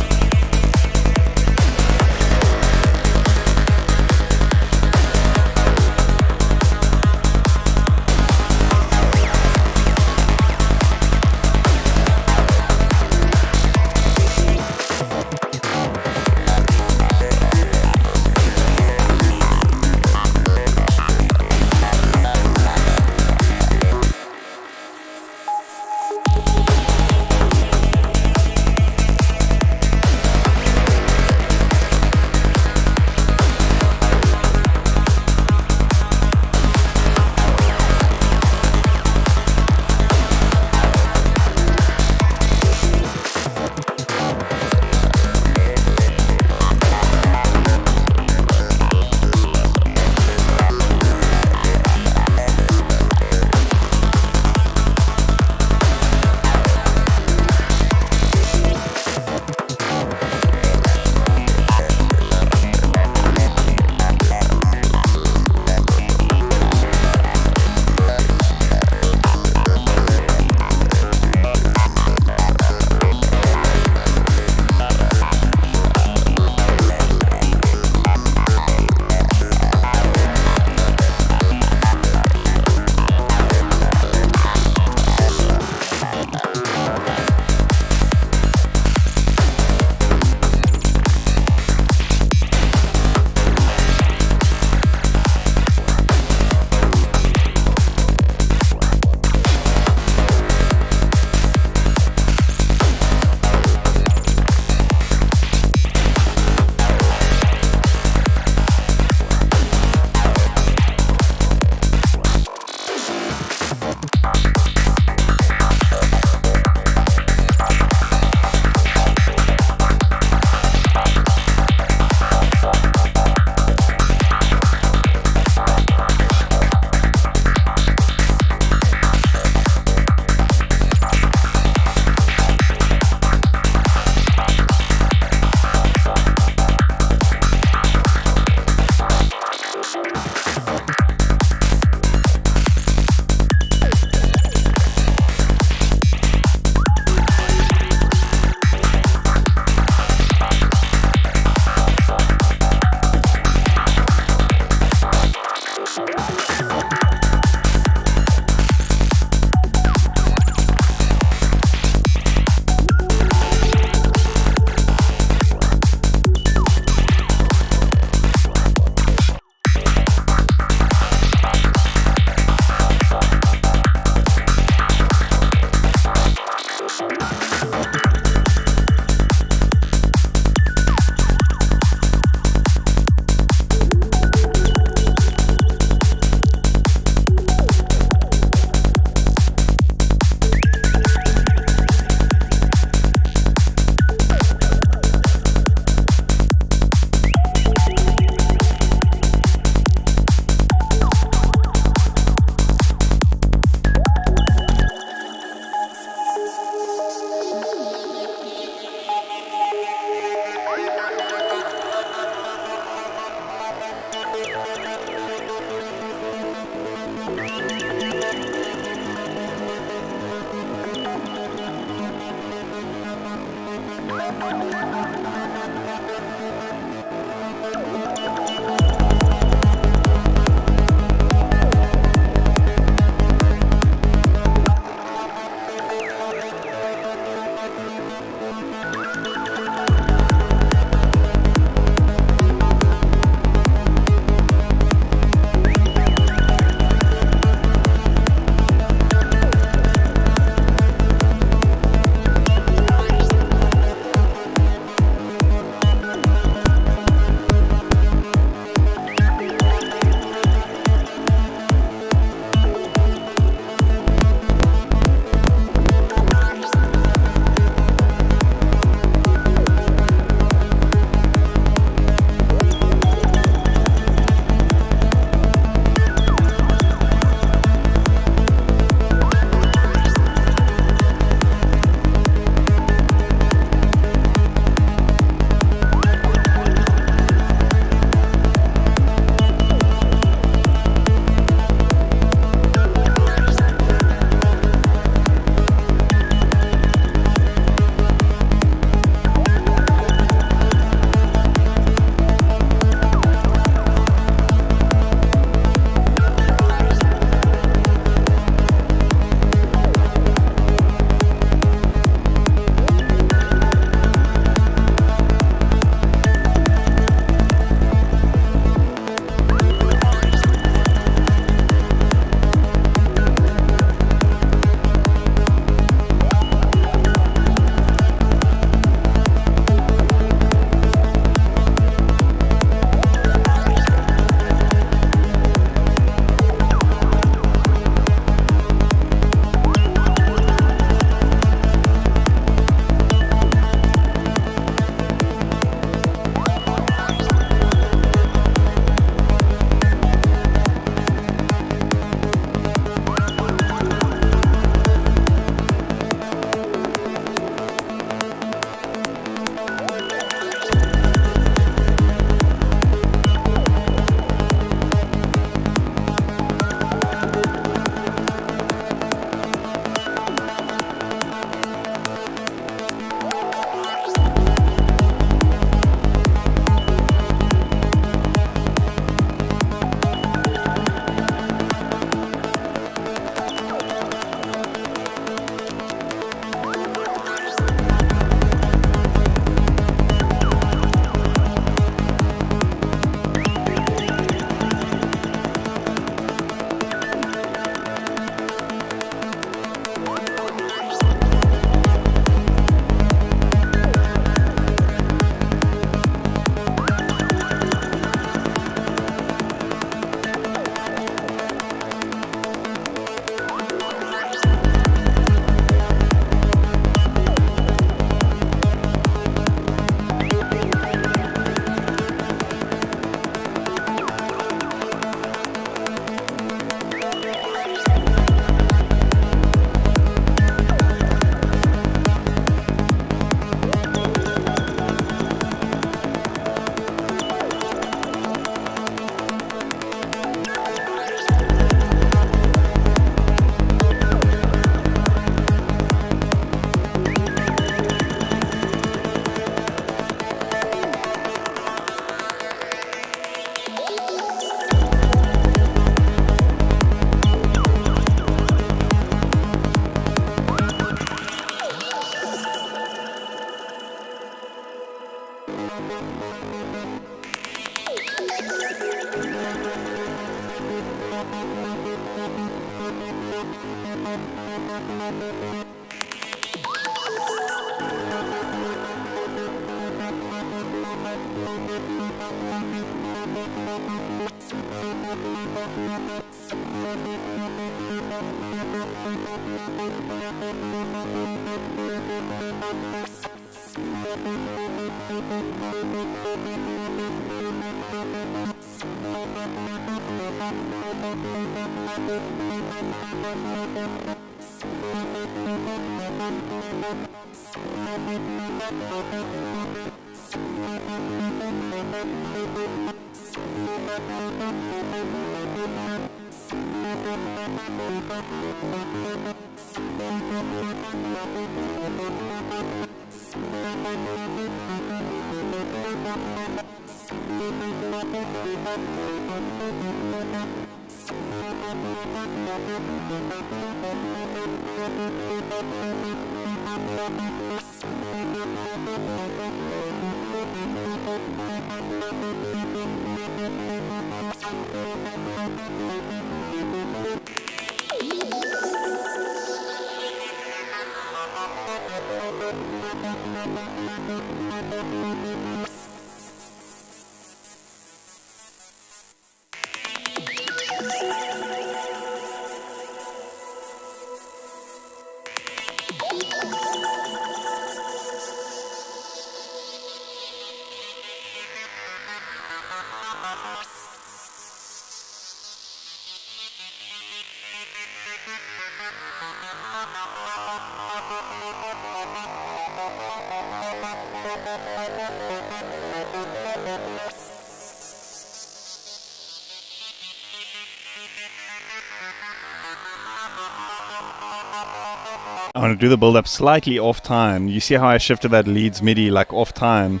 I want to do the build up slightly off time. You see how I shifted that leads MIDI like off time?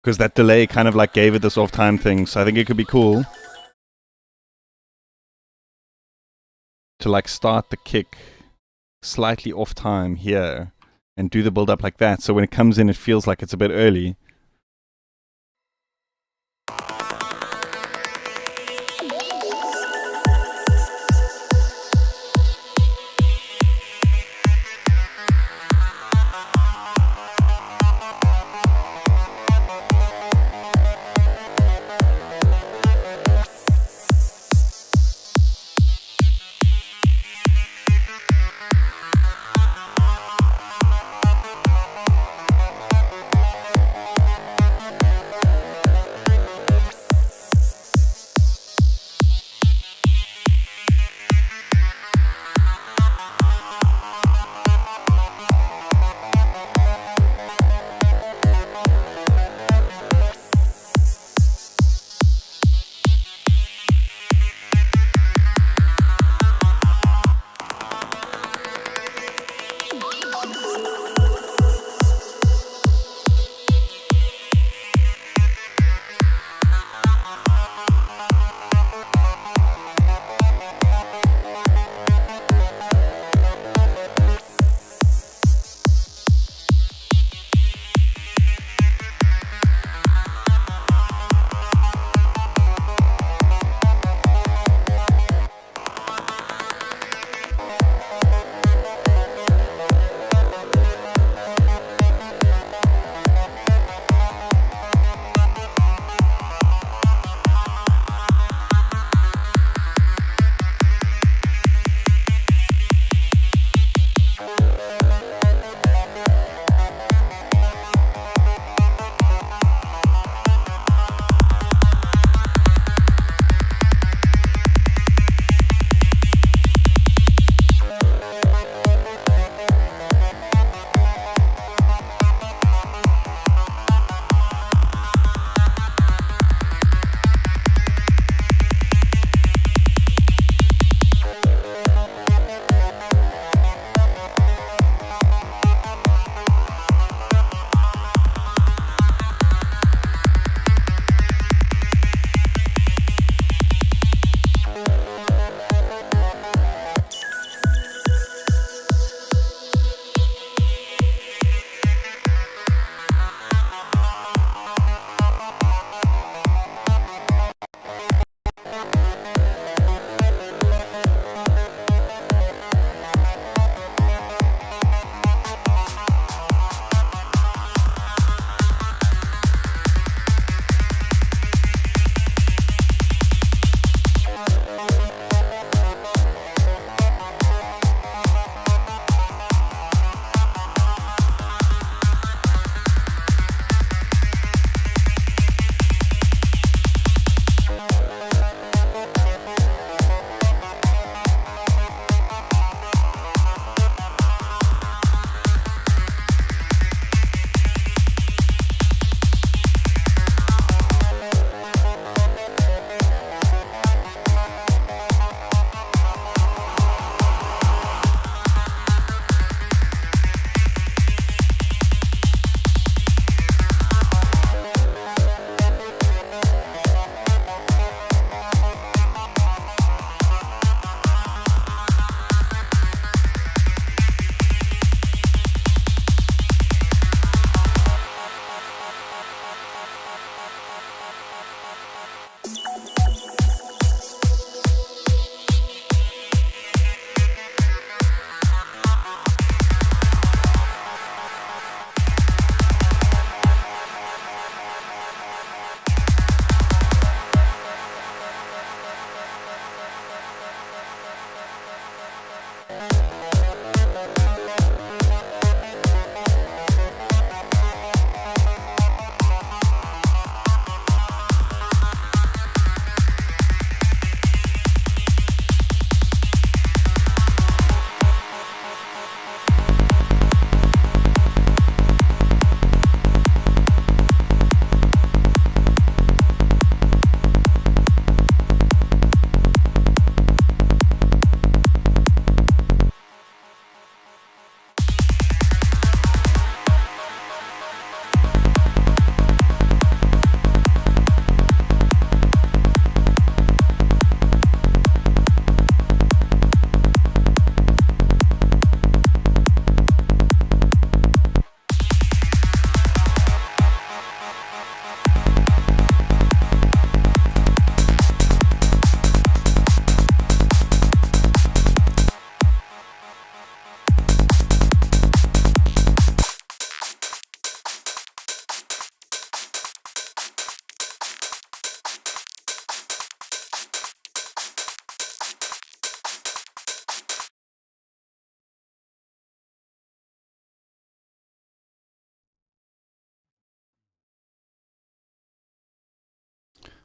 Because that delay kind of like gave it this off time thing. So I think it could be cool to like start the kick slightly off time here and do the build up like that. So when it comes in, it feels like it's a bit early.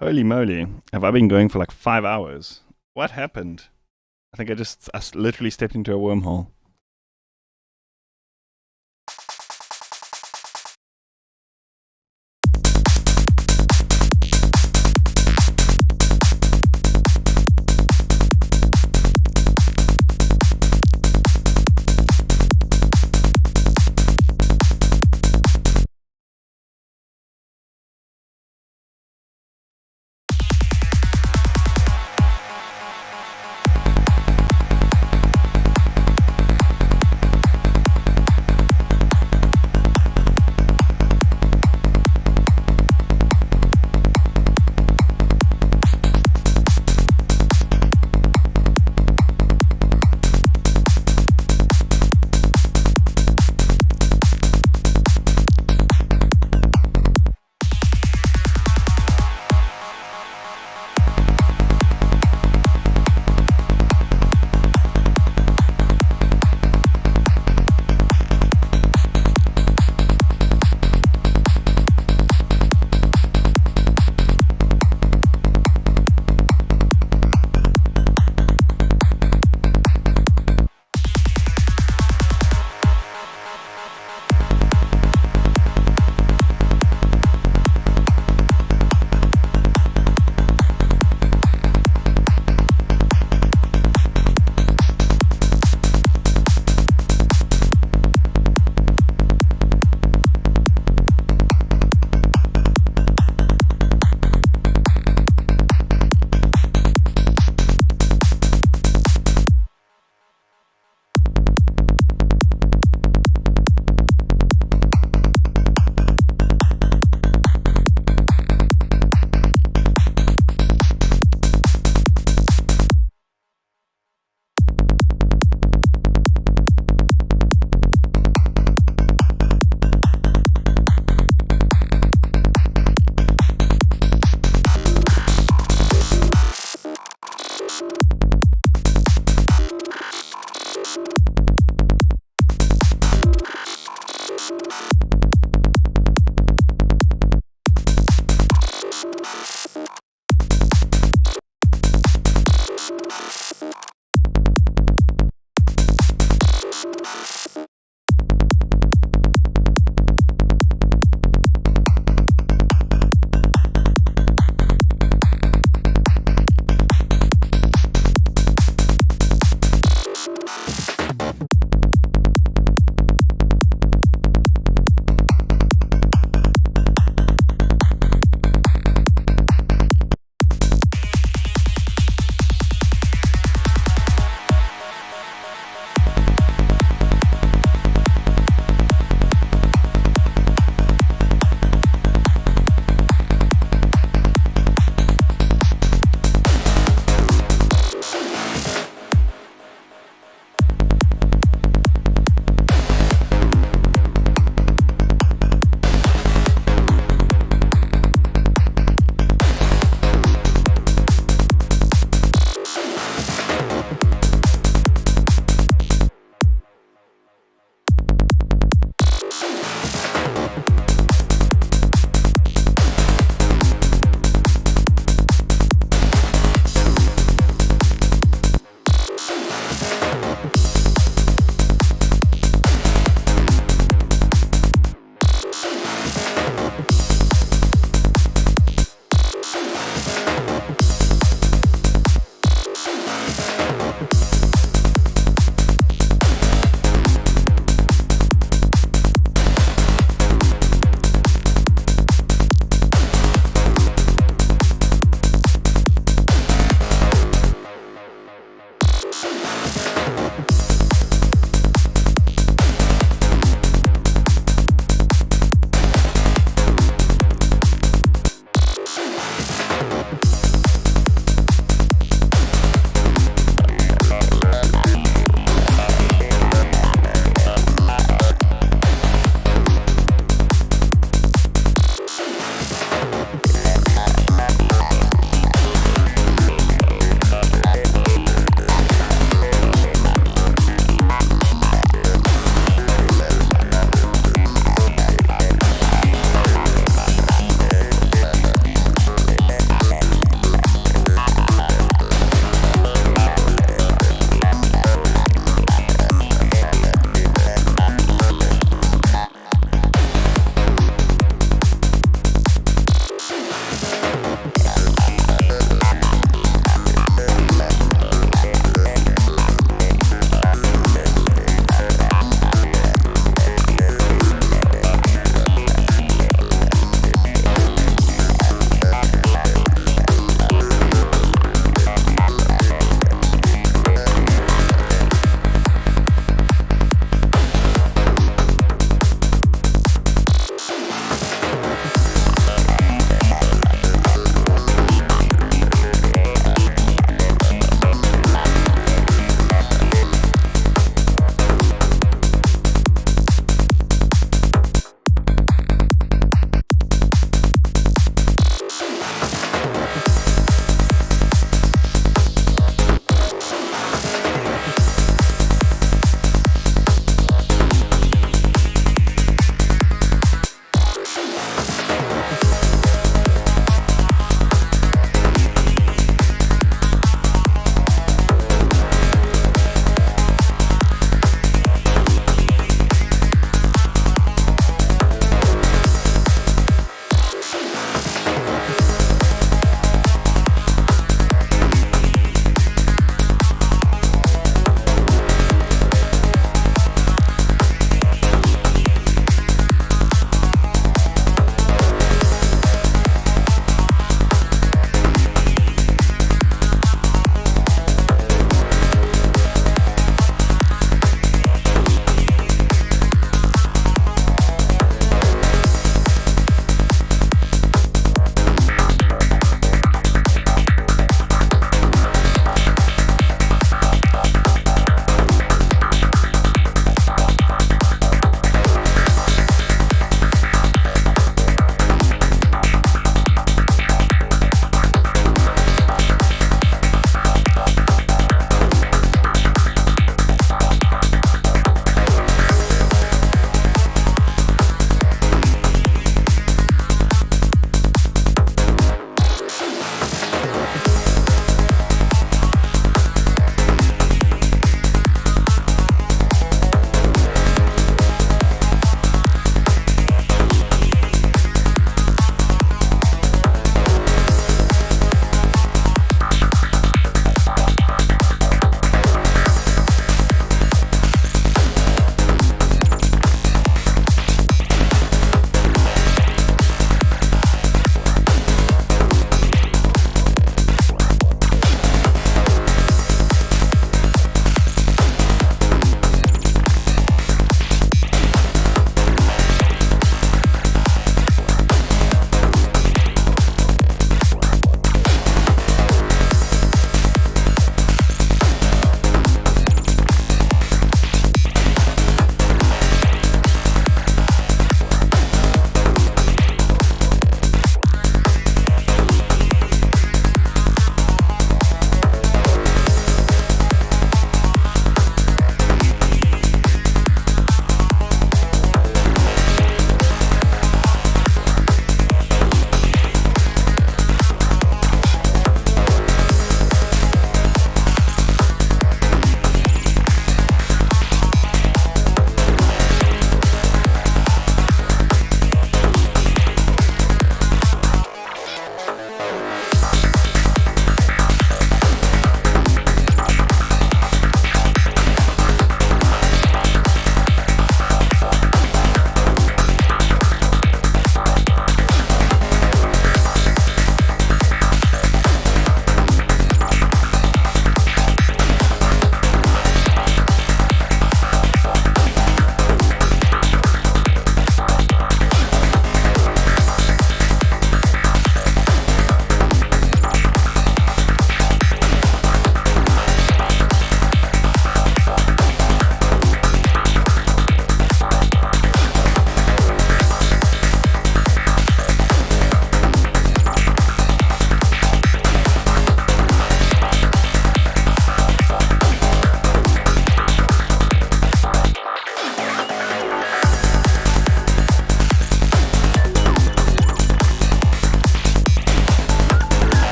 Holy moly. Have I been going for like 5 hours? What happened? I think I literally stepped into a wormhole.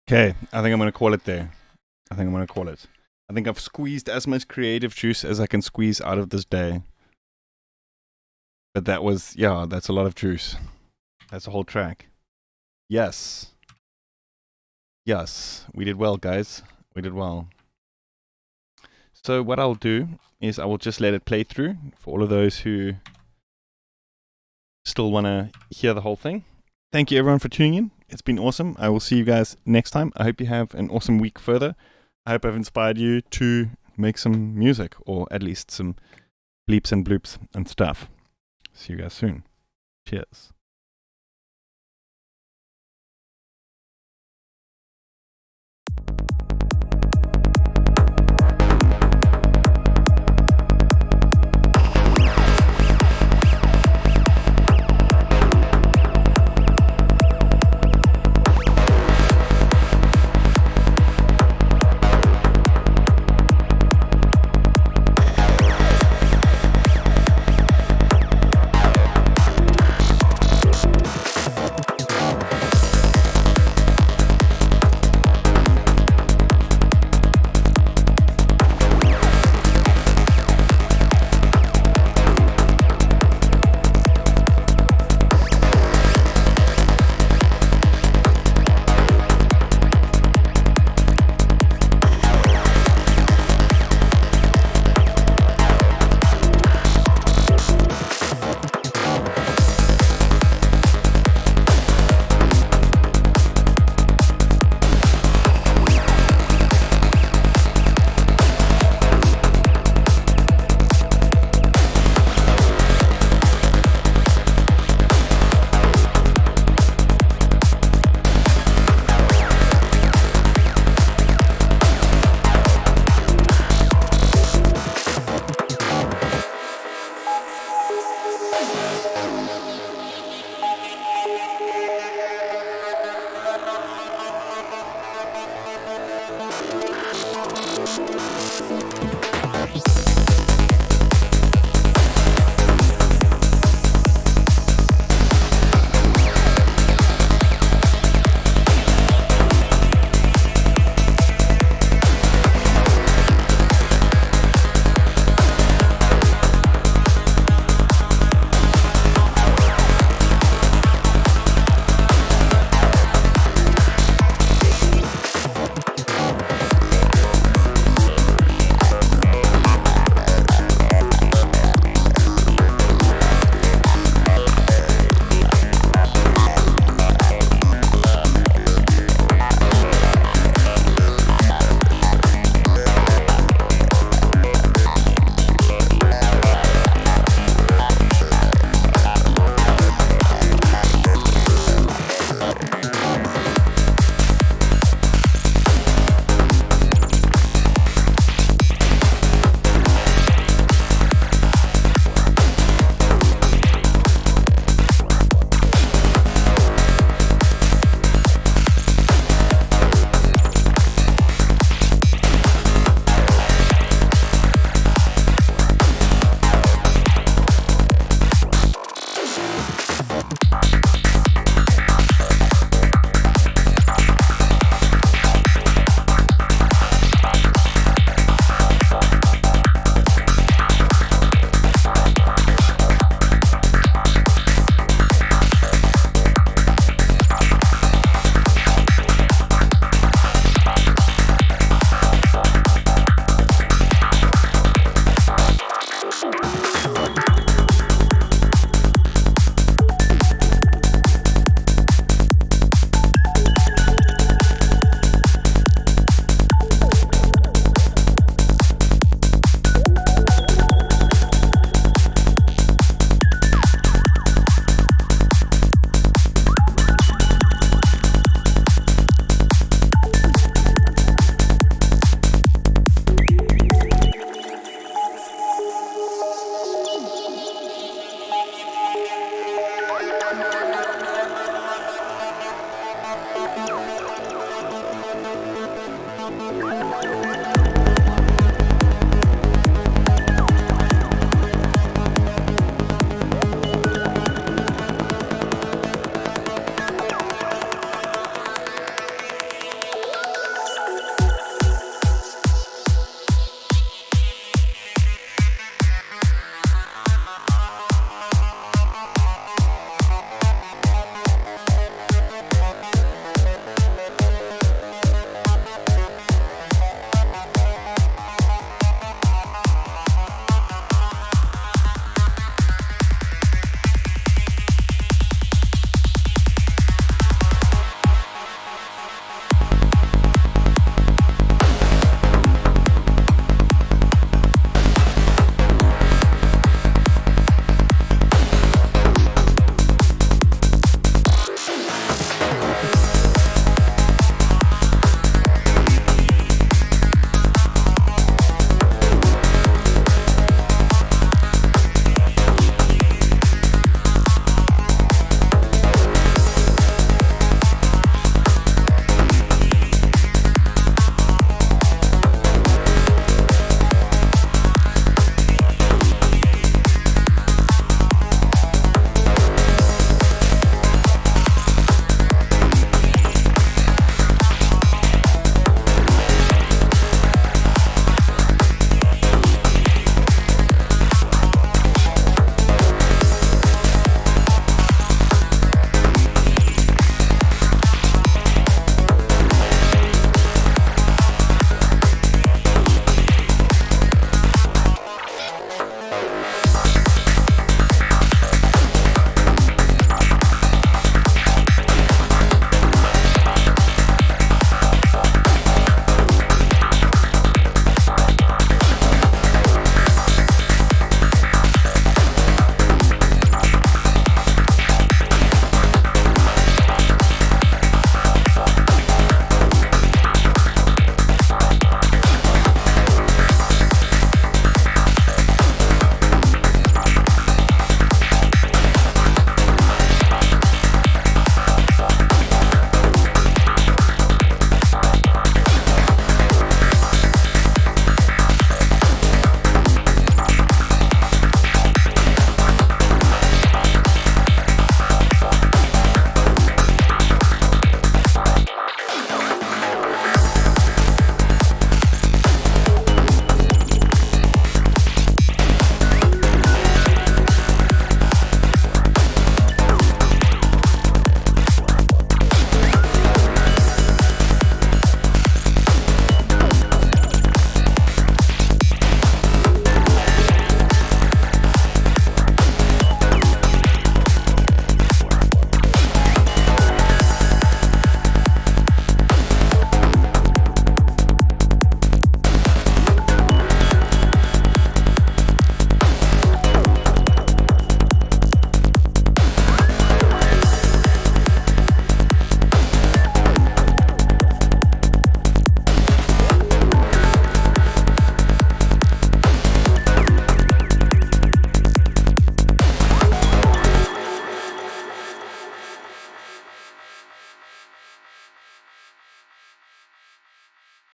Okay, I think I'm going to call it there. I think I've squeezed as much creative juice as I can squeeze out of this day. But that was, yeah, that's a lot of juice. That's a whole track. Yes. Yes, we did well, guys. We did well. So what I'll do is I will just let it play through for all of those who still want to hear the whole thing. Thank you, everyone, for tuning in. It's been awesome. I will see you guys next time. I hope you have an awesome week further. I hope I've inspired you to make some music, or at least some bleeps and bloops and stuff. See you guys soon. Cheers.